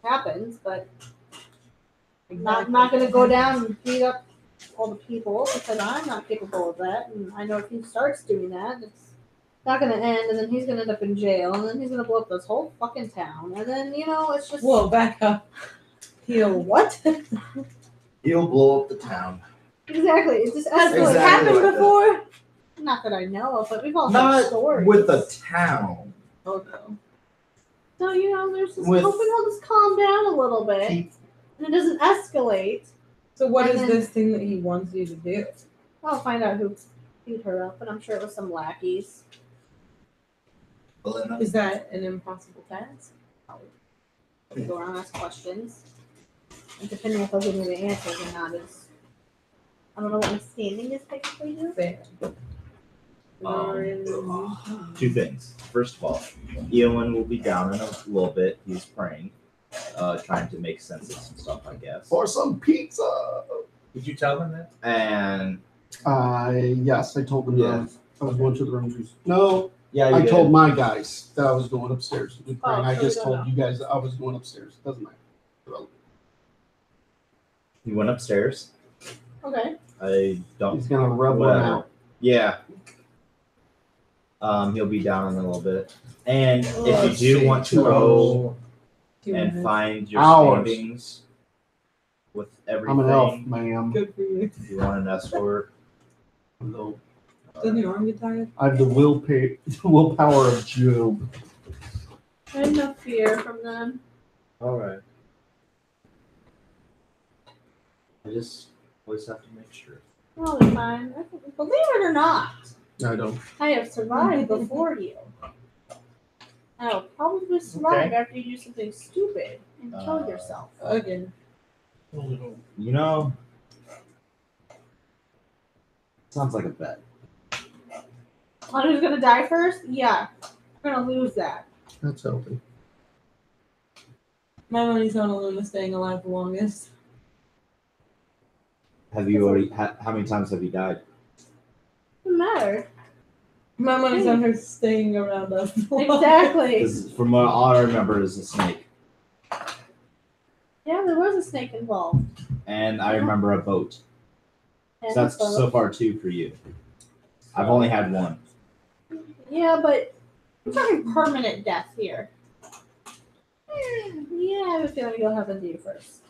happens, but I'm not going to go down and beat up all the people because I'm not capable of that. And I know if he starts doing that, it's not going to end. And then he's going to end up in jail. And then he's going to blow up this whole fucking town. And then, it's just. Whoa, back up. He'll what? He'll blow up the town. Exactly. It's just has Exactly happened like that. before. Not that I know of, but we've all heard Not stories. with the town. Oh no. So, there's just With- hoping he'll just calm down a little bit. Keep- And it doesn't escalate. So what And is then- this thing that he wants you to do? I'll find out who beat her up, but I'm sure it was some lackeys. Belinda. Is that an impossible task? Go around and ask questions. And depending if they'll give me the answers or not is I don't know what my standing is technically here. Fair. Two things. First of all, Ewan will be down in a little bit. He's praying, trying to make sense of some stuff, I guess. For some pizza. Did you tell him that? And Yes, I told them Yeah. I was going to the room. No, yeah, you I did. told my guys that I was going upstairs to do prayer, and I so just we don't told know. you guys that I was going upstairs. Doesn't matter. He went upstairs. Okay. I don't. He's gonna rub one Whatever. out. Yeah. He'll be down in a little bit. And if Let's you do see. want to go Do and it. find your Hours. standings with I'm everything, an elf, ma'am. Good for you. if you want an escort, No, Doesn't your arm get tired? I have the willpower of Job. I have no fear from them. all right. I just always have to make sure. Oh, they're fine. I think, believe it or not, I don't. I have survived before you. I'll probably survive Okay. after you do something stupid and kill yourself. Again. You know, sounds like a bet. On who's gonna die first? Yeah. We're gonna lose that. That's healthy. My money's on Aluna staying alive the longest. Have you already? How many times have you died? Doesn't matter. My money's on her staying around us. the longest. Exactly. Because from what all I remember is a snake, Yeah, there was a snake involved. and I remember a boat. Yeah, So that's so- so far 2 for you. I've only had 1. Yeah, but I'm talking permanent death here. Yeah, I have a feeling it'll happen to you first.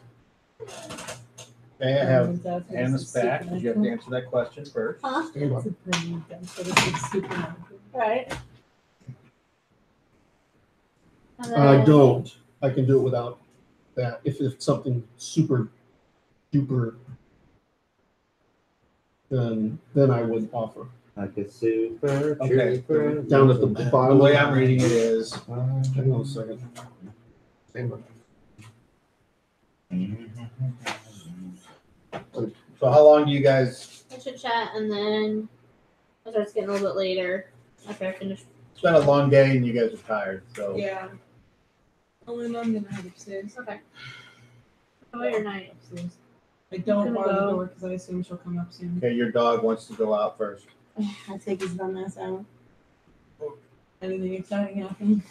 Okay, I have Hannah's back. You have to answer that question first. Huh? It's a permanent death, but it's supernatural. Right. And I then- don't. I can do it without that. If it's something super duper, then I would offer. Like a super Okay. trooper. Down at the The bottom. way I'm reading it is, Hang on a second. so how long do you guys I should chat, and then it starts getting a little bit later after I finish. it's been a long day and you guys are tired, so Yeah. Oh, and I'm gonna head upstairs. Okay. Enjoy your night. Upstairs. I don't Gonna bar the go. door because I assume she'll come up soon. okay, your dog wants to go out first. I take his dumbass out. Anything exciting happen?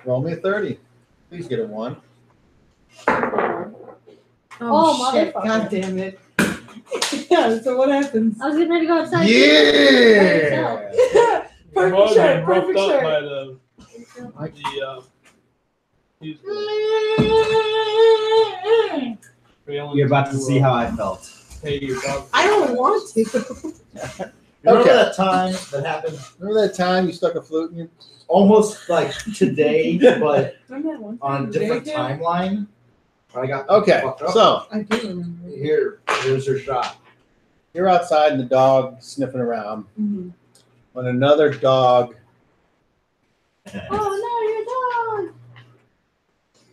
Roll me a 30. Please get a 1. Oh, shit. motherfucker. God damn it. Yeah, so what happens? I was getting ready to go outside. Yeah! Perfect shirt, perfect Up shirt. by the You're about to see how I felt. Hey, your dog. I don't want to. Remember Okay. that time that happened Remember that time you stuck a flute in your almost like today, but Remember that one on a time? different Very good. timeline? I got Okay, fucked up. so I do remember. here's your shot. you're outside and the dog sniffing around Mhm. when another dog Oh no, your dog!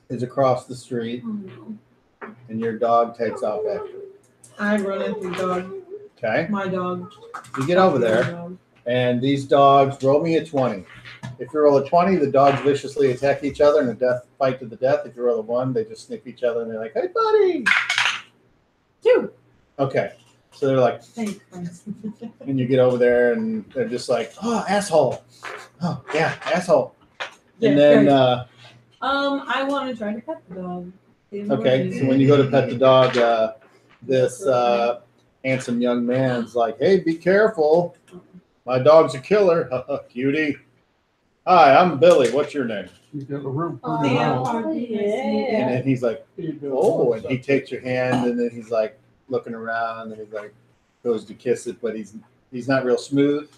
is across the street Oh no. and your dog takes off after it. I run after the dog. Okay? My dog. You get over My there dog. and these dogs roll me a 20. If you roll a 20, the dogs viciously attack each other in a death fight to the death. If you roll a 1, they just sniff each other and they're like, hey, buddy. 2. Okay. So they're like, Thank Christ. and you get over there and they're just like, oh, asshole. Oh, yeah, asshole. Yeah, And then, great. I want to try to pet the dog. okay, so when you go to pet the dog, this handsome young man's like, hey, be careful. My dog's a killer. Cutie. Hi, I'm Billy. What's your name? You got a room. Oh, Yeah. yeah. And then he's like, oh, and he takes your hand and then he's like looking around and he's like goes to kiss it, but he's not real smooth.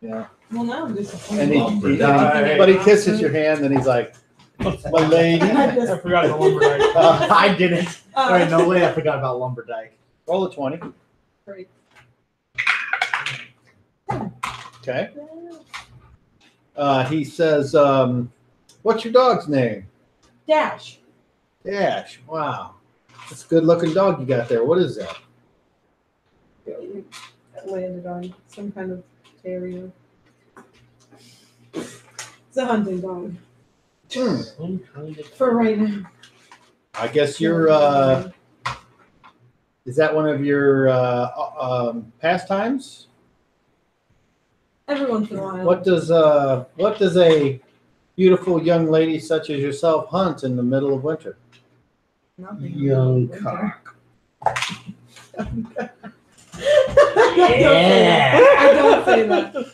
Yeah. Well, now I'm disappointed. And but he kisses your hand and he's like, my lady. I forgot the lumberjack. I didn't. Uh, Wait, no way. I forgot about Lumberdyke. Roll a 20. Great. Okay. He says, what's your dog's name? Dash. Dash. Wow. That's a good looking dog you got there. What is that? That landed on some kind of terrier. It's a hunting dog. For right now. I guess you're, is that one of your pastimes? Every once in a while. What does a beautiful young lady such as yourself hunt in the middle of winter? Nothing. Young cock. Yeah. I don't say that.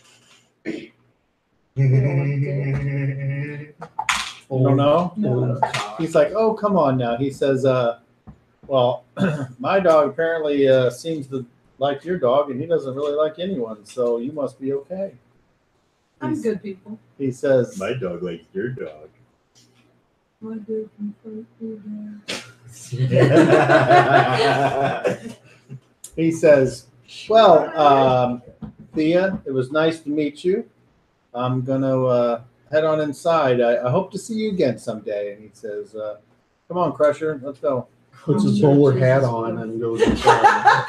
You don't know? No. He's like, oh, come on now. He says, well, my dog apparently seems to like your dog, and he doesn't really like anyone, so you must be okay. I'm good people. He says, My dog likes your dog. My good people. he says, well, Thea, it was nice to meet you. I'm going to head on inside. I hope to see you again someday. And he says, come on, Crusher, let's go. Puts his bowler hat on and goes inside.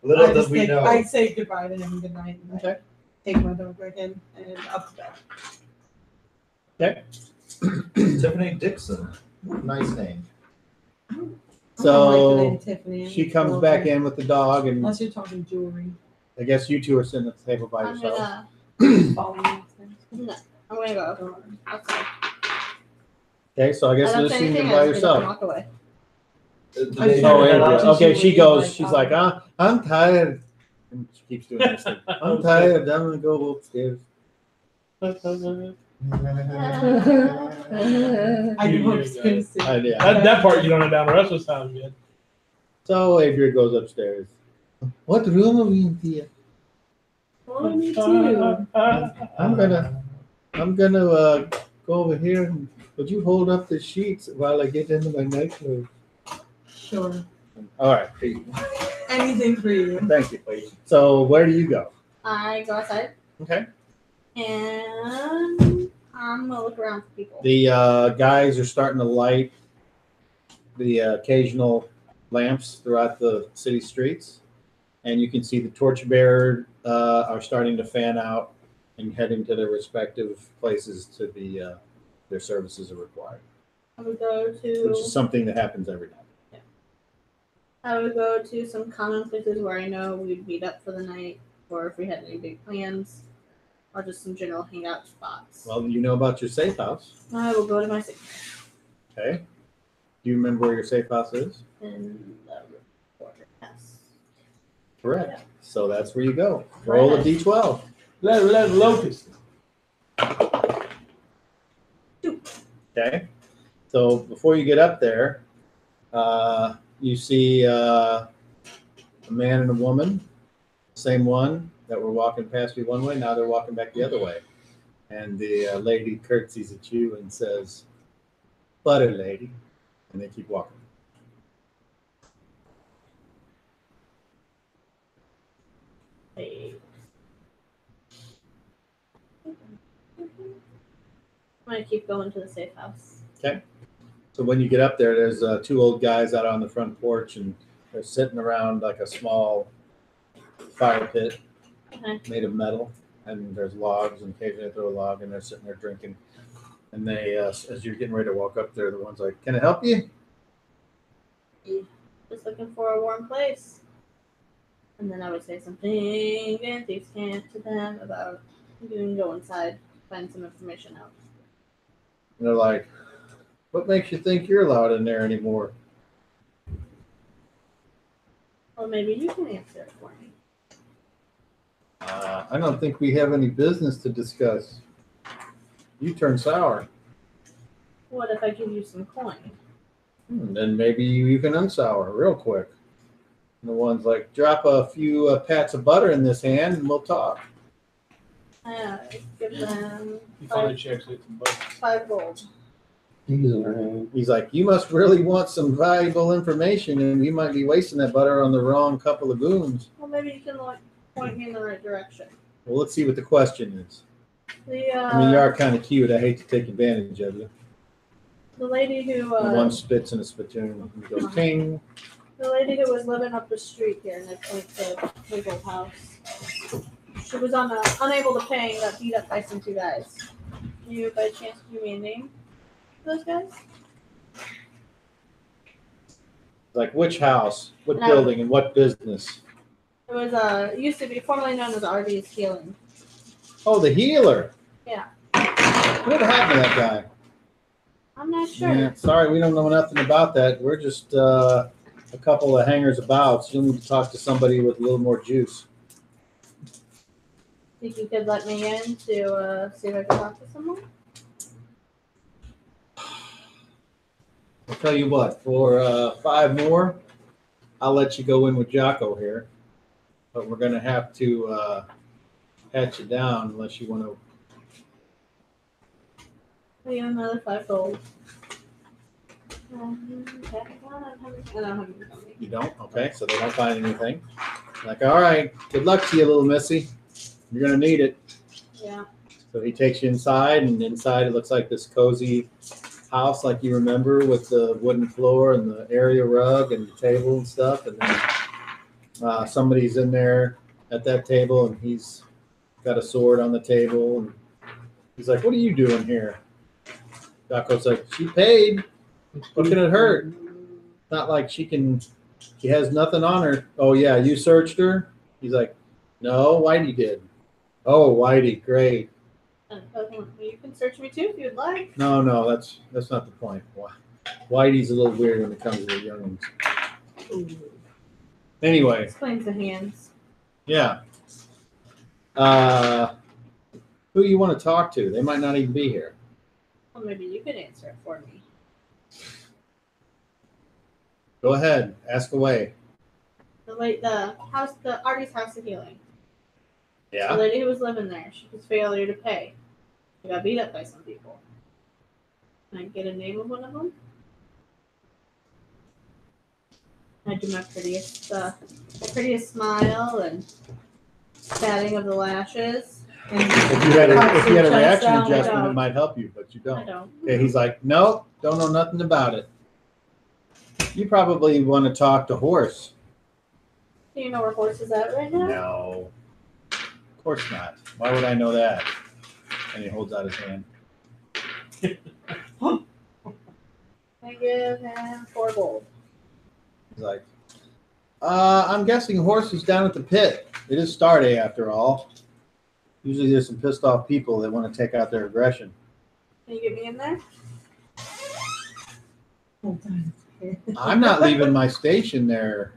Little does we know. I say goodbye to him, good night, and Okay. I take my dog back in and up to bed. Okay. Tiffany Dixon. Nice name. I don't So like the name Tiffany. she comes back in with the dog, and Unless you're talking jewelry. I guess you two are sitting at the table by I'm yourself. gonna, Follow me upstairs. no, I'm gonna go outside. Okay, so I guess I you're don't say sitting anything. by I just get up and yourself. walk away. Oh, Andrea. Okay, she goes, she's like, I'm tired. And she keeps doing this thing. I'm tired. I'm going to go upstairs. I do upstairs. Yeah. That part you don't know down. The rest of the sound good. So Adria goes upstairs. What room are we in here? Oh, me too. I'm gonna go over here. And, would you hold up the sheets while I get into my night clothes? Sure. All right. Anything for you. Thank you. So where do you go? I go outside Okay. and I'm gonna look around for people. The guys are starting to light the occasional lamps throughout the city streets, and you can see the torchbearer are starting to fan out and heading to their respective places to be their services are required, I would go which to. is something that happens every night. I would go to some common places where I know we'd meet up for the night, or if we had any big plans, or just some general hangout spots. Well, you know about your safe house, I will go to my safe okay? Do you remember where your safe house is? in the reporter. Yes. Correct. So that's where you go. Roll a d12. Let locust. Okay. So before you get up there, you see a man and a woman, same one that were walking past you one way. Now they're walking back the other way. And the lady curtsies at you and says, "Butter lady." And they keep walking. Hey. I'm gonna keep going to the safe house. So when you get up there, there's two old guys out on the front porch, and they're sitting around like a small fire pit Okay. made of metal, and there's logs, and occasionally they throw a log, and they're sitting there drinking. And they, as you're getting ready to walk up there, the one's like, "Can I help you?" Just looking for a warm place. And then I would say something fancy to them about you can go inside, find some information out. And they're like, "What makes you think you're allowed in there anymore?" Or maybe you can answer it for me. I don't think we have any business to discuss. You turn sour. What if I give you some coin? Then maybe you can unsour real quick. And the one's like, "Drop a few pats of butter in this hand and we'll talk." Give them You finally checks it. 5 gold. He's like, "You must really want some valuable information, and you might be wasting that butter on the wrong couple of goons." Well, maybe you can point me in the right direction. Well, let's see what the question is. The I mean, you are kind of cute. I hate to take advantage of you. the lady who The one spits in a spittoon and goes, "Ting." the lady who was living up the street here, and I point to the old house. She was unable to pay and got beat up by some 2 guys. Can you, by chance, give me a name for those guys? Like, which house, what No. building, and what business? It was it used to be formerly known as RV's Healing. Oh, the healer. Yeah. What happened to that guy? I'm not sure. Yeah, sorry, we don't know nothing about that. We're just a couple of hangers about. So you need to talk to somebody with a little more juice. Think you could let me in to see if I can talk to someone? I'll tell you what, for 5 more, I'll let you go in with Jocko here. But we're going to have to pat you down unless you want to. I'll give him another 5 gold. Okay. I don't have anything on me. You don't? Okay, so they don't find anything. Like, all right, good luck to you, little missy. You're going to need it. Yeah. So he takes you inside, and inside it looks like this cozy house like you remember, with the wooden floor and the area rug and the table and stuff. And then somebody's in there at that table, and he's got a sword on the table. And he's like, "What are you doing here?" Jocko's like, "She paid. What can it hurt? Not like she has nothing on her." "Oh yeah, you searched her?" He's like, "No, Whitey did." "Oh, Whitey, great." You can search me too if you'd like. No, that's not the point. Whitey's a little weird when it comes to the young ones. Anyway, Explains the hands. yeah. Who you want to talk to? They might not even be here. Well, maybe you could answer it for me. Go ahead, ask away. The house, the Artie's House of Healing. The Yeah. lady who was living there, she was failure to pay. She got beat up by some people. Can I get a name of one of them? I do my prettiest smile and patting of the lashes. If you had a Chest reaction down, adjustment, I it might help you, but you I don't. don't. Okay, he's like, nope, don't know nothing about it. You probably want to talk to Horse. Do you know where Horse is at right now? No, of course not. Why would I know that? And he holds out his hand. I give him 4 gold. He's like, I'm guessing Horse is down at the pit. It is Star Day after all. Usually there's some pissed off people that want to take out their aggression. Can you get me in there? I'm not leaving my station there.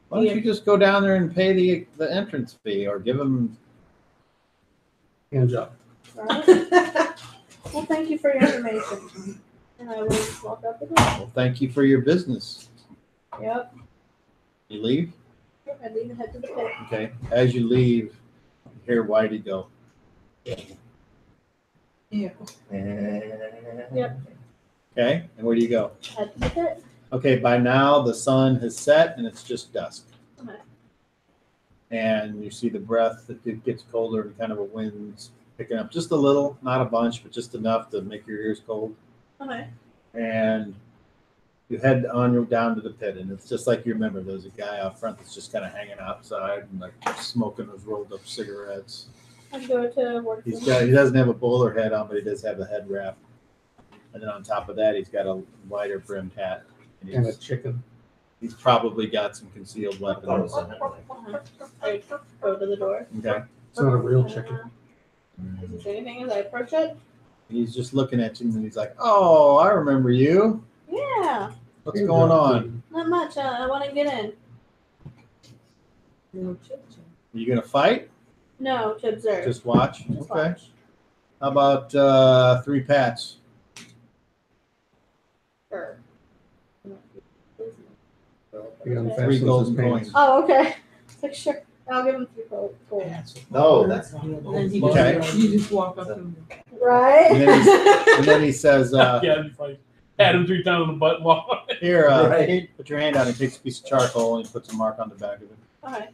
Why don't you just go down there and pay the entrance fee or give them... Hand job. Right. Well, thank you for your information. And I will just walk out the door. Well, thank you for your business. Yep. You leave? I leave and head to the pit. Okay. As you leave, you hear Whitey go. Yeah. Yep. Okay. And where do you go? Head to the pit. Okay. By now, the sun has set and it's just dusk. Okay. And you see the breath that it gets colder and kind of a wind's picking up just a little, not a bunch, but just enough to make your ears cold. Okay. And you head on down to the pit, and it's just like you remember. There's a guy out front that's just kind of hanging outside and like smoking his rolled up cigarettes. I go to work. He doesn't have a bowler hat on, but he does have a head wrap. And then on top of that, he's got a wider brimmed hat. And a chicken. He's probably got some concealed weapons. I go to the door. Okay. It's not a real chicken. Does he say anything as I approach it? He's just looking at you, and he's like, "Oh, I remember you. Yeah. What's going on? Not much. I want to get in. No chip. Are you gonna fight? No, to observe. Just watch. Just Okay. watch. How about 3 pats? Sure. He unfastens 3 his golden pants. coins. Oh, okay. It's like, sure. I'll give him 3 gold. No, that's And he Okay. you just walk up to him. Right? And then he says, Yeah, it'd be funny. Pat him 3 times on the butt. Walk. "Here, Right. put your hand out." He takes a piece of charcoal and he puts a mark on the back of it. Okay.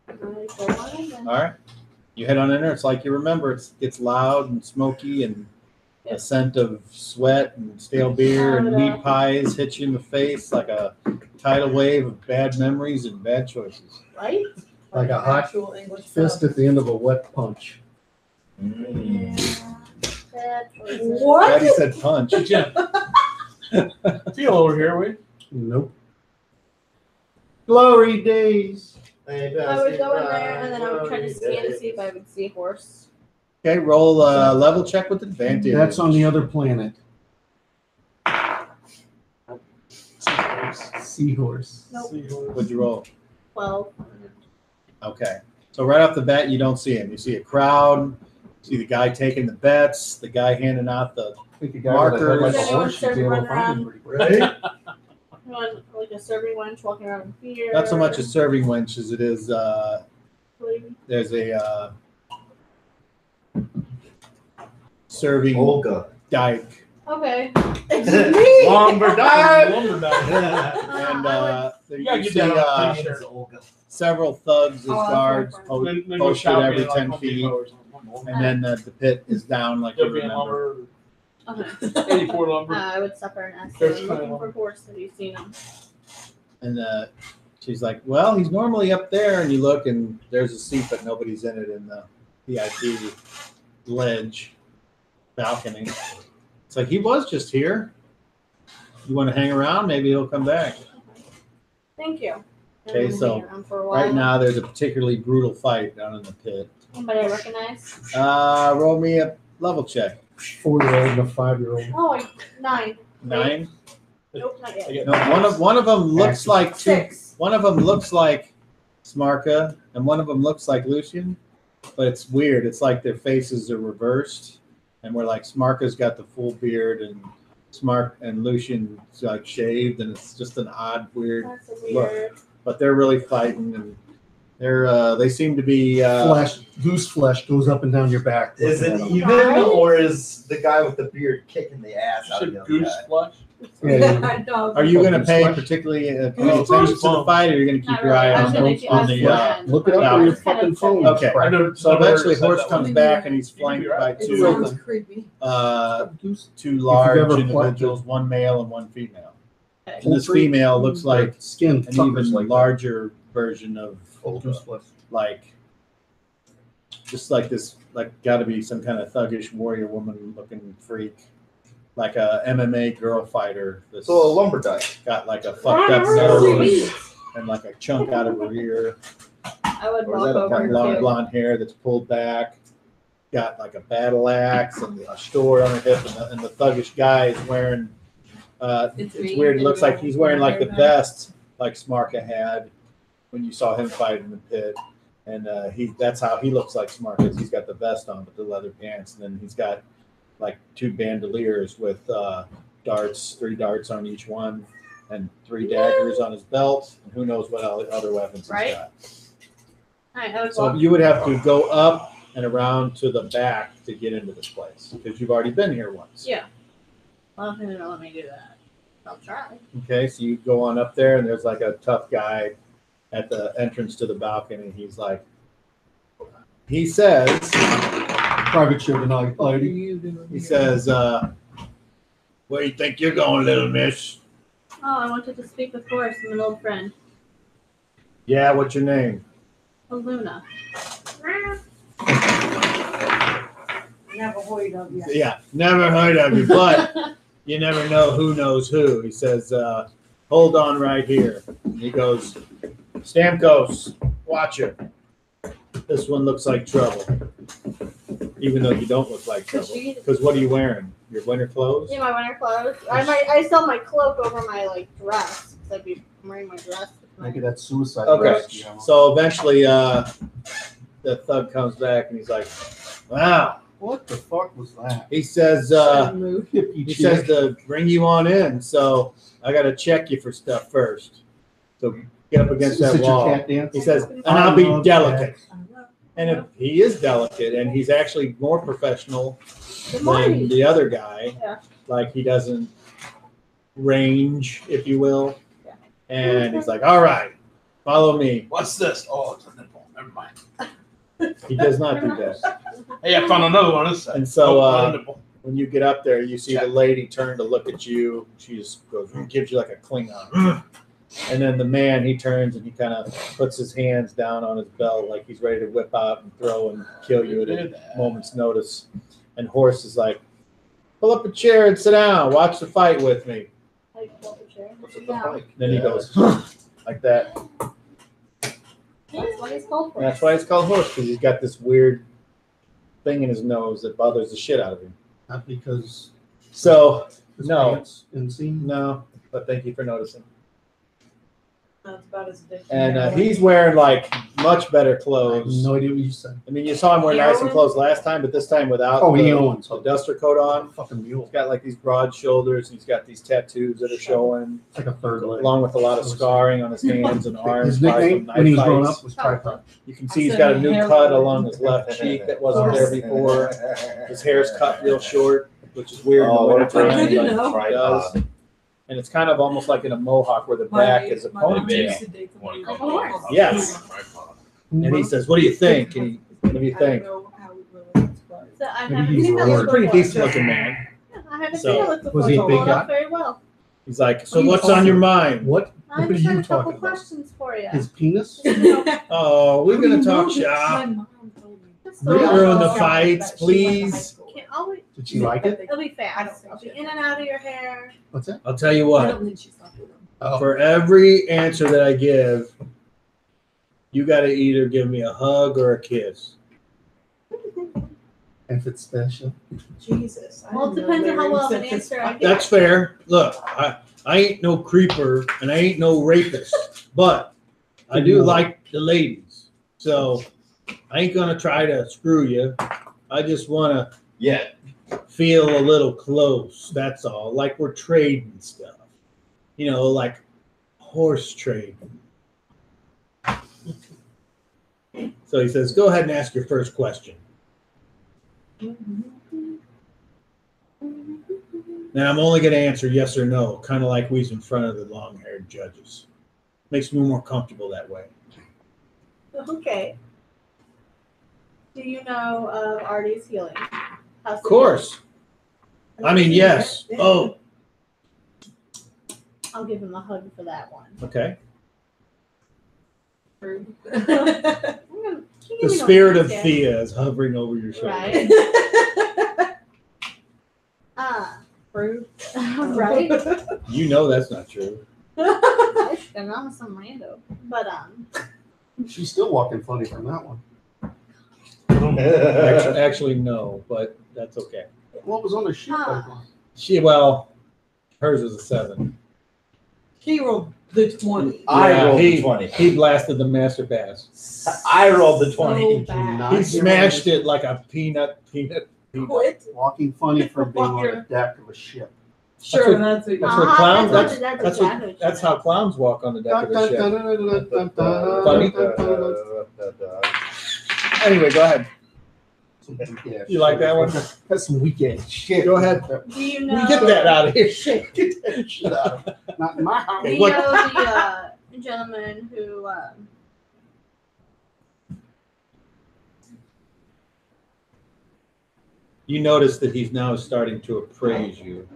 I go on in then. All right. You head on in there. It's like you remember. It gets loud and smoky and a scent of sweat and stale beer and meat pies hit you in the face like a tidal wave of bad memories and bad choices. Right? Like a hot Actual English fist at the end of a wet punch. Yeah. Bad choices. Glad he said punch. Jim. Feel over here, we. Nope. glory days. I would go in there and then I would try to scan to see if I would see Horse. Okay, roll a level check with advantage. That's on the other planet. Seahorse. Nope. What'd you roll? 12. Okay. So right off the bat, you don't see him. You see a crowd. See the guy taking the bets. The guy handing out the. I think a guy with a head like a Markers. horse should be able to find him pretty quick. Right? One, like a serving wench walking around in fear. Not so much a serving wench as it is. There's a serving Olga. dyke, Okay. Lumberjack. and there Yeah, you get see down on the It's Olga. several thugs as Oh, guards okay. posted Then go shopping every at, like, 10 Home feet, Depot or something. and then the pit is down like you Could be in remember. lumber, Okay. 84 lumber. I would stop her and ask There's her, kind looking of for Horse. Have you seen him? And she's like, "Well, he's normally up there." And you look, and there's a seat, but nobody's in it in the VIP ledge balcony. It's like he was just here. You want to hang around? Maybe he'll come back. Thank you. Okay, I'm gonna so hang around for a while. Right now, there's a particularly brutal fight down in the pit. Anybody I recognize? Roll me a level check. 4-year-old and a 5-year-old. Oh, 9. 9. Nope, not yet. No, one of them looks like two. 6. One of them looks like Smarka, and one of them looks like Lucian. But it's weird. It's like their faces are reversed, and we're like Smarka's got the full beard, and Lucian's like shaved, and it's just an odd, weird That's a look. weird. But they're really fighting, and they seem to be Goose flesh goes up and down your back. Is it looking at 'em. even, Right? or is the guy with the beard kicking the ass You out of said the other goose guy? flesh? Yeah, Are you going to pay Flesh. particularly Goose attention to the flesh. fight, or are you going to keep Not your really. eye I on, was gonna keep on my the? friend. Look it up Yeah. on your Just kind fucking of phone. Okay. I never, So never eventually, said Horse that comes one. back, and he's You flanked can be by right. It two sounds creepy. Goose. two large ever individuals, one male and one female. Okay. And this Poultry. female looks like Skin an tuckers even like larger version of goose flesh. like, just like this, like got to be some kind of thuggish warrior woman looking freak, like a MMA girl fighter that's So a lumberjack. got like a fucked up Sweet. nose and like a chunk out of her ear, I would Or is walk that a over long too. blonde hair that's pulled back, got like a battle axe and a sword on her hip, and the thuggish guy is wearing. It's me, weird. It and looks like go he's wearing like the back. vest like Smarka had when you saw him fight in the pit, and that's how he looks like Smarka. He's got the vest on with the leather pants, and then he's got like 2 bandoliers with darts, 3 darts on each one, and 3 daggers on his belt, and who knows what other weapons Right. he's got. Alright, I would So walk. you would have to go up and around to the back to get into this place because you've already been here once. Yeah. Well, they're gonna let me do that. I'll try. Okay, so you go on up there, and there's like a tough guy at the entrance to the balcony. He says, Private show tonight, What are lady. you doing he here? says, where you think you're going, little miss? Oh, I wanted to speak with Horace. I'm an old friend. Yeah, what's your name? Oh, Luna. Never heard of you. Yeah, never heard of you, but you never know who knows who. He says, hold on right here. And he goes, Stamkos, watch her. This one looks like trouble. Even though you don't look like trouble. Because what are you wearing? Your winter clothes? Yeah, my winter clothes. I sell my cloak over my dress. 'Cause I'm wearing my dress. With my... Maybe that's suicide. Okay. risk, you know. So eventually, the thug comes back and he's like, wow. What the fuck was that? He says, Move. Hippie he chick. says to bring you on in. So I got to check you for stuff first. So get up against Is that it your wall. cat dance? He says, and I'll be delicate. And if Well, he is delicate, and he's actually more professional Good than morning. the other guy, Yeah. like he doesn't range, if you will. Yeah. And he's like, all right, follow me. What's this? Oh, it's a nipple. Never mind. He does not do that. Hey, I found another one. This side. And so, Oh, not a nipple. when you get up there, you see the lady turn to look at you. She just goes, gives you like a Klingon. And then the man, he turns and he kind of puts his hands down on his belt like he's ready to whip out and throw and kill you at a moment's notice. And Horse is like, pull up a chair and sit down. Watch the fight with me. I pull up a chair. What's with the Yeah. bike? Then he goes like that. That's what he's called for. And that's why it's called Horse, because he's got this weird thing in his nose that bothers the shit out of him. Not because So, his No. pants insane. no, but thank you for noticing. That's about as addictive. And he's wearing like much better I have clothes. no idea what you said. I mean, you saw him wear nice and clothes last time, but this time without Oh, he the owns. duster coat on. Fucking mule. He's got like these broad shoulders. He's got these tattoos that are showing, It's like a third leg. along with a lot of scarring on his hands and arms. His probably nickname from when he was knife growing fights. up was Tripod. You can see he's got a new cut along his left cheek that wasn't there before. His hair's cut real short, which is weird. Oh, in what the a wintertime, good but to know. it does. And it's kind of almost like in a mohawk where the back is a ponytail. Yes. And he says, "What do you think?" And he, what do you think? So I Maybe haven't he's seen a that He's look a pretty before. decent looking man. Yeah, I haven't So, seen it look before. was he a so big hold up guy? very well. He's like, "So What are you what's on your mind?" What? I What are just had you a couple talking about? questions for you. His penis? Oh, we're gonna talk shop. Really? Ruin the fights, please. Can't always, Did she like it? it'll be fast. I'll be in and out of your hair. What's that? I'll tell you I what. don't think she's talking to him. Oh. For every answer that I give, you got to either give me a hug or a kiss. If it's special. Jesus. I Well, it didn't know depends on how Larry well of sent an this answer I fuck- get. That's fair. Look, I ain't no creeper and I ain't no rapist, but I do like the ladies. So I ain't gonna try to screw you. I just wanna Yeah. feel a little close. That's all. Like we're trading stuff. You know, like horse trading. So he says, go ahead and ask your first question. Now I'm only gonna answer yes or no, kind of like we's in front of the long-haired judges. Makes me more comfortable that way. Okay. Do you know of Artie's healing? Of course. I mean, yes. Oh, I'll give him a hug for that one. okay. I'm gonna- The you give me no spirit of answer. Thea is hovering over your shoulder. Right. Rude. Right? You know that's not true. And I'm some rando. But She's still walking funny from that one. Actually, no, but that's okay. What was on the sheet? Well, hers was a 7. He rolled the 20. I rolled he, the 20. He blasted the master pass. I rolled the so 20. bad. He smashed it like a peanut. Quit. Walking funny from being on the deck of a ship. Sure, that's it. That's what clowns. That's That's exactly what that's she how clowns walk on the deck of a ship. Funny. Anyway, go ahead. Yeah, You like that one? That's some weekend shit. Go ahead. Do you know? We get that out of here. Get that shit out. Not in my house. Do you What- know the gentleman who? You notice that he's now starting to appraise you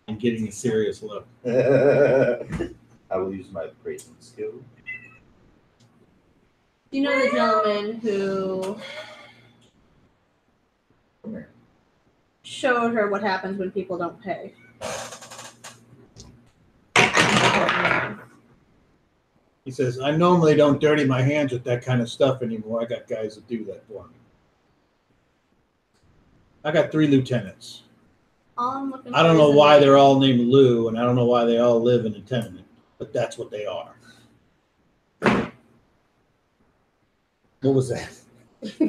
and getting a serious look. I will use my appraising skill. Do you know the gentleman who showed her what happens when people don't pay? He says, I normally don't dirty my hands with that kind of stuff anymore. I got guys that do that for me. I got 3 lieutenants. All I'm looking I don't for know is a why name. they're all named Lou, and I don't know why they all live in a tenement, but that's what they are. What was that?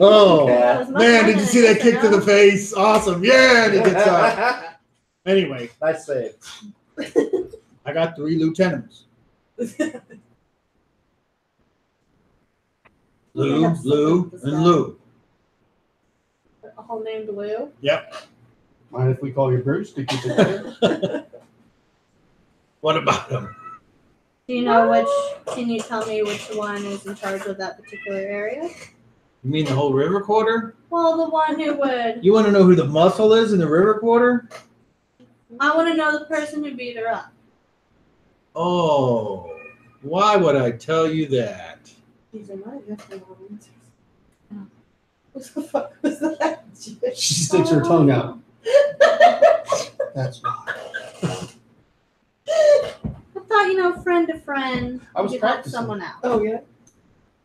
Oh, That was much man, more did you than see a that kick to no. the face? Awesome. Yeah, and he gets up. Anyway, Nice save. I got 3 lieutenants. Lou, have something Lou, to and say. Lou. All named Lou. Yep. Mind if we call you Bruce to keep it there? What about them? Do you know which? Can you tell me which one is in charge of that particular area? You mean the whole river quarter? Well, the one who would. You want to know who the muscle is in the river quarter? I want to know the person who beat her up. Oh, why would I tell you that? These are my different ones. What the fuck was that? She sticks her tongue out. That's why. I thought, friend to friend, I was you could help practicing. someone out. Oh, yeah.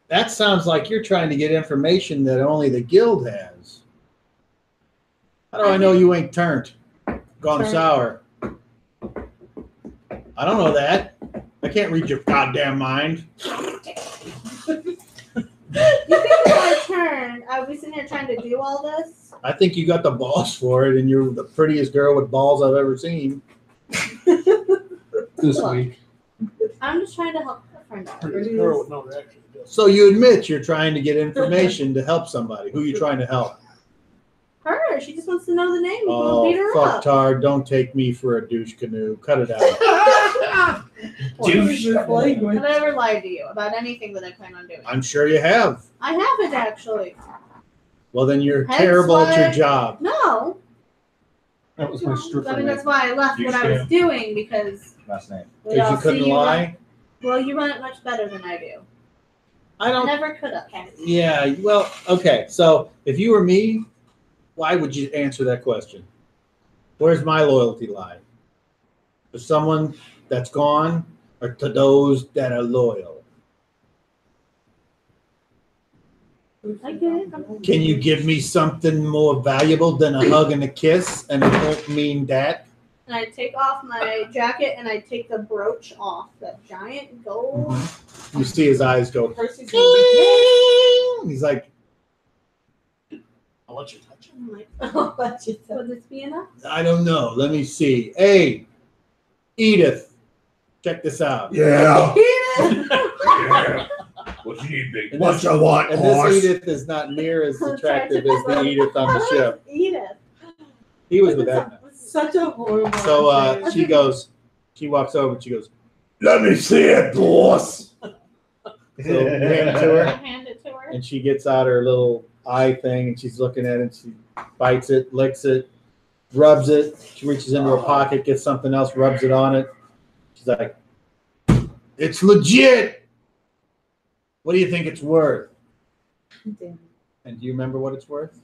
That sounds like you're trying to get information that only the guild has. How do I know you ain't turned? Gone Turned. sour. I don't know that. I can't read your goddamn mind. You think if I turned, I would be sitting here trying to do all this? I think you got the balls for it, and you're the prettiest girl with balls I've ever seen. This Look. week. I'm just trying to help a friend out. Prettiest girl with no reaction. So you admit you're trying to get information to help somebody. Who you trying to help? Her. She just wants to know the name. You won't beat Oh, her fuck, up. Tar. Don't take me for a douche canoe. Cut it out. Douche language. Have I ever lied to you about anything that I plan on doing? I'm sure you have. I haven't actually. Well, then you're Hence terrible at your why- job. No. That was my stripper. I mean, name. that's why I left what I was doing because Last name. we Because all you couldn't see you lie. run- Well, you run it much better than I do. I I don't. never could have. Yeah. Well, okay. So if you were me, why would you answer that question? Where's my loyalty lie? To someone that's gone, or to those that are loyal? I get it. Can you give me something more valuable than a hug and a kiss? And it won't mean that. And I take off my jacket and I take the brooch off, that giant gold. You see his eyes go. Percy's gonna be He's like, I'll let you touch it. I'm like, I'll let you would this be enough? I don't know. Let me see. Hey, Edith, check this out. Yeah. it. What you need, big? And What this, you want, and horse? this Edith is not near as attractive as the Edith on the ship. Edith. He was with Edna. Such a horrible. So answer. she walks over and she goes, Let me see it, boss. so you hand it to I her, hand it to her. and she gets out her little eye thing and she's looking at it, and she bites it, licks it, rubs it. She reaches into her pocket, gets something else, rubs it on it. She's like, it's legit. What do you think it's worth? Damn. And do you remember what it's worth?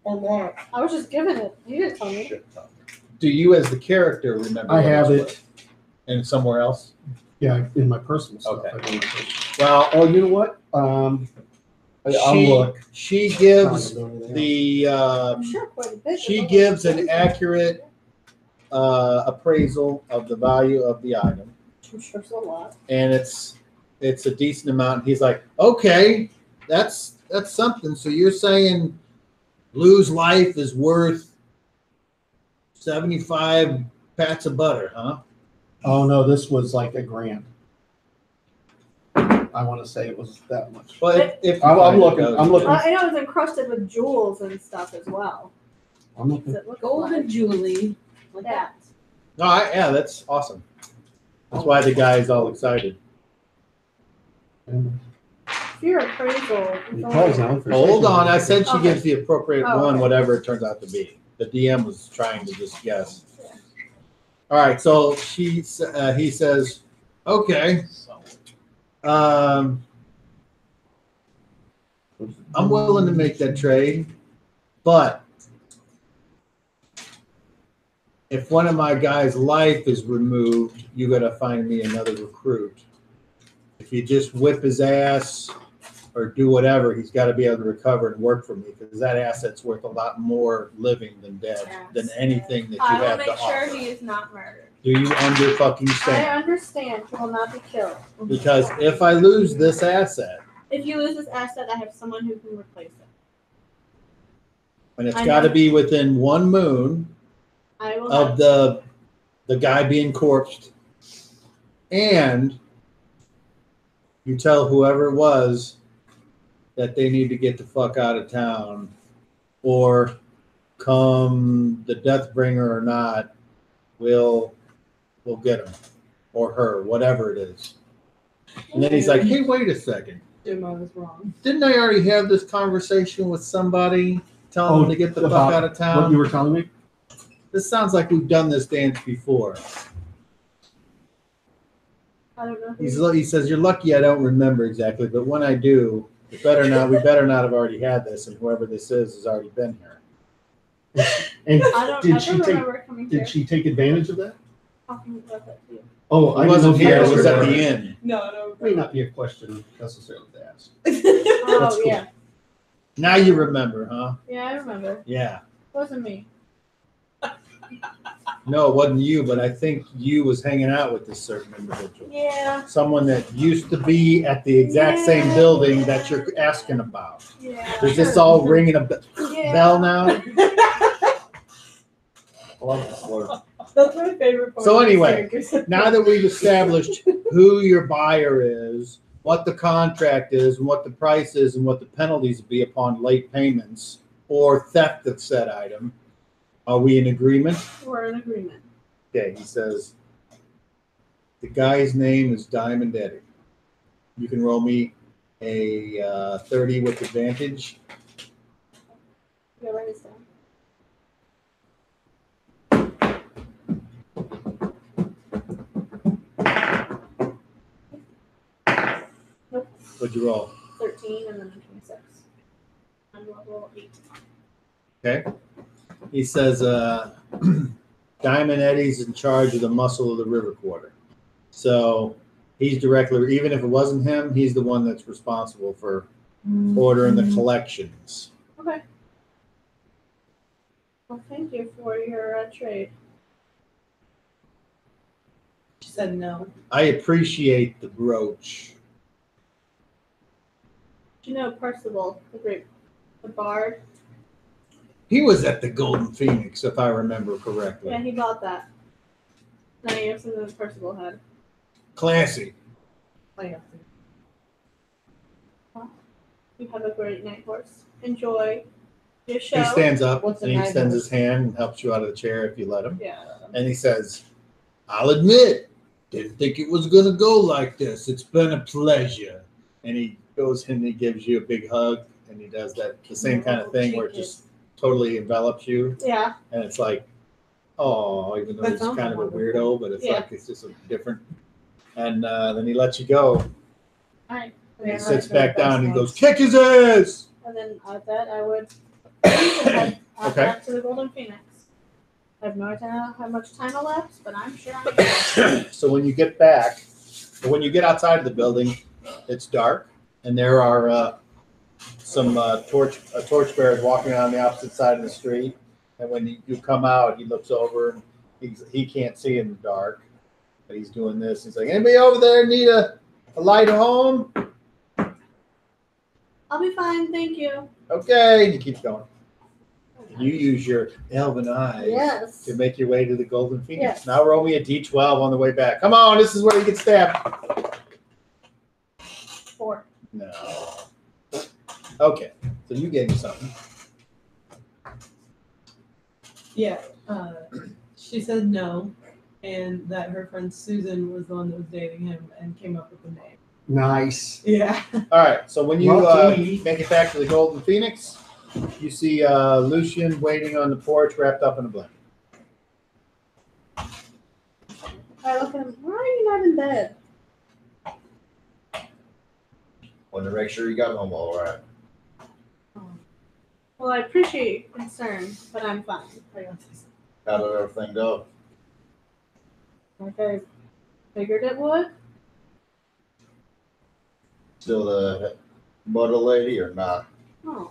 Or more. I was just giving it. You didn't tell me. Do you, as the character, remember? I what have it's it. worth? And somewhere else? Yeah, in my personal stuff. Okay. I do in my personal- Well, Oh, you know what? I'll she, look. she gives Not gonna do anything else. the I'm sure quite a bit. she gives an accurate appraisal of the value of the item, I'm sure it's a lot. and it's a decent amount. He's like, okay, that's something. So you're saying Lou's life is worth 75 pats of butter, huh? Oh no, this was like $1,000. I want to say it was that much. But if I'm looking. I'm looking. I know it's encrusted with jewels and stuff as well. I'm Does looking. it look Gold like and jewelry. Like that? No, yeah, that's awesome. That's why the guy's all excited. For your appraisal, it's Because only- now for Hold safety- on, I said she Okay. gives the appropriate Oh, one, okay. whatever it turns out to be. The DM was trying to just guess. All right, so he says, okay, I'm willing to make that trade, but if one of my guys' life is removed, you got to find me another recruit. If you just whip his ass or do whatever, he's got to be able to recover and work for me, because that asset's worth a lot more living than dead, than anything that you I will have make to sure offer. he is not murdered. Do you fucking I stand? understand he will not be killed. Because if I lose this asset, If you lose this asset, I have someone who can replace it. and it's I got to know. be within 1 moon I will of have the guy being corpsed, and you tell whoever it was that they need to get the fuck out of town, or come the Deathbringer or not, we'll get him or her, whatever it is. And then he's like, hey, wait a second. Jim, I was wrong. Didn't I already have this conversation with somebody telling them to get the fuck about out of What town? you were telling me? This sounds like we've done this dance before. I don't know. Who He says, you're lucky I don't remember exactly, but when I do, we better not have already had this, and whoever this is has already been here. And I don't did she ever take? remember coming here Did she take advantage of that? talking about that to you. Oh, I wasn't here, it was at the end. end. No, May not be a question necessarily to ask. Oh, That's cool. yeah. Now you remember, huh? Yeah, I remember. Yeah. It wasn't me. No, it wasn't you, but I think you was hanging out with this certain individual. Yeah, Someone that used to be at the exact same building that you're asking about. yeah. Is this all ringing a Yeah. bell now? That's my favorite part. So of the anyway, circus. Now that we've established who your buyer is, what the contract is, and what the price is, and what the penalties will be upon late payments or theft of said item, are we in agreement? We're in agreement. Okay, he says, the guy's name is Diamond Eddie. You can roll me a 30 with advantage. Yeah, write this down. What'd you roll? 13 and then a 26. I'm level 8. Okay. He says, Diamond Eddie's in charge of the muscle of the river quarter. So he's directly, even if it wasn't him, he's the one that's responsible for order in the collections. Okay. Well, thank you for your trade. She said no. I appreciate the brooch. Do you know Percival, the bard? He was at the Golden Phoenix, if I remember correctly. Yeah, he bought that. Now you have something that Percival had. Classy. You have a great night, horse. Enjoy your show. He stands up What's a and he night extends horse? his hand and helps you out of the chair if you let him. Yeah. And he says, I'll admit, didn't think it was going to go like this. It's been a pleasure. And he goes and he gives you a big hug and he does that, the same kind of thing where it just totally envelops you. Yeah. And it's like, oh, even though That he's sounds kind of a wonderful. weirdo, but it's Yeah. like, it's just a different. And then he lets you go. All right. And he Yeah, sits right, back the down and he best goes, kick his ass. And then at that, I would head Okay. back to the Golden Phoenix. I have no idea how much time elapsed, but I'm sure I'm good. So when you get back, or when you get outside of the building, it's dark, and there are some torchbearers walking on the opposite side of the street. And when you come out, he looks over, and he can't see in the dark, but he's doing this. He's like, anybody over there need a light home? I'll be fine, thank you. Okay, and he keeps going. You use your elven eyes Yes. to make your way to the Golden Phoenix. Yes. Now roll me a d12 on the way back. Come on, this is where you get stabbed. 4. No. Okay, so you gave me something. Yeah. She said no, and that her friend Susan was the one that was dating him and came up with the name. Nice. Yeah. All right, so when you Lucky. make it back to the Golden Phoenix, you see Lucian waiting on the porch wrapped up in a blanket. I look at him. Why are you not in bed? Want to make sure you got home all right. Well, I appreciate your concern, but I'm fine. How did everything go? Like I figured it would. Still the butter lady or not? Oh.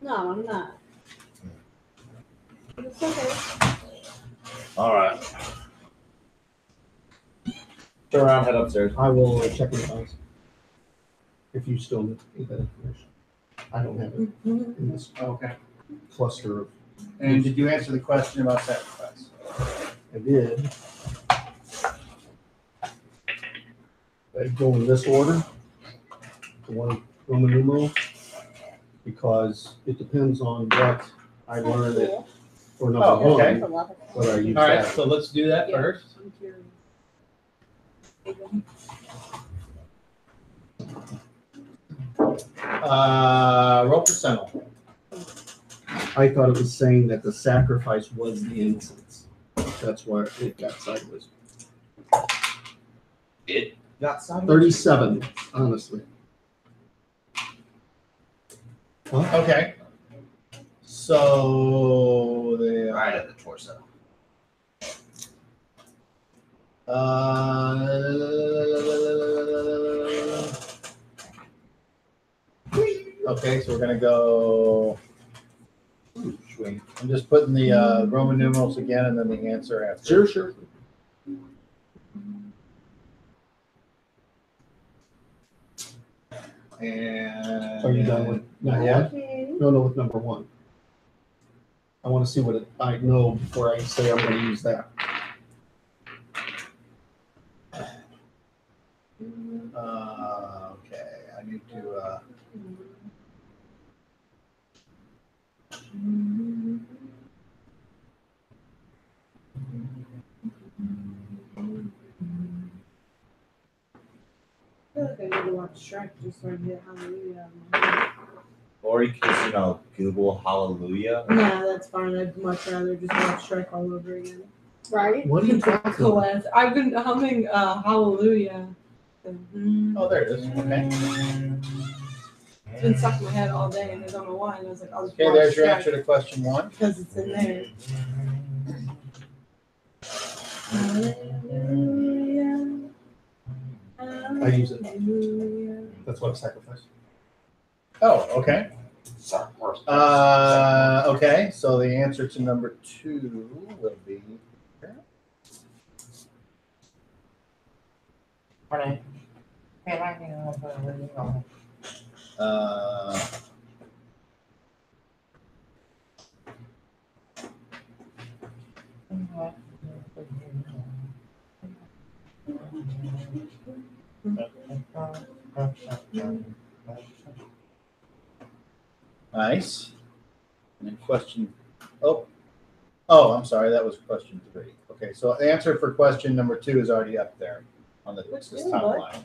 No, I'm not. But it's okay. All right. Turn around, head upstairs. I will check the files. If you still need that information. I don't have it in this Okay. cluster of, And did you answer the question about sacrifice? I did. I go in this order, the one Roman numeral, because it depends on what I learned it for number Oh, okay. one, whether I use All right, that. so let's do that Yeah. first. I'm curious. Roll percentile. I thought it was saying that the sacrifice was the incense. That's why it got sideways. It got sideways. 37, honestly. Okay. So the Right at the torso. Okay, so we're gonna go. Sweet. I'm just putting the Roman numerals again, and then the answer after. Sure. And Are you done with number Not one? yet. No, with number one. I want to see what I know before I say I'm going to use that. Okay, I need to. I feel like I need to watch Shrek just so I can get Hallelujah. Or you can just, Google Hallelujah. Nah, that's fine. I'd much rather just watch Shrek all over again. Right? What are you talking about? Class. I've been humming Hallelujah. Oh, there it is. Okay. It's been stuck in my head all day, and I don't know why. And I was like, I'll just Okay, watch there's your Shrek answer to question one. because it's in there. Hallelujah. I use it. Hallelujah. That's what I sacrifice. Oh, okay. Okay, so the answer to number 2 will be. Nice. And then question. Oh, I'm sorry. That was question 3. Okay, so the answer for question number 2 is already up there on the Which this is what? timeline.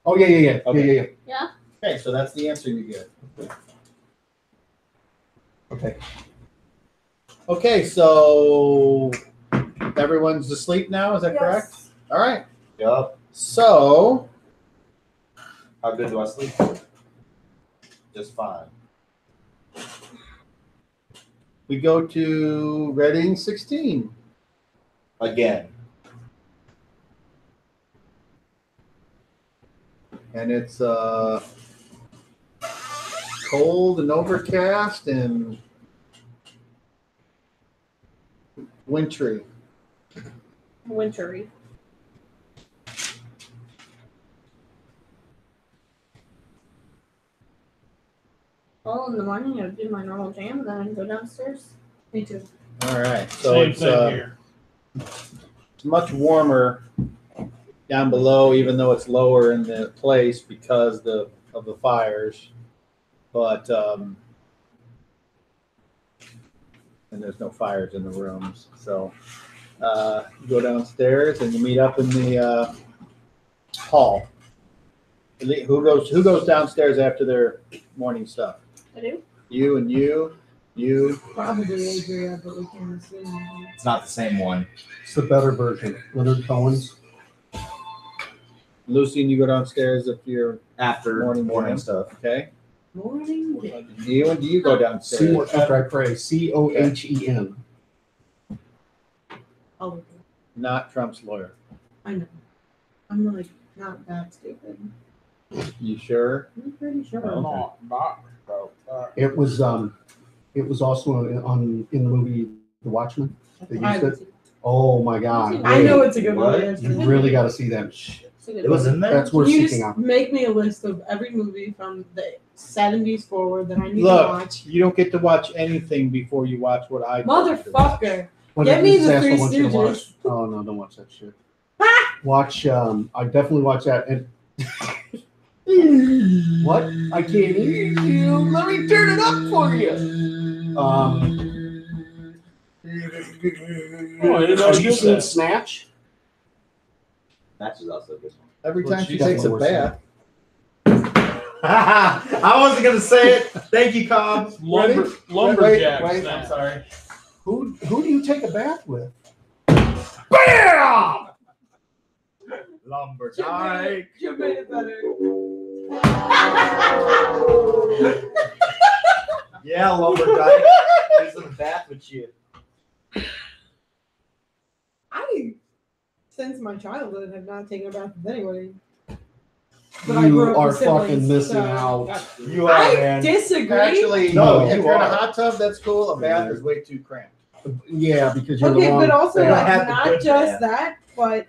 Oh, yeah. Okay. Yeah. Okay, so that's the answer you get. Okay. Okay, so everyone's asleep now. Is that Yes. correct? All right. Yup. So How good do I sleep? Just fine. we go to Reading 16. Again. And it's cold and overcast and wintry. Wintry. Well, in the morning I would do my normal jam, then I'd go downstairs. Me too. All right. So Same it's thing here. it's much warmer down below, even though it's lower in the place because of the fires. But and there's no fires in the rooms. So you go downstairs and you meet up in the hall. Who goes downstairs after their morning stuff? I do. You and you. Probably Adria, but we can't assume. It's not the same one. It's the better version. Leonard Cohen's. Lucy, and you go downstairs if you're After Morning morning jam. stuff. okay. Morning day. You go downstairs. After I pray. Cohen. Oh, Not Trump's lawyer. I know. I'm like not that stupid. You sure? I'm pretty sure. Well, It was also in the movie The Watchmen. They used it. Oh my God! I know it's a good What? movie. You really got to see that. It's a good It was one. in there? That's worth Can you seeking just out. make me a list of every movie from the 70s forward that I need Look, to watch? you don't get to watch anything before you watch what I told you to watch. Motherfucker. What Get did me this the asshole Three want you to watch? Stooges. Oh no, don't watch that shit. Watch. I definitely watch that. And what? I can't hear you. Let me turn it up for you. Oh, I didn't know Have you you did seen that. Snatch? That is also a good one. Every Well, time she she's takes a definitely bath. I wasn't gonna say it. Thank you, Cobb. Lumberjack. Wait, snack. I'm sorry. Who do you take a bath with? BAM! Lumberjack. You made it better. Yeah, lumberjack. Who's in the bath with you? I, since my childhood, have not taken a bath with anybody. But I grew You up are with siblings, fucking missing so- out. You are, I man. disagree. Actually, No, if you you're in a are. hot tub, that's cool. A bath is way too cramped. Yeah, because you're Okay, the wrong. but also They don't like have the not good just bath. that, but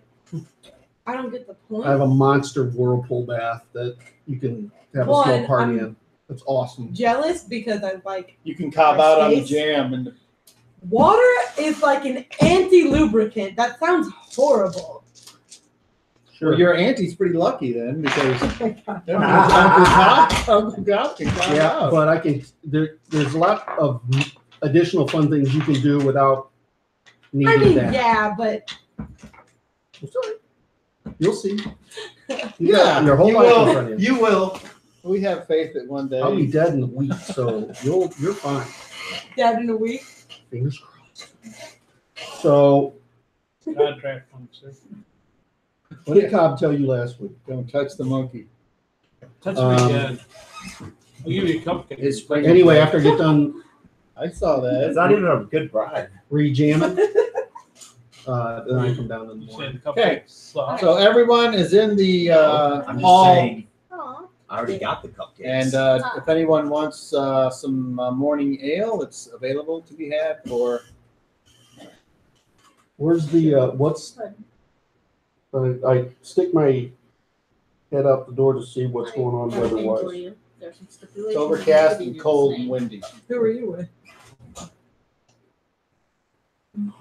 I don't get the point. I have a monster whirlpool bath that you can have a One, small party I'm- in. It's awesome. Jealous because I like You can cob Our out on the space. jam and water is like an anti-lubricant. That sounds horrible. Well, your auntie's pretty lucky then because Oh my God. Uncle Gob can cob Yeah, out. but I can. There's a lot of additional fun things you can do without needing I mean, that. yeah, but It's all right. You'll see. You Yeah, got your whole You life in will. front of you. You will. We have faith that one day. I'll be dead in a week, so you're fine. Dad in a week. Fingers crossed. So, Contract conversation. what did Cobb tell you last week? Don't touch the monkey. Touch me again. I'll give you a cupcake. It's spring. Anyway, after I get done I saw It's that. not even a good bribe. re-jamming, then I come down in the You morning. said the Okay. cupcake sucks. So everyone is in the I'm just hall saying. Aw. I already got the cupcakes. And if anyone wants some morning ale, it's available to be had for. Where's the, what's, I stick my head out the door to see what's going on weather-wise. There's some It's stipulations. overcast and cold and windy. Who are you with?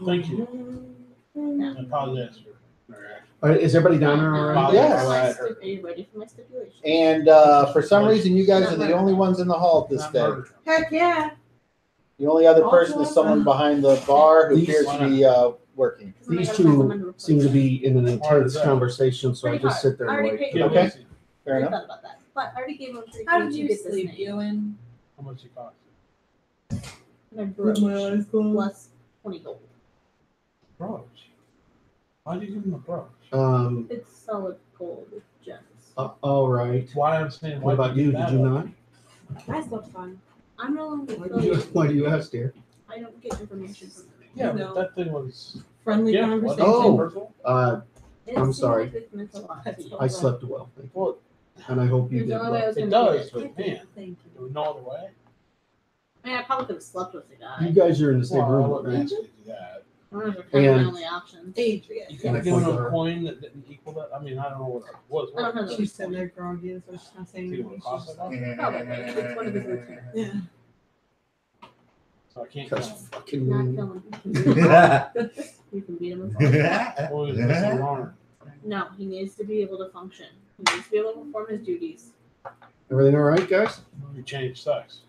Thank you. No. I apologize for. Is everybody down there already? Yes. Are you ready for my stipulation? And for some reason, you guys are the only ones in the hall this Not day. murder. Heck yeah. The only other person is someone behind the bar who These- appears to be working. These two seem to be in an intense conversation, so I just sit there I and already wait. paid. Okay. Fair I enough. thought about that, but I already gave him 3. How did you sleep, Ewan? How much it cost? My With my eyes closed. plus 20 gold. Brooch. Why did you give him a brooch? It's solid gold with gems. All right. Why I'm saying. What about you? Did you not? My stuff's fine. I'm no longer Why do you ask, dear? I don't get information from them. Yeah, No. but that thing was. Friendly Yeah, conversation. Oh. personal. It I'm seemed sorry. like it meant a lot to you. I slept well, thank you. Well, And I hope you There's did no way I well. was it gonna does, do it. but man, Thank there was no other way. I mean, I probably could have slept with the guy. You guys are in the same Well, I room, wouldn't right? ask you to do that. Those are kind of And- my only options. Adrian. You Can I could have given point him to a her? coin that didn't equal that. I mean, I don't know what it was. I don't know. She's sitting there groggy, so she's not saying See what it anything. costs She's like just- that? Probably. It's one of his routines. Yeah. So I can't tell. Because Not fucking, killing him. You can beat him with fire. Well, he's missing an arm. No, he needs to be able to function. He needs to be able to perform his duties. everything all right, guys? You change sex.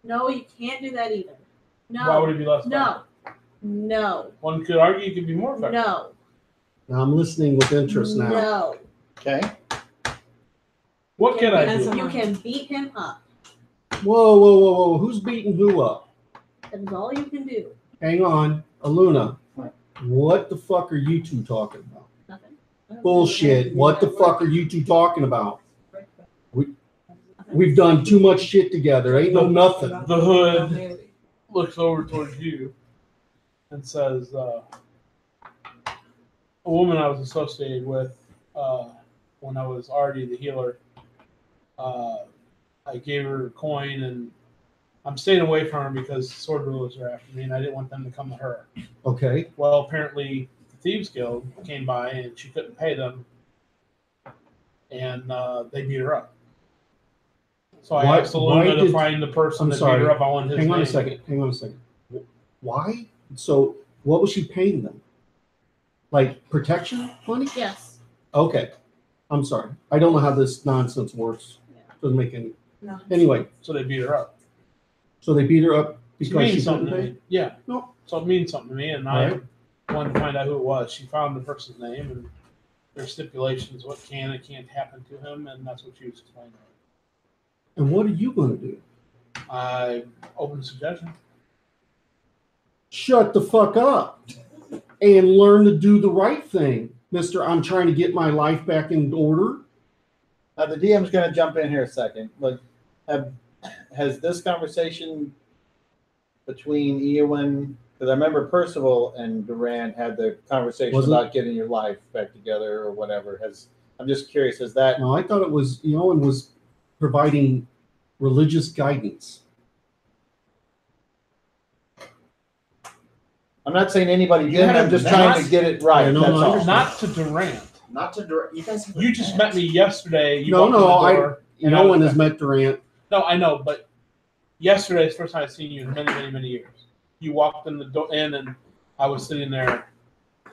No, you can't do that either. Why would No. it be less? No. No. One could argue it could be more effective. No. Now I'm listening with interest now. No. Okay. What can I As do? a- You can beat him up. Whoa, whoa, whoa, whoa. Who's beating who up? That is all you can do. Hang on. Aluna, what the fuck are you two talking about? Nothing. Bullshit. What the fuck are you two talking about? We've done too much shit together. Ain't no nothing. The hood looks over towards you and says, a woman I was associated with when I was already the healer, I gave her a coin, and I'm staying away from her because sword rulers are after me, and I didn't want them to come to her. Okay. Well, apparently the Thieves Guild came by, and she couldn't pay them, and they beat her up. So I Why- asked why Aluna to did- find the person I'm that sorry. beat her up. I want his Hang on a name. second. Hang on a second. Why? So what was she paying them? Like protection money? Yes. Okay. I'm sorry. I don't know how this nonsense works. Doesn't make any. No. Anyway, So they beat her up. so they beat her up She because she means something couldn't to pay? me. Yeah. No. So it means something to me, and Right. I wanted to find out who it was. She found the person's name, and there's stipulations what can and can't happen to him, and that's what she was explaining. And what are you going to do? I open suggestion. Shut the fuck up and learn to do the right thing, Mister. I'm trying to get my life back in order. Now the DM's going to jump in here a second. But has this conversation between Eowyn, because I remember Percival and Durand had the conversation Was it? about getting your life back together or whatever. I'm just curious, has that No, I thought it was Eowyn was providing religious guidance. I'm not saying anybody You did. had I'm a just mess. trying to get it right. Yeah, no, that's no, I all. understand. Not to Durant. Not to direct. You guys. You just met me yesterday. You No, walked in no, the door, and I Eowyn was- has met Durant. No, I know, but yesterday is the first time I've seen you in many, many, many years. You walked in the door and I was sitting there.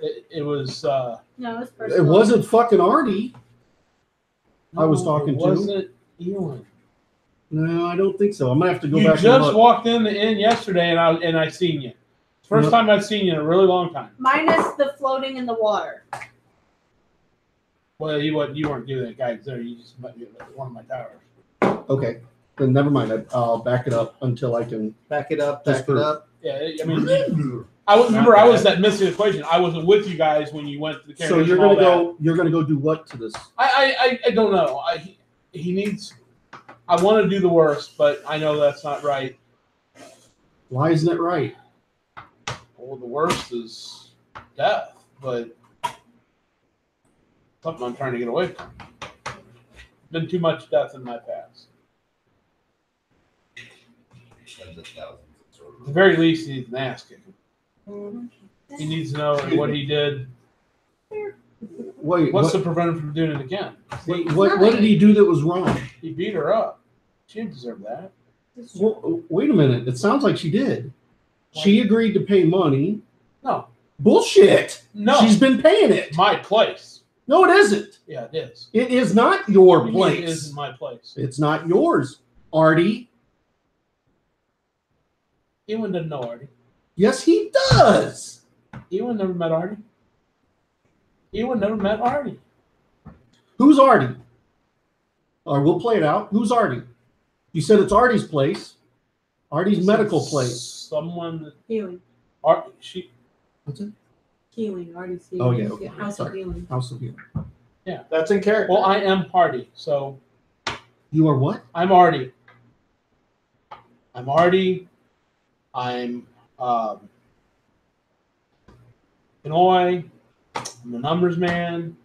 It was. No, it's It personal. wasn't fucking Artie. I was No, talking it to. wasn't Ewan. No, I don't think so. I'm gonna have to go You back and just look. walked in the inn yesterday, and I seen you. First No. time I've seen you in a really long time. Minus the floating in the water. Well, you weren't giving that guidance there. You just met me at one of my towers. Okay, then never mind. I'll back it up until I can. Back it up. Just Back for- it up. Yeah, I mean, I remember I was that missing equation. I wasn't with you guys when you went to the So carriage you're and all gonna that. go. You're gonna go do what to this? I don't know. He needs. I want to do the worst, but I know that's not right. Why isn't it right? Well, the worst is death, but something I'm trying to get away from. been too much death in my past. Tens of thousands. At the very least, he needs an ass kicking. He needs to know what he did. Wait, What's what, to prevent him from doing it again? what did he do that was wrong? He beat her up. She didn't deserve that. Well, wait a minute. It sounds like she did. She agreed to pay money. No. Bullshit. No. She's been paying it. My place. No, it isn't. Yeah, it is. It is not your It place. isn't my place. It's not yours, Artie. Ewan doesn't know Artie. Yes, he does. Ewan never met Artie. Ewan never met Artie. Who's Artie? Or we'll play it out. Who's Artie? You said it's Artie's place. Artie's medical place. Someone. Healing. She. What's it? Healing. Artie's Oh, healing. yeah, okay. House of Sorry. healing. House of Healing. That's in character. Well, I am Hardy, so You are what? I'm Artie. I'm Artie. I'm Pinoy. I'm the numbers man.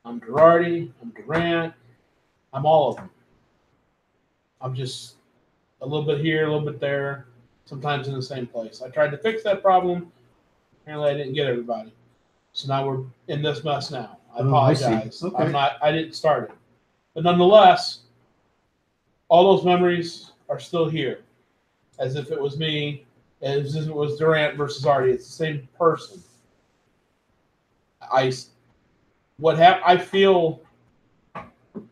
I'm Girardi. I'm Durant. I'm all of them. I'm just a little bit here, a little bit there, sometimes in the same place. I tried to fix that problem. Apparently, I didn't get everybody. So now we're in this mess now. I Oh, I see. apologize. Okay. I didn't start it. But nonetheless, all those memories are still here. As if it was me, as if it was Durant versus Artie. It's the same person. I feel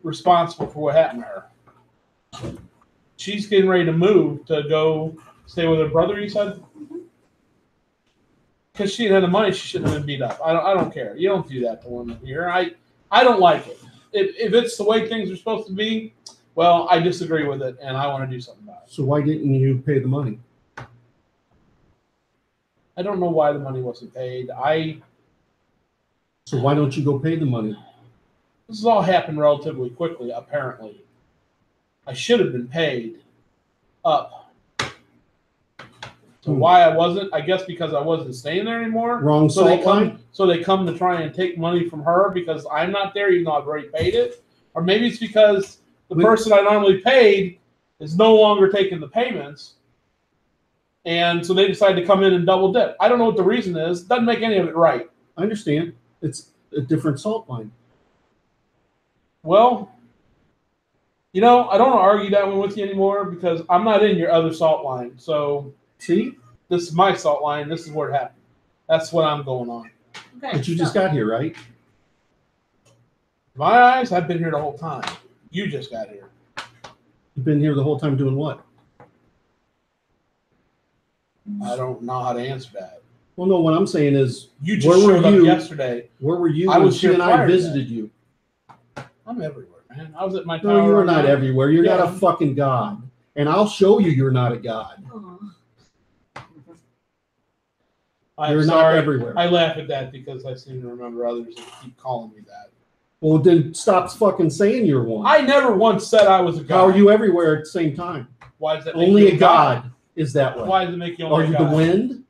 responsible for what happened to her. She's getting ready to move to go stay with her brother, you said? Because she didn't have the money, she shouldn't have been beat up. I don't care. You don't do that to women here. I don't like it. If it's the way things are supposed to be, well, I disagree with it, and I want to do something about it. So why didn't you pay the money? I don't know why the money wasn't paid. So why don't you go pay the money? This has all happened relatively quickly, apparently. I should have been paid up. So why I wasn't, I guess because I wasn't staying there anymore. Wrong So they salt line? come, so they come to try and take money from her because I'm not there, even though I've already paid it. Or maybe it's because the person I normally paid is no longer taking the payments. And so they decided to come in and double dip. I don't know what the reason is. Doesn't make any of it right. I understand. It's a different salt line. Well, I don't want to argue that one with you anymore because I'm not in your other salt line. So See? this is my salt line. This is where it happened. That's what I'm going on. Okay. But you just got here, right? In my eyes, I've been here the whole time. You just got here. You've been here the whole time doing what? I don't know how to answer that. Well, no, what I'm saying is, You just Where were showed up you? yesterday. where were you I when was she here and I prior to visited you? I'm everywhere, man. I was at my tower. No, you are not right now. everywhere. You're not Yeah. a fucking god. And I'll show you you're not a god. Aw. I'm You're not sorry. everywhere. I laugh at that because I seem to remember others that keep calling me that. Well, then stop fucking saying you're one. I never once said I was a god. How are you everywhere at the same time? Why does that make Only you a god is that way. Why does it make you Are only you a the god? wind?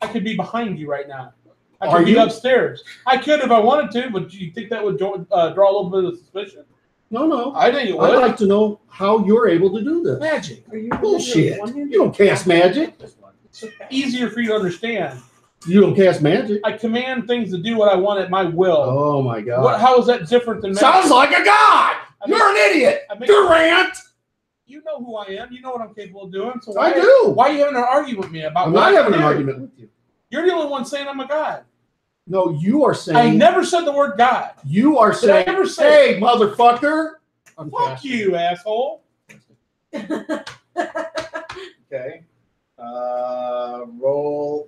I could be behind you right now. I Are could be you? upstairs. I could if I wanted to, but do you think that would draw a little bit of suspicion? No. I think it would. I'd like to know how you're able to do this. Magic. Are you Bullshit. You don't cast magic. It's easier for you to understand. You don't cast magic. I command things to do what I want at my will. Oh my god. How is that different than magic? Sounds like a god. You're an idiot. I mean, Durant. you know who I am. You know what I'm capable of doing. So I do. Why are you having an argument with me about I'm what not I having an do? argument with you. You're the only one saying I'm a god. No, you are saying. I never said the word god. You are Did I saying. ever say- Hey, motherfucker. I'm Fuck fast. you, asshole. Okay. Roll.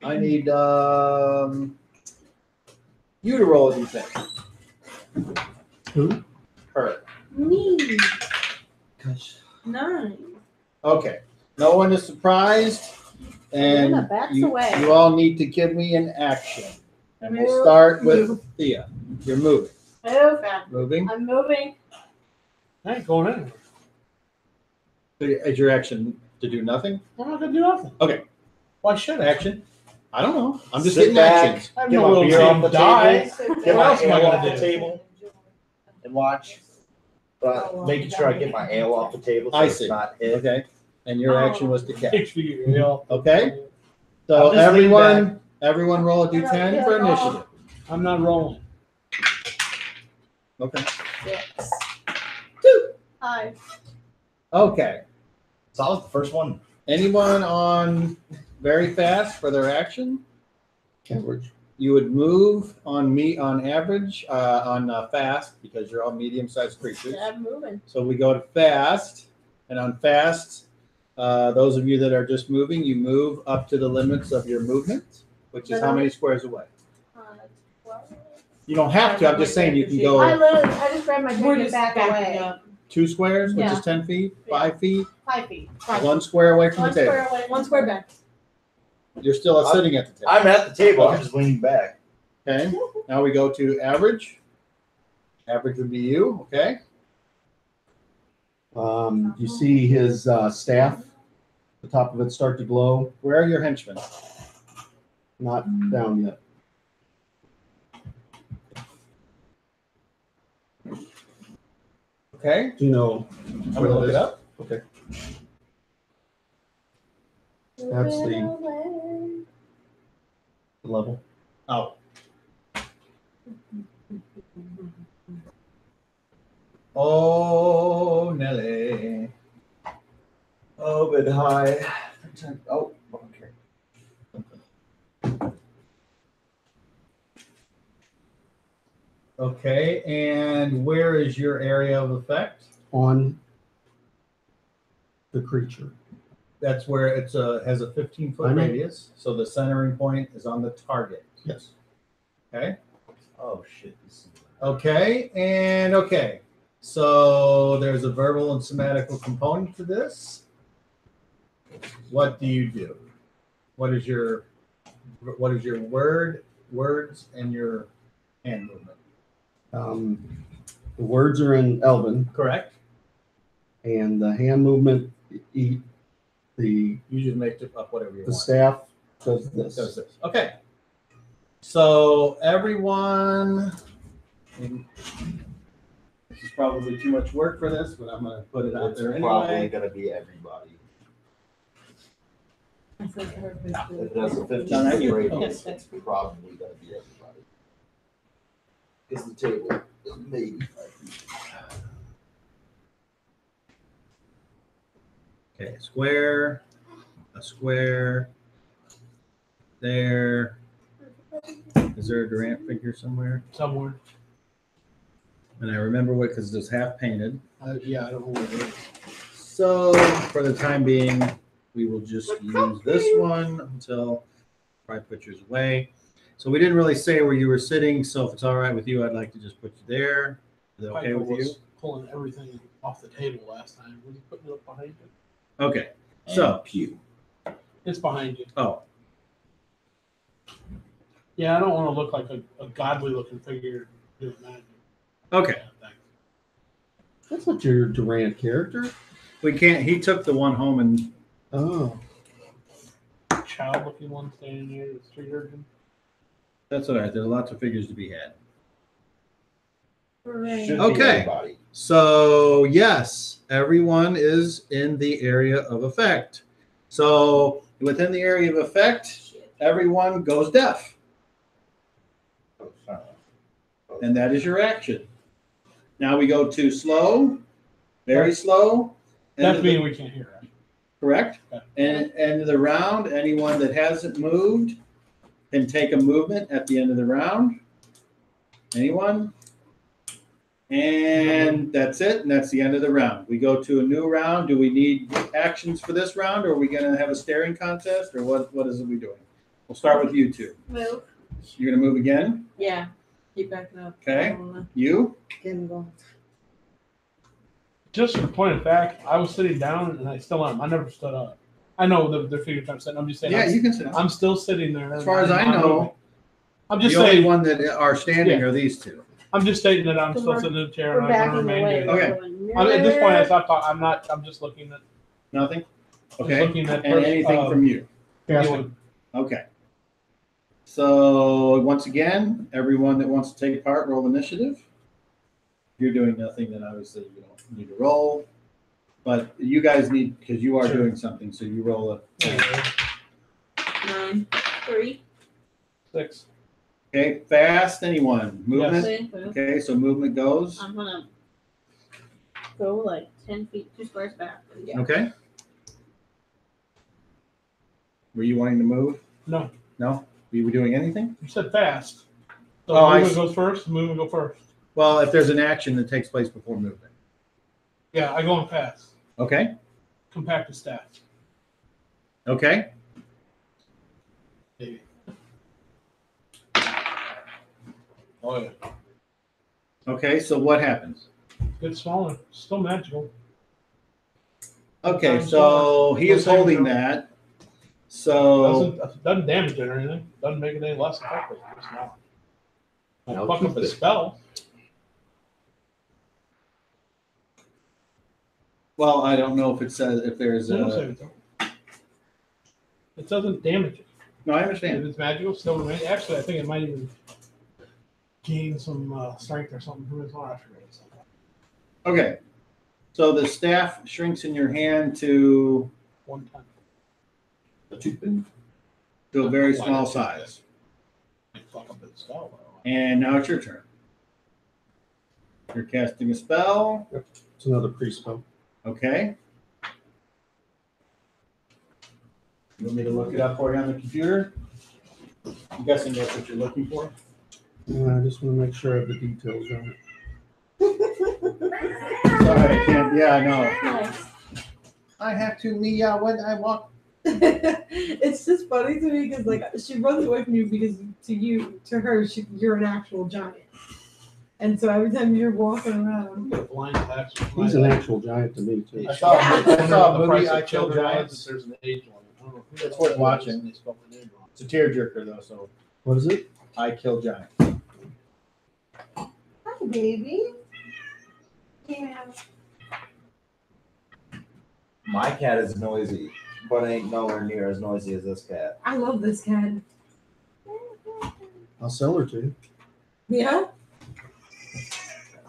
I need you to roll a d10. Who? Her. Me. 9. Okay. No one is surprised, and Anna backs you, away. you all need to give me an action. And we'll Move. start with Thea. You're moving. Move. Moving. I'm moving. I ain't going anywhere. Is your action to do nothing? I'm not gonna do nothing. Okay. Why should I? Action? I don't know. I'm just Sit getting back. actions. I have Get no my will beer to off the die. Get What my else am I ale gonna off the do? table. and watch. But making sure I get my ale off the table so I it's see. not hit. Okay. And your action was to catch. Six figure, yeah. Okay. I'll So just lean everyone roll a d10 for initiative. I'm not rolling. Okay. 6. 5. Okay. So I was the first one. Anyone on very fast for their action? Average. You would move on average on fast because you're all medium-sized creatures. Yeah, I'm moving. So we go to fast, and on fast, those of you that are just moving, you move up to the limits of your movement, which is how many squares away? 12. You don't have to. I'm just saying you can I go literally, I just grabbed my We're drink just back backing away. up. 2 squares, which Yeah. is 10 feet, Yeah. 5 feet, 5 feet. 1 square away from 1 the table. square away. 1 square back. You're still sitting at the table. I'm at the table. I'm just leaning back. Okay. Now we go to average. Average would be you. Okay. You see his staff, the top of it start to glow. Where are your henchmen? Not down yet. Okay. Do you know I'm where gonna look that it is? up. Okay. That's the level. Oh. Oh, Nelly. Oh, but high. Oh, okay. Okay. And where is your area of effect? On the creature. That's where it's has a 15-foot I know. radius. So the centering point is on the target. Yes. Okay. Oh shit. Okay. And okay. So there's a verbal and somatical component to this. What do you do? What is your words and your hand movement? The words are in Elven, Correct. and the hand movement, the You just make up whatever you the want. staff does this. Does this. Okay. So everyone, this is probably too much work for this, but I'm going to put it out It's there probably anyway. gonna be everybody. It says her If it has a 15 No, not you. radius, it's probably gonna be everybody. Because the table is maybe 5 feet. Okay, square, a square. There. Is there a Durant figure somewhere? Somewhere. And I remember what, because it's half painted. Yeah, I don't know what it is. So for the time being, we will just use this one until probably put yours away. So we didn't really say where you were sitting. So if it's all right with you, I'd like to just put you there. Is that okay Michael with you? was pulling everything off the table last time. Was he putting it up behind you? Okay. So, pew. It's behind you. oh, Yeah, I don't want to look like a godly looking figure doing magic. okay. That's not your Durant character. We can't. He took the one home and Oh, Child looking one standing near the street urchin. that's all right. There's lots of figures to be had. Should be Okay. everybody. So yes, everyone is in the area of effect. So within the area of effect, everyone goes deaf, and that is your action. Now we go to slow, very slow. That means we can't hear it. Correct. Okay. And end of the round, anyone that hasn't moved can take a movement at the end of the round. Anyone? And that's it, and that's the end of the round. We go to a new round. Do we need actions for this round, or are we going to have a staring contest, or what is it we doing? We'll start with you two. Move. You're going to move again? Yeah. Keep backing up. Okay. I don't know. You? Just for point of fact, I was sitting down and I still am. I never stood up. I know the figure I'm sitting. I'm just saying. Yeah, you can sit down. I'm still sitting there. As far as I I'm not know, moving. I'm just The only saying. one that are standing Yeah. are these two. I'm just stating that I'm So still we're- sitting in a chair We're and I'm going to backing remain away. doing it. Okay. At this point, I stopped talking. I'm not. I'm just looking at. Nothing? Just Okay. looking at And anything from you? anyone. Okay. So once again, everyone that wants to take part, roll initiative. you're doing nothing, then obviously you don't need to roll. But you guys need, because you are Sure. doing something, so you roll a. 9, 3. 6. Okay, fast, anyone? Movement? Okay. Okay, so movement goes. I'm gonna go like 10 feet, 2 squares back. Yeah. Okay. Were you wanting to move? No, No? Were you doing anything? you said fast. So Oh, I movement see. goes first. Movement go first. Well, if there's an action that takes place before movement. Yeah, I go on fast. Okay. Compact to staff. Okay. Maybe. Oh yeah. Okay, so what happens? Gets smaller. Still magical. Okay, so he is holding that. So Doesn't damage it or anything. Doesn't make it any less effective. It's not. Now Fuck up keep the it. spell. well, I don't know if it says if there's It a. doesn't damage it. No, I If understand. it's magical, still remain. Actually, I think it might even gain some strength or something from his arm. Okay. So the staff shrinks in your hand to 110. The toothpick. a very small size. Might fuck up the spell. And now it's your turn. You're casting a spell. It's another pre-spell. Okay. You want me to look it up for you on the computer? I'm guessing that's what you're looking for. I just want to make sure I have the details right. Sorry, I can't. Yeah, I know. Nice. I have to meow when I walk. It's just funny to me because like she runs away from you because to her, you're an actual giant. And so every time you're walking around, Blind attacks. He's an actual giant to me, too. I saw, I saw a movie, I Kill Children Giants. There's an age limit. I don't know who It's worth watching. They spelled the name wrong. It's a tearjerker though, so What is it? I Kill Giants. hi baby. Yeah. My cat is noisy, but ain't nowhere near as noisy as this cat. I love this cat. I'll sell her to you. Yeah.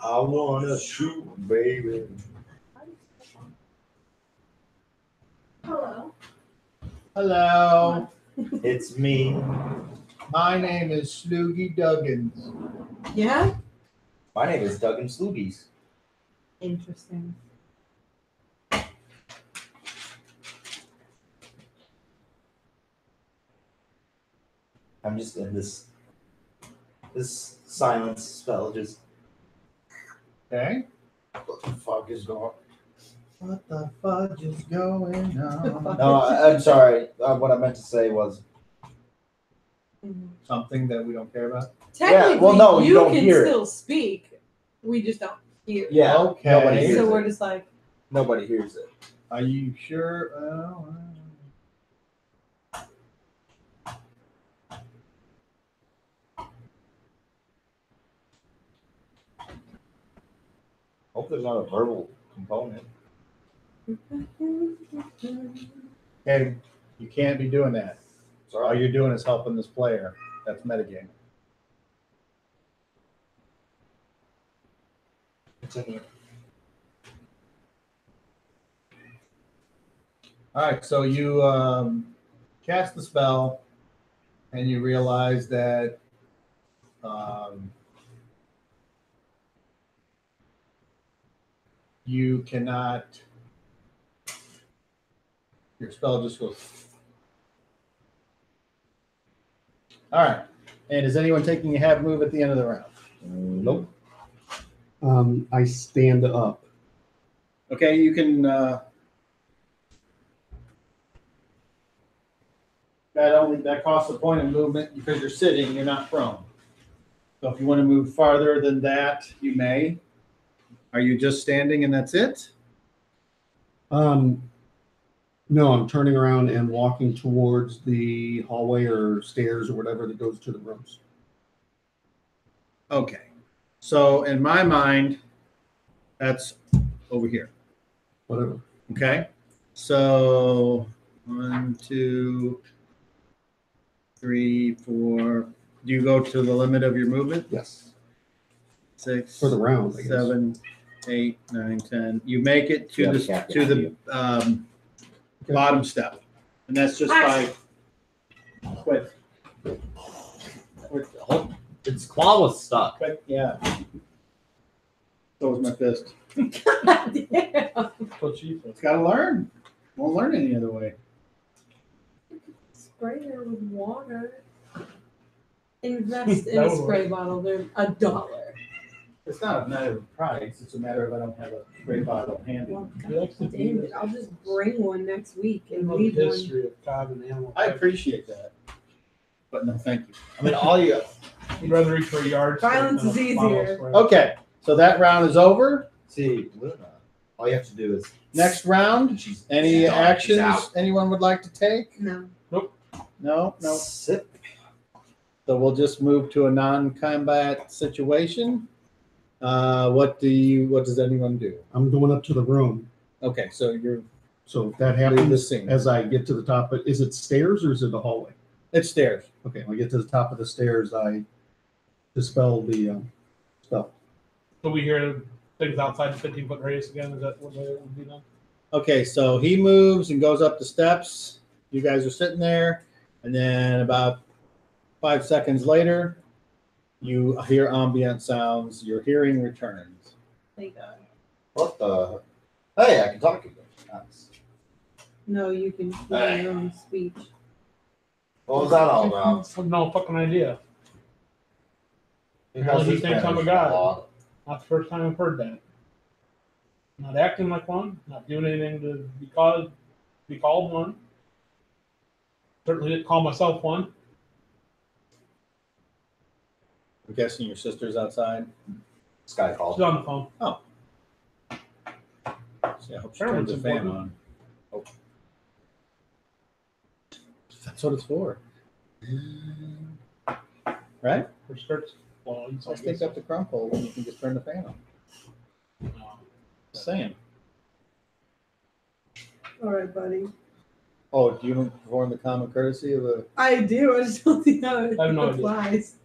I wanna shoot, baby. Hello. Hello, It's me. my name is Sloogie Duggins. Yeah. My name is Duggan Sloogies. Interesting. I'm just in this silence spell. Just Okay. what the fuck is going? What the fudge is going on? No, I'm sorry. What I meant to say was Something that we don't care about. Technically, well, no, you don't can hear it. still speak. We just don't hear. it. yeah. Okay. Nobody hears So it. we're just like, Nobody hears it. Are you sure? Hope there's not a verbal component. Hey, you can't be doing that. All Sorry. you're doing is helping this player. That's metagame. Continue. All right, so you cast the spell, and you realize that you cannot. Your spell just goes. All right, and is anyone taking a half move at the end of the round? Nope. I stand up. Okay, you can. That costs a point of movement because you're sitting, you're not prone. So if you want to move farther than that, you may. Are you just standing and that's it? No, I'm turning around and walking towards the hallway or stairs or whatever that goes to the rooms. Okay. So in my mind, that's over here. Whatever. Okay. So 1, 2, 3, 4. Do you go to the limit of your movement? Yes. 6, For the round, I guess. 7, 8, 9, 10. You make it to the bottom step, and that's just by quick. Its claw was stuck. Quick, yeah. So was my fist. What she said. It's got to learn. Won't learn any other way. Spray her with water. Invest in That a would spray work. bottle. They're $1. It's not a matter of price. It's a matter of I don't have a spray bottle handy. Well, He likes to damn do it. I'll just bring one next week I and know leave the one. history of cod and animal. I appreciate that, but no, thank you. I mean, all you. You'd rather reach for a yard. Violence than a is bottle of easier. spray. Okay, so that round is over. See, Luna. All you have to do is. Next round. She's Any done. She's actions out. anyone would like to take? No. No. Sit. So we'll just move to a non-combat situation. What does anyone do? I'm going up to the room. Okay, so you're So if that leaving the happens, scene. as I get to the top, is it stairs or is it the hallway? It's stairs. Okay, when I get to the top of the stairs, I dispel the spell. So we hear things outside the 15-foot radius again. Is that what would be done? Okay, so he moves and goes up the steps. You guys are sitting there, and then about 5 seconds later, you hear ambient sounds. Your hearing returns. Thank God. What the? Hey, I can talk again. Nice. No, you can hear your own speech. What was that all about? I have no fucking idea. Because he these thinks I'm a banners god. are long. Not the first time I've heard that. Not acting like one. Not doing anything to be called one. Certainly didn't call myself one. I'm guessing your sister's outside. Sky She's called. on the phone. So I hope she Sure, turns the it's fan important. on. Oh. That's what it's for. Right? Her skirt's blowing. So I Let's take guess- up the crumple when you can just turn the fan on. Just saying. All right, buddy. Oh, do you perform the common courtesy of a? I do. I just don't see how it I have no idea. applies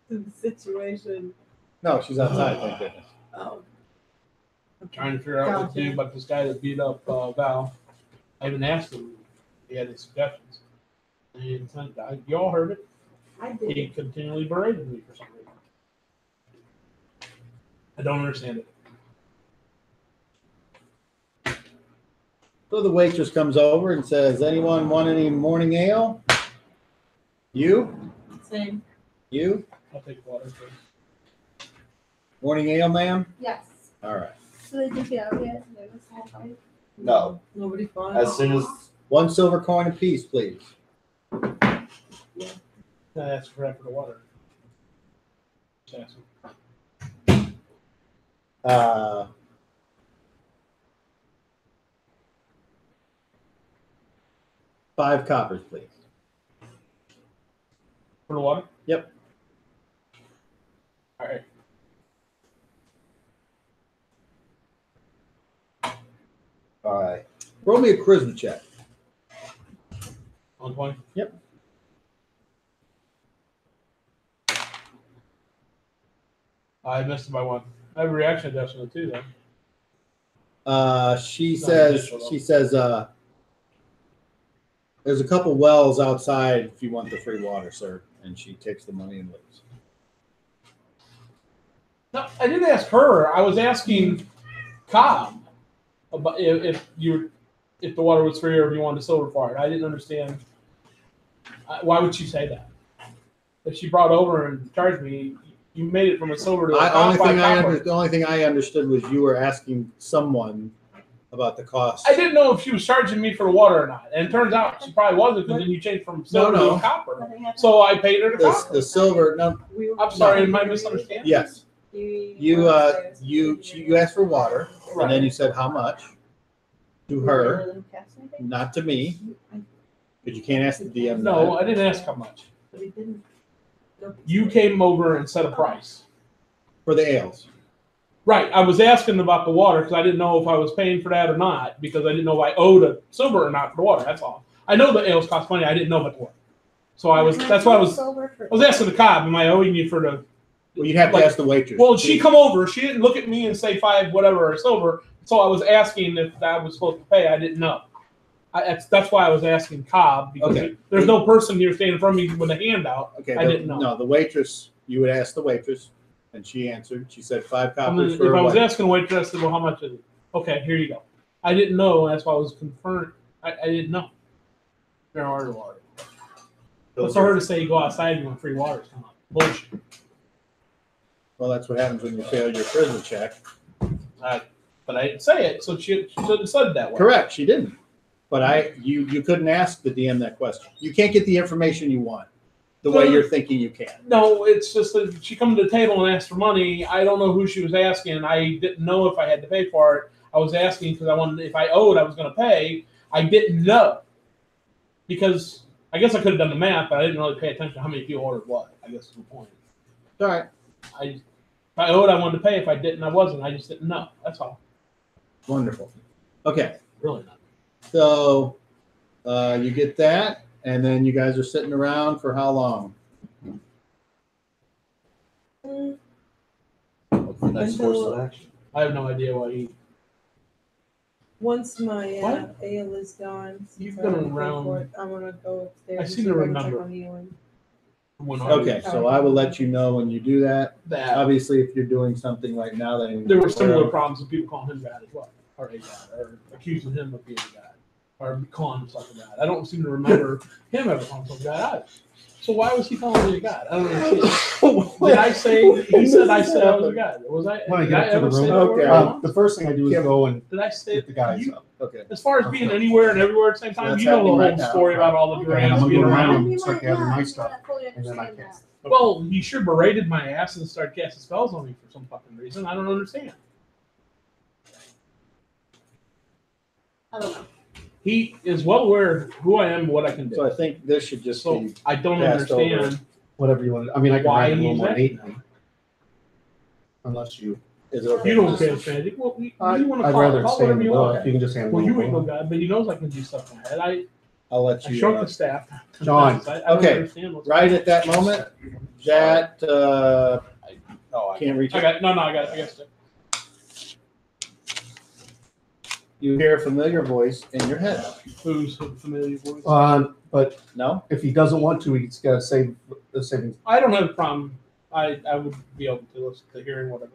to the situation. No, she's outside. Thank goodness. Oh. Trying to figure out what to do Gotcha. about this guy that beat up Val. I even asked him if he had any suggestions. And you all heard it. I did. He continually berated me for some reason. I don't understand it. So the waitress comes over and says, "Anyone want any morning ale?" You? Same. You? I'll take water. Please. Morning ale, ma'am? Yes. All right. So they didn't get out yet. They was had fight. No. Nobody fought. As soon as 1 silver coin apiece, please. I asked for the water. Just ask him. 5 coppers, please. For the water? Yep. All right. all right. Roll me a charisma check. On point. Yep. I missed it by 1. I have a reaction adjustment too, then. She Not says, initial, though. there's a couple wells outside if you want the free water, sir. And she takes the money and leaves. No, I didn't ask her. I was asking Cobb about if the water was free or if you wanted a silver for it. I didn't understand. Why would she say that? If she brought over and charged me, you made it from a silver to a copper. The only thing I understood was you were asking someone about the cost. I didn't know if she was charging me for the water or not. And it turns out she probably wasn't because then you changed from silver No. to a copper. Nothing happened. So I paid her the copper. The silver. No. I'm sorry, am I misunderstanding? Yes. You asked for water, Right. and then you said how much to her, Let them cast anything? not to me, because you can't ask the DM. No, that. I didn't ask how much. But he didn't. You came over and set a price. For the ales. Right. I was asking about the water because I didn't know if I was paying for that or not because I didn't know if I owed a silver or not for the water. That's all. I know the ales cost money. I didn't know about the water. So that's why I was asking the Cobb, am I owing you for the Well, you'd have to ask the waitress. Well, she come over. She didn't look at me and say 5 whatever or silver. So I was asking if I was supposed to pay. I didn't know. That's why I was asking Cobb, because there's no person here standing in front of me with a handout. Okay, I didn't know. No, the waitress. You would ask the waitress, and she answered. She said 5 coppers for if a I was white. asking the waitress, I said, "Well, how much is it?" Okay, here you go. I didn't know. That's why I was confirmed. I didn't know. Fair order water. What's for her to say you go outside and you want free water? Come on, bullshit. Well, that's what happens when you fail your prison check. But I didn't say it, so she shouldn't have said it that way. Correct, she didn't. But you couldn't ask the DM that question. You can't get the information you want the way you're thinking you can. No, it's just that she come to the table and asked for money. I don't know who she was asking. I didn't know if I had to pay for it. I was asking because I wanted, if I owed, I was going to pay. I didn't know because I guess I could have done the math, but I didn't really pay attention to how many people ordered what. I guess is the point. All right. If I owed, I wanted to pay. If I didn't, I wasn't. I just didn't know. That's all. Wonderful. Okay. Really not. So you get that, and then you guys are sitting around for how long? What's the next course of action? I have no idea why he. Once my What? ale is gone, You've so been I'm gonna go around- for it. I'm gonna go upstairs. I and seem see to if I can check remember. on healing. Okay, so I will let you know when you do that. That Obviously, if you're doing something right now, then there were similar problems with people calling him bad as well, or a god, or accusing him of being a god, or calling himself a god. I don't seem to remember him ever calling himself a god either. So why was he calling me a god? I don't understand. Did I say? He said I said I was a god. Was I? When I Did get I up to the ever say room, that word? Okay. the first thing I do is go and Did I say get the guys you, up. Okay. as far as being anywhere and everywhere at the same time? That's You know the happening whole right now. story about all the And drains I'm gonna being go around. around and start gathering my stuff, and then I cast. Well, he sure berated my ass and started casting spells on me for some fucking reason. I don't understand. I don't know. He is well aware of who I am and what I can do. So I think this should just So be I don't passed understand. over. Whatever you want. I mean, I can Why write a little he's more that? neatly. Unless you. Is it okay? You don't care, Magic. Well, you want to I'd call rather it. Call stay in whatever the you book. want. You can just handle Well, it. you ain't no god, but he knows I can do stuff in my head. I'll let I you. shrunk the staff. John, I don't okay, understand what's Right at that moment, that Oh, can't reach I it. got it. No, I got it. I guess. You hear a familiar voice in your head. Who's a familiar voice? But No? if he doesn't want to, he's got to save the savings. I don't have a problem. I would be able to listen to hearing whatever.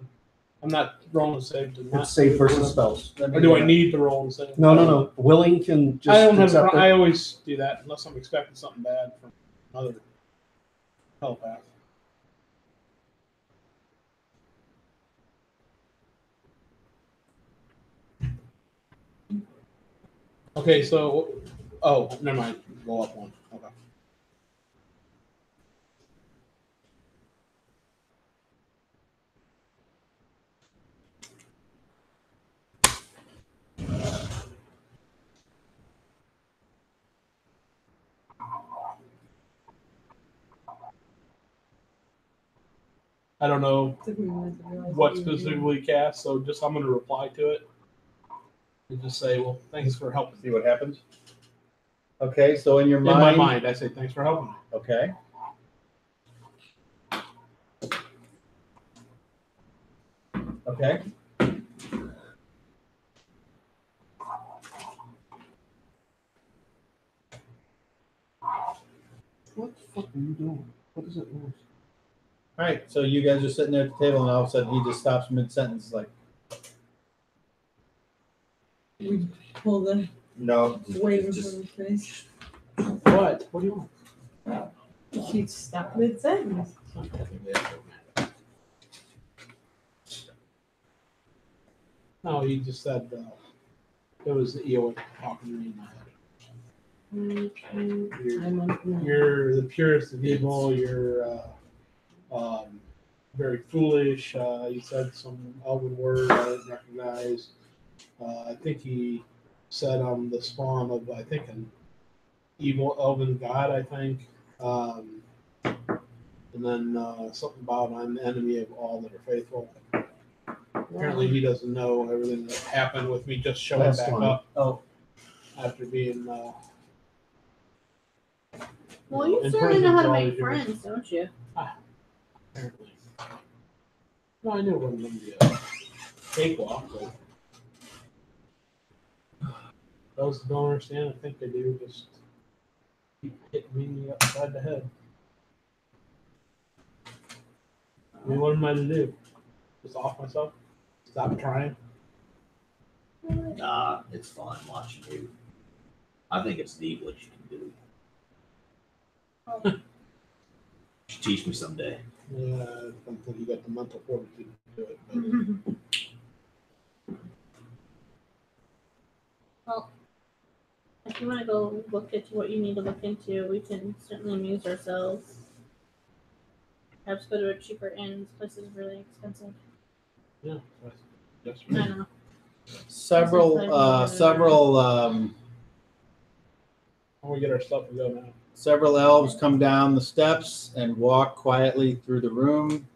I'm not rolling to save to not. It's save versus spells. Or do I need to roll to save? No. Willing can just. I don't have. accept it. I always do that unless I'm expecting something bad from another telepath. Okay, so never mind. Roll up one. Okay. I don't know Took me a minute to realize what you were doing. specifically cast, so just I'm going to reply to it and just say, "Well, thanks for helping." See what happens? Okay, so in your In mind. my mind, I say, "Thanks for helping me." Okay. Okay. What the fuck are you doing? What is it? All right, so you guys are sitting there at the table, and all of a sudden he just stops mid-sentence, like, We pull the No, waving just from his face. What? What do you want? He stopped mid sentence. No, he just said it was the EO talking to me in my head. You're the purest of evil. You're very foolish. You said some elven word I didn't recognize. I think he said I'm the spawn of, I think, an evil elven god, I think. And then something about I'm the enemy of all that are faithful. Apparently he doesn't know everything that happened with me just showing Last back one. up oh, after being Well, you in certainly prison know how for to all make these years. friends, don't you? Apparently. No, I knew it wasn't going to be a cakewalk, but those that don't understand, I think they do. Just keep hitting me upside the head. I mean, what am I to do? Just off myself? Stop trying? Nah, it's fun watching you. I think it's neat what you can do. You should teach me someday. Yeah, I don't think you got the mental fortitude to do it. But Well, if you want to go look into what you need to look into, we can certainly amuse ourselves. Perhaps go to a cheaper inn. This place is really expensive. yeah, that's I know. Several, when we get our stuff and go now. several elves come down the steps and walk quietly through the room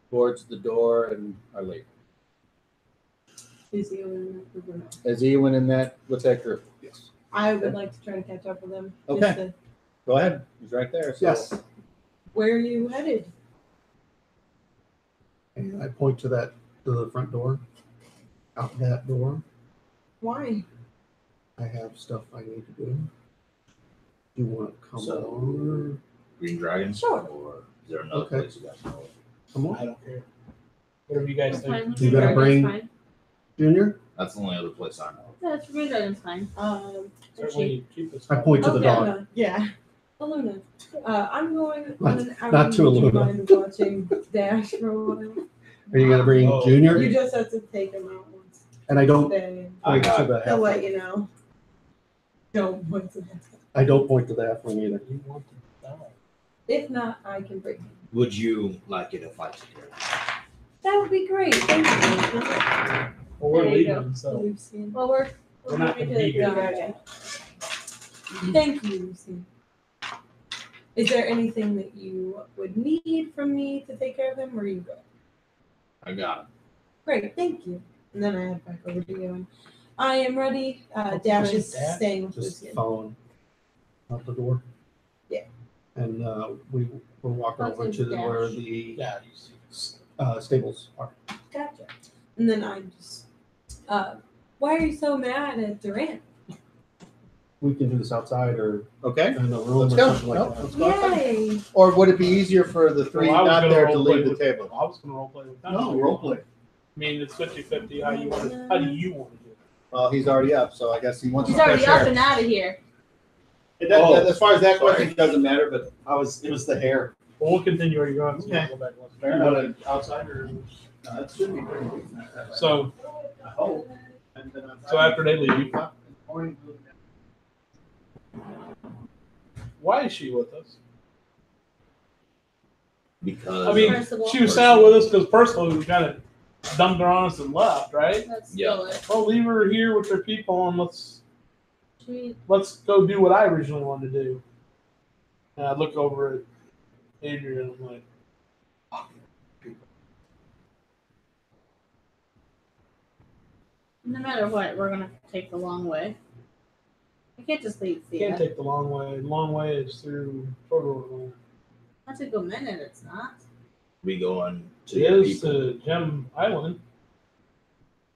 towards the door and are late. Is he over in that group or not? Is Ewan in that, with that group? Yes. I would like to try to catch up with him. Okay. Just to- Go ahead, he's right there. So. Yes. Where are you headed? And I point to the front door. Out that door. Why? I have stuff I need to do. You want to come So- along? Green Dragons? Sure. Or is there another Okay. place you guys know? Come I on, don't care. Whatever you guys That's think. fine. You gotta Green bring- Dragon's fine. Junior. That's the only other place I know. Yeah, it's Green Dragon's fine. Certainly cheapest. I point to the okay, dog. Yeah. Aluna. I'm going Not- on an not outing. to Would you Aluna. mind watching Dash for a while? Are you gonna bring Oh. Junior? You just have to take him out once And I don't today. point to the He'll let half. you know. Don't point to that. I don't point to the half one either. You want to die. If not, I can bring him. Would you like it if I took care of it? That would be great. Thank you. Well, we're There you leaving, so Lucian. Well, we're not moving gonna be to Green here. Dragon. Thank you, Lucy. Is there anything that you would need from me to take care of him, or are you good? I got it. Great, thank you. And then I head back over to you. And I am ready. What's Dash his name, is Dash? staying with Just Lucian. following out the door. Yeah. And we're walking What's over his to where dash? the yeah, you see. stables are. Gotcha. And then I just, why are you so mad at Durant? We can do this outside or Okay, in the room let's or go. something like No, that. let's go. Yay! Or would it be easier for the three Well, I was not gonna there to role play leave the with- table? I was going to roleplay with them. No, role play. I mean, it's 50-50. How do you want to do it? Well, he's already up, so I guess he wants He's to already fresh up air. and out of here. As far as that Sorry. question, it doesn't matter, but It was the hair. Well, we'll continue where you're going. So Okay. we'll go back once. Fair You enough. want it outside or? that should be great. So, I hope. And then so after they leave, why is she with us? Because I mean, First of all- she was sailing with us because personally we kind of dumped her on us and left, right? That's Yeah. still it. Well, leave her here with her people and She, let's go do what I originally wanted to do. And I look over at Adrian and I'm like, no matter what, we're gonna take the long way. I can't just leave you can't Thea. take the long way. The long way is through Totoro. Not to go minute, it's not. we going to It your is people. to Gem Island.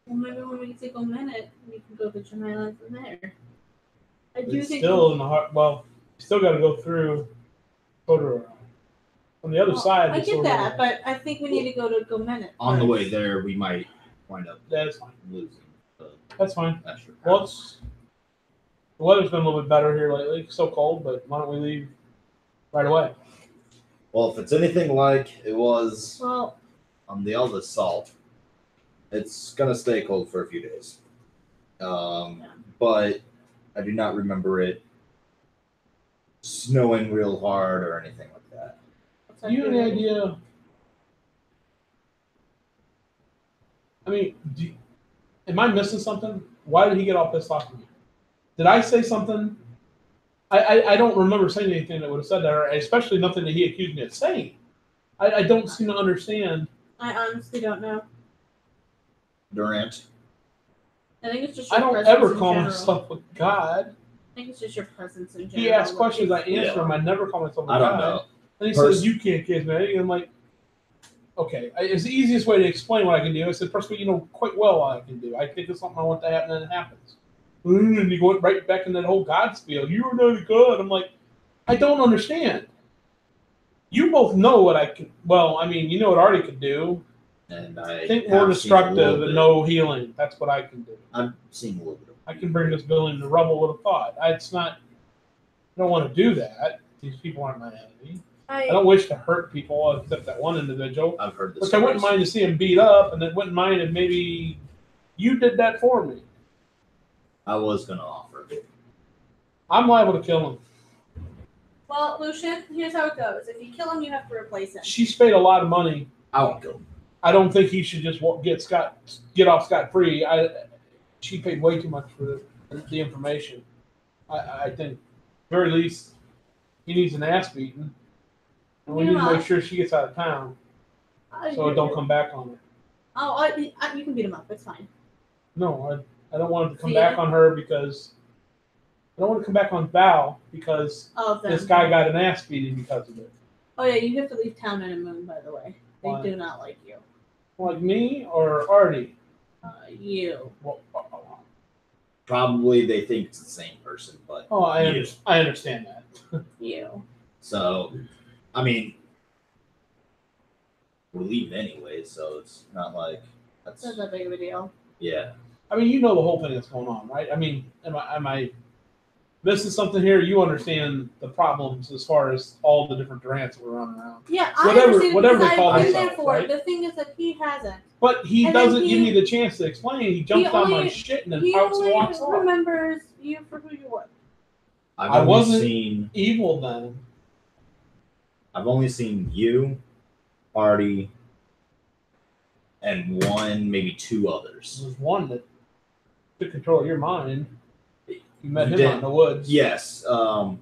Well, maybe when we take a minute, we can go to Gem Island from there. I do It's think still in the heart. Well, you still got to go through Totoro. On the other Well, side, I it's get sort of- that, but I think we need to go to go minute. On the first. way there, we might wind up That's fine. losing the That's fine. extra. Well, the weather's been a little bit better here lately. It's so cold, but why don't we leave right away? Well, if it's anything like it was Well, on the other salt, it's gonna stay cold for a few days. But I do not remember it snowing real hard or anything like that. what's Do you have any idea? I mean, am I missing something? Why did he get all pissed off at me? Did I say something? I don't remember saying anything that would have said that, or especially nothing that he accused me of saying. I don't seem to understand. I honestly don't know. Durant, I think it's just I your don't presence ever in call general. myself a god. I think it's just your presence in general. He asks Like, questions, I answer Yeah. him. I never call myself a I god. don't know. And he Pers- says, "You can't kiss me." And I'm like, okay, it's the easiest way to explain what I can do. I said, first of all, you know quite well what I can do. I think it's something I want to happen, and it happens. And you go right back in that whole God spiel. You are not good. I'm like, I don't understand. You both know what I can. Well, I mean, you know what Artie could do. And I Think more have seen a destructive little and bit. no healing. That's what I can do. I'm seeing a little bit. I can bring this building to rubble with a thought. It's not. I don't want to do that. These people aren't my enemy. I don't wish to hurt people except that one individual. I've heard this. Which I wouldn't mind to see him beat up, and then wouldn't mind if maybe you did that for me. I was gonna offer. I'm liable to kill him. Well, Lucian, here's how it goes. If you kill him, you have to replace him. She's paid a lot of money. I won't kill him. I don't think he should just get off scot free. She paid way too much for the information. I think, very least, he needs an ass beating, and we need to make sure she gets out of town so it don't come back on her. Oh, you can beat him up. It's fine. No, I don't want it to come back on her because I don't want to come back on Val because this guy got an ass beating because of it. Oh yeah, you have to leave town in a moon. By the way, they Why? do not like you. Like me or Artie? You. Well, Probably they think it's the same person, but I understand that. You. so I mean we're leaving anyway, so it's not like that's That's not that big of a deal. yeah. I mean, you know the whole thing that's going on, right? I mean, am I missing something here? You understand the problems as far as all the different Durants that were running around. Yeah, Whatever- I understand whatever because they call I've been there themselves, for right? it. The thing is that he hasn't. But he And then doesn't give he- me the chance to explain. He jumps on my shit and then He pouts and only walks off. remembers you for who you were. I I've wasn't- only seen Evil then. I've only seen you, Artie, and one, maybe two others. There was one that took control of your mind. You met He him did. out in the woods. Yes,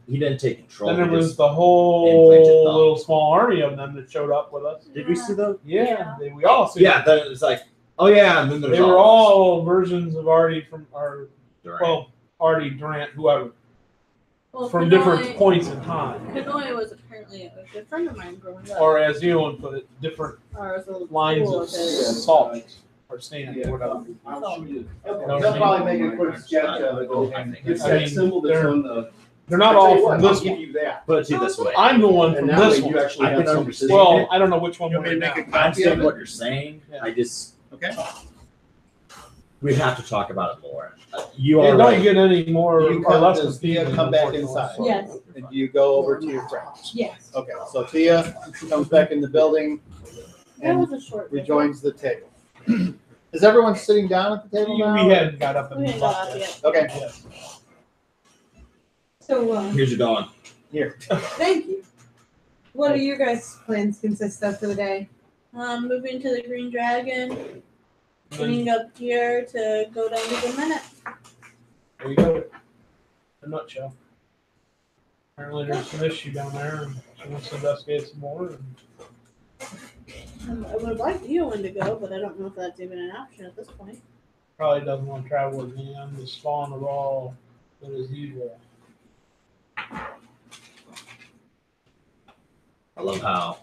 he didn't take control. Then there He was just- the whole implanted thumb. little small army of them that showed up with us. Did we see those? Yeah, we all see. Yeah, then it was like, oh yeah, and then there's They were all versions of Artie from Artie, Durant, whoever, Well, from Kanoe- different points in time. Kanoe was apparently a good friend of mine growing up. Or as you would put it, different Or as a little lines cool of his- salt or sand or whatever. I'll You know They'll what I mean? probably make a quick sketch of it. It's I that mean, symbol that's on the. They're not I'll tell all you from what, this I'll give one. you that. Put it to you this way. I'm the one And from that way this you one. actually I have can something to understand. see. Well, I don't know which one You we're want me in to make now. a I copy understand of what it? you're saying. Yeah. I just Okay. we have to talk about it more. You It are don't right. get any more You or less does Thea confusing, come back unfortunately. inside? Yes. And you go over to your friends. Yes. Okay, so Thea comes back in the building That and was a short video. rejoins the table. Is everyone sitting down at the table We now? hadn't got up and We hadn't got up left yet. Okay, Yes. So, Here's your dog. here. thank you. What do your guys' plans consist of for the day? Moving to the Green Dragon, getting up here to go down to the Minute. There you go. In a nutshell. Apparently there's some issue down there and she wants to investigate some more. And I would like you to go, but I don't know if that's even an option at this point. probably doesn't want to travel with me. I'm the spawn of all that is evil. I love how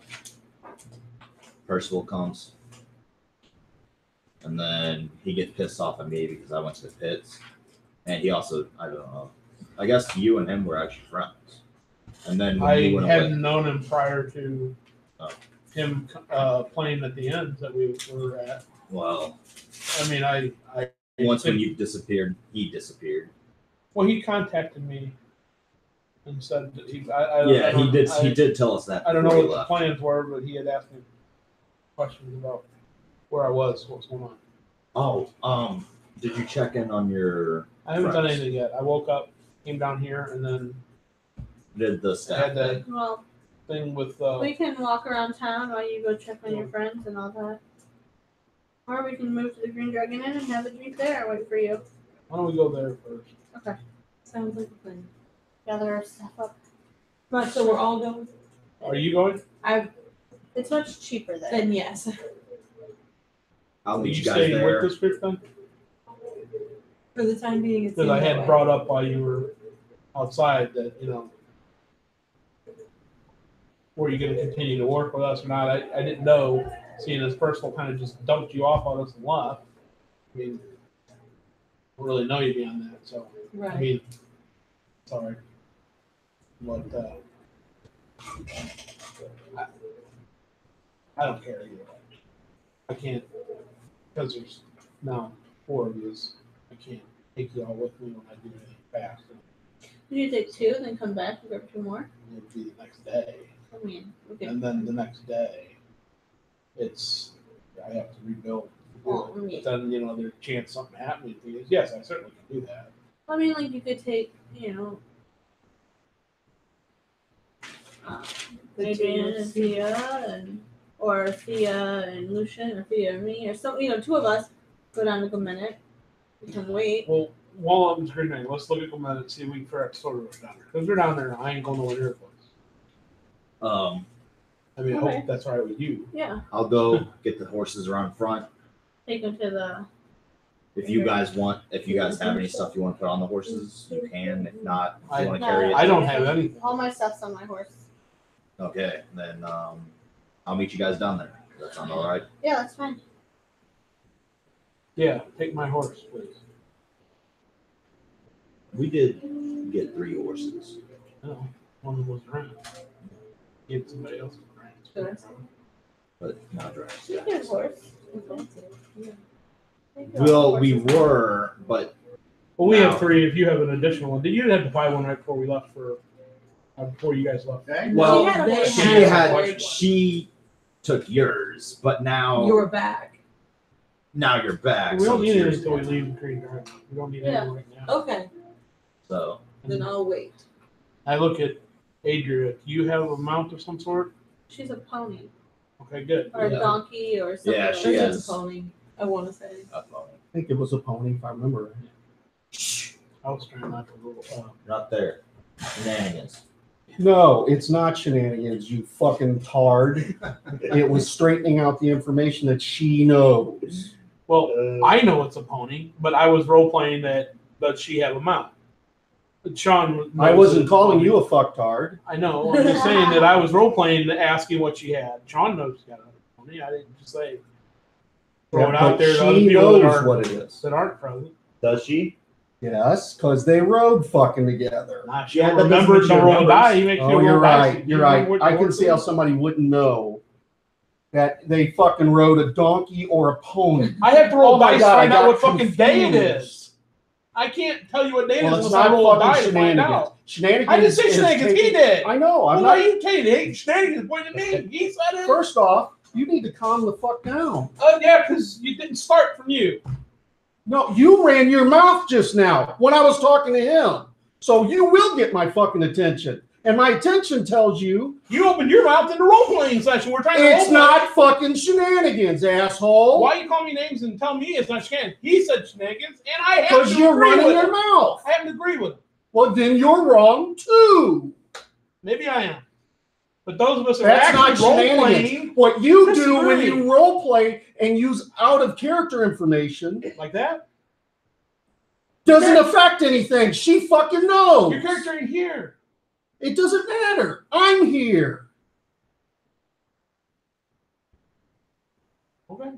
Percival comes and then he gets pissed off at me because I went to the pits. And he also, I don't know, I guess you and him were actually friends. And then when I you went hadn't away, known him prior to Oh. him playing at the end that we were at. well, I mean, I once when you disappeared, he disappeared. well, he contacted me and said that he. Yeah, he did. He did tell us that. I don't know before what he the left. plans were, but he had asked me questions about where I was, what was going on. Oh, did you check in on your? I haven't done friends? anything yet. I woke up, came down here, and then Did the I staff? had that Well, thing with. we can walk around town while you go check on your friends and all that. Or we can move to the Green Dragon Inn and have a drink there and wait for you. Why don't we go there first? Sounds like a plan. Gather our stuff up. Right, so we're all going? Are you going? It's much cheaper there. Then yes. I'll Are meet you you guys staying there. with this group then? For the time being, it's Because I had brought up while you were outside that, were you going to continue to work with us or not? I didn't know seeing as Percival kind of just dumped you off on us and left. I mean, I don't really know you beyond that, so Right. I mean, sorry, but I don't care either way. I can't, because there's now 4 of you. I can't take you all with me when I do anything fast. You take 2, then come back and grab 2 more. It'll be the next day, I mean, okay. and then the next day, I have to rebuild. Well, I mean- But then there's a chance something happening to you. Yes, I certainly can do that. I mean, like you could take, The Adrian two. and Thea, or Thea and Lucian, or Thea and me, or some, 2 of us go down to Gomenic. We can wait. Well, while I'm screening, let's look at them and see if we can figure out the story down there. Because they're down there, I ain't going nowhere near the place. I mean, I Okay. hope that's all right with you. Yeah, I'll go get the horses around front. take them to the. If you guys have any stuff you want to put on the horses, you can. If not, if you want to carry I it. don't have anything. All my stuff's on my horse. Okay, then I'll meet you guys down there. Does that sound all right? Yeah, that's fine. Yeah, take my horse, please. We did get 3 horses. No, one was around. Give somebody else a Sure. But not dress. You get a horse. Well, we were, but Well, we No. have 3. If you have an additional one, you had to buy one right before we left before you guys left. Okay. well, She had a horse. she took yours, but now You're back. you're back. We so don't need it's it yours until we now. leave Green Drive. We don't need Yeah. it right now. Okay, So then I'll wait. I look at Adria. Do you have a mount of some sort? She's a pony, Okay, good. or a Yeah. donkey, or something. Yeah, like she that. It's has. a pony, I want to say. I think it was a pony, if I remember right. I was trying not to roll. not there. Shenanigans. No, it's not shenanigans, you fucking tard. It was straightening out the information that she knows. Well, I know it's a pony, but I was role playing that she have a mount. But Sean, I knows wasn't it's calling pony. you a fucktard. I know. I'm just saying that I was role playing, asking what she had. Sean knows she's got a pony. I didn't just say throw it Yeah, out but there to other she people knows that what it is. aren't present. Does she? Yes, because they rode fucking together. Nah, she Yeah, don't that remember doesn't to make you roll a numbers. die. He makes you Oh, roll you're dice. right. You You're know right. what I your can horse see how is. somebody wouldn't know that they fucking rode a donkey or a pony. I have to roll Oh my dice to God, find I out got what fucking day it confused. is. I can't tell you what day it Well, is it's unless I not roll a die fucking to find shenanigans. out. Shenanigans. I didn't say is shenanigans. He taking- did. I know. I'm Well, not. no, you can't. Hey, shenanigans pointed at me. He said it. First off, you need to calm the fuck down. Oh, yeah, because you didn't start from you. No, you ran your mouth just now when I was talking to him. So you will get my fucking attention. And my attention tells you You opened your mouth in the role playing session. We're trying to it's role-play. not fucking shenanigans, asshole. Why you call me names and tell me it's not shenanigans? He said shenanigans, and I happen Because to you're agree running with your him. mouth. I happen to agree with him. Well, then you're wrong too. Maybe I am. But those of us that are That's not actually role shenanigans. playing What you do when Disagree. you role play and use out of character information like that, doesn't affect anything. She fucking knows. your character ain't here. It doesn't matter. I'm here. Okay.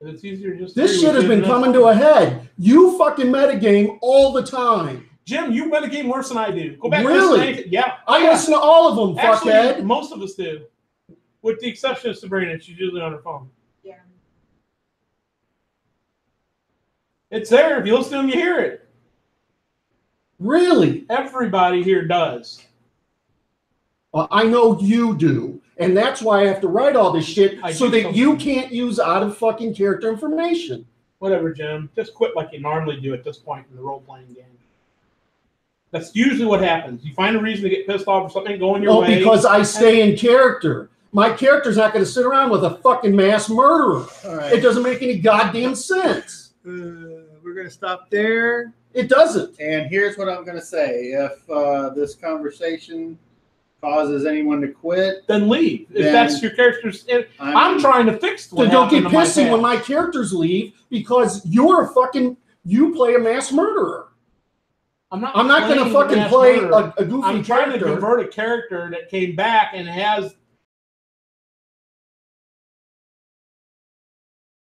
And it's easier just. This shit has been coming to a head. You fucking metagame all the time. Jim, you bet a game worse than I do. Go back. Really? And listen to yeah. I Yeah. listen to all of them, Actually, fuckhead. most of us do, with the exception of Sabrina. She's usually on her phone. Yeah. It's there. If you listen to them, you hear it. Really? Everybody here does. I know you do. And that's why I have to write all this shit I so do that something. you can't use out of fucking character information. Whatever, Jim. Just quit like you normally do at this point in the role-playing game. That's usually what happens. You find a reason to get pissed off or something going your Oh, way. because I stay in character. My character's not going to sit around with a fucking mass murderer. All It right. doesn't make any goddamn sense. We're going to stop there. It doesn't. And here's what I'm going to say. If this conversation causes anyone to quit, Then leave. If Then- that's your character's. I'm trying to fix what So don't get happened in my pissy when past. my characters leave because you play a mass murderer. I'm not I'm not going to playing fucking mass play murderer. a goofy I'm trying to character. convert a character that came back and has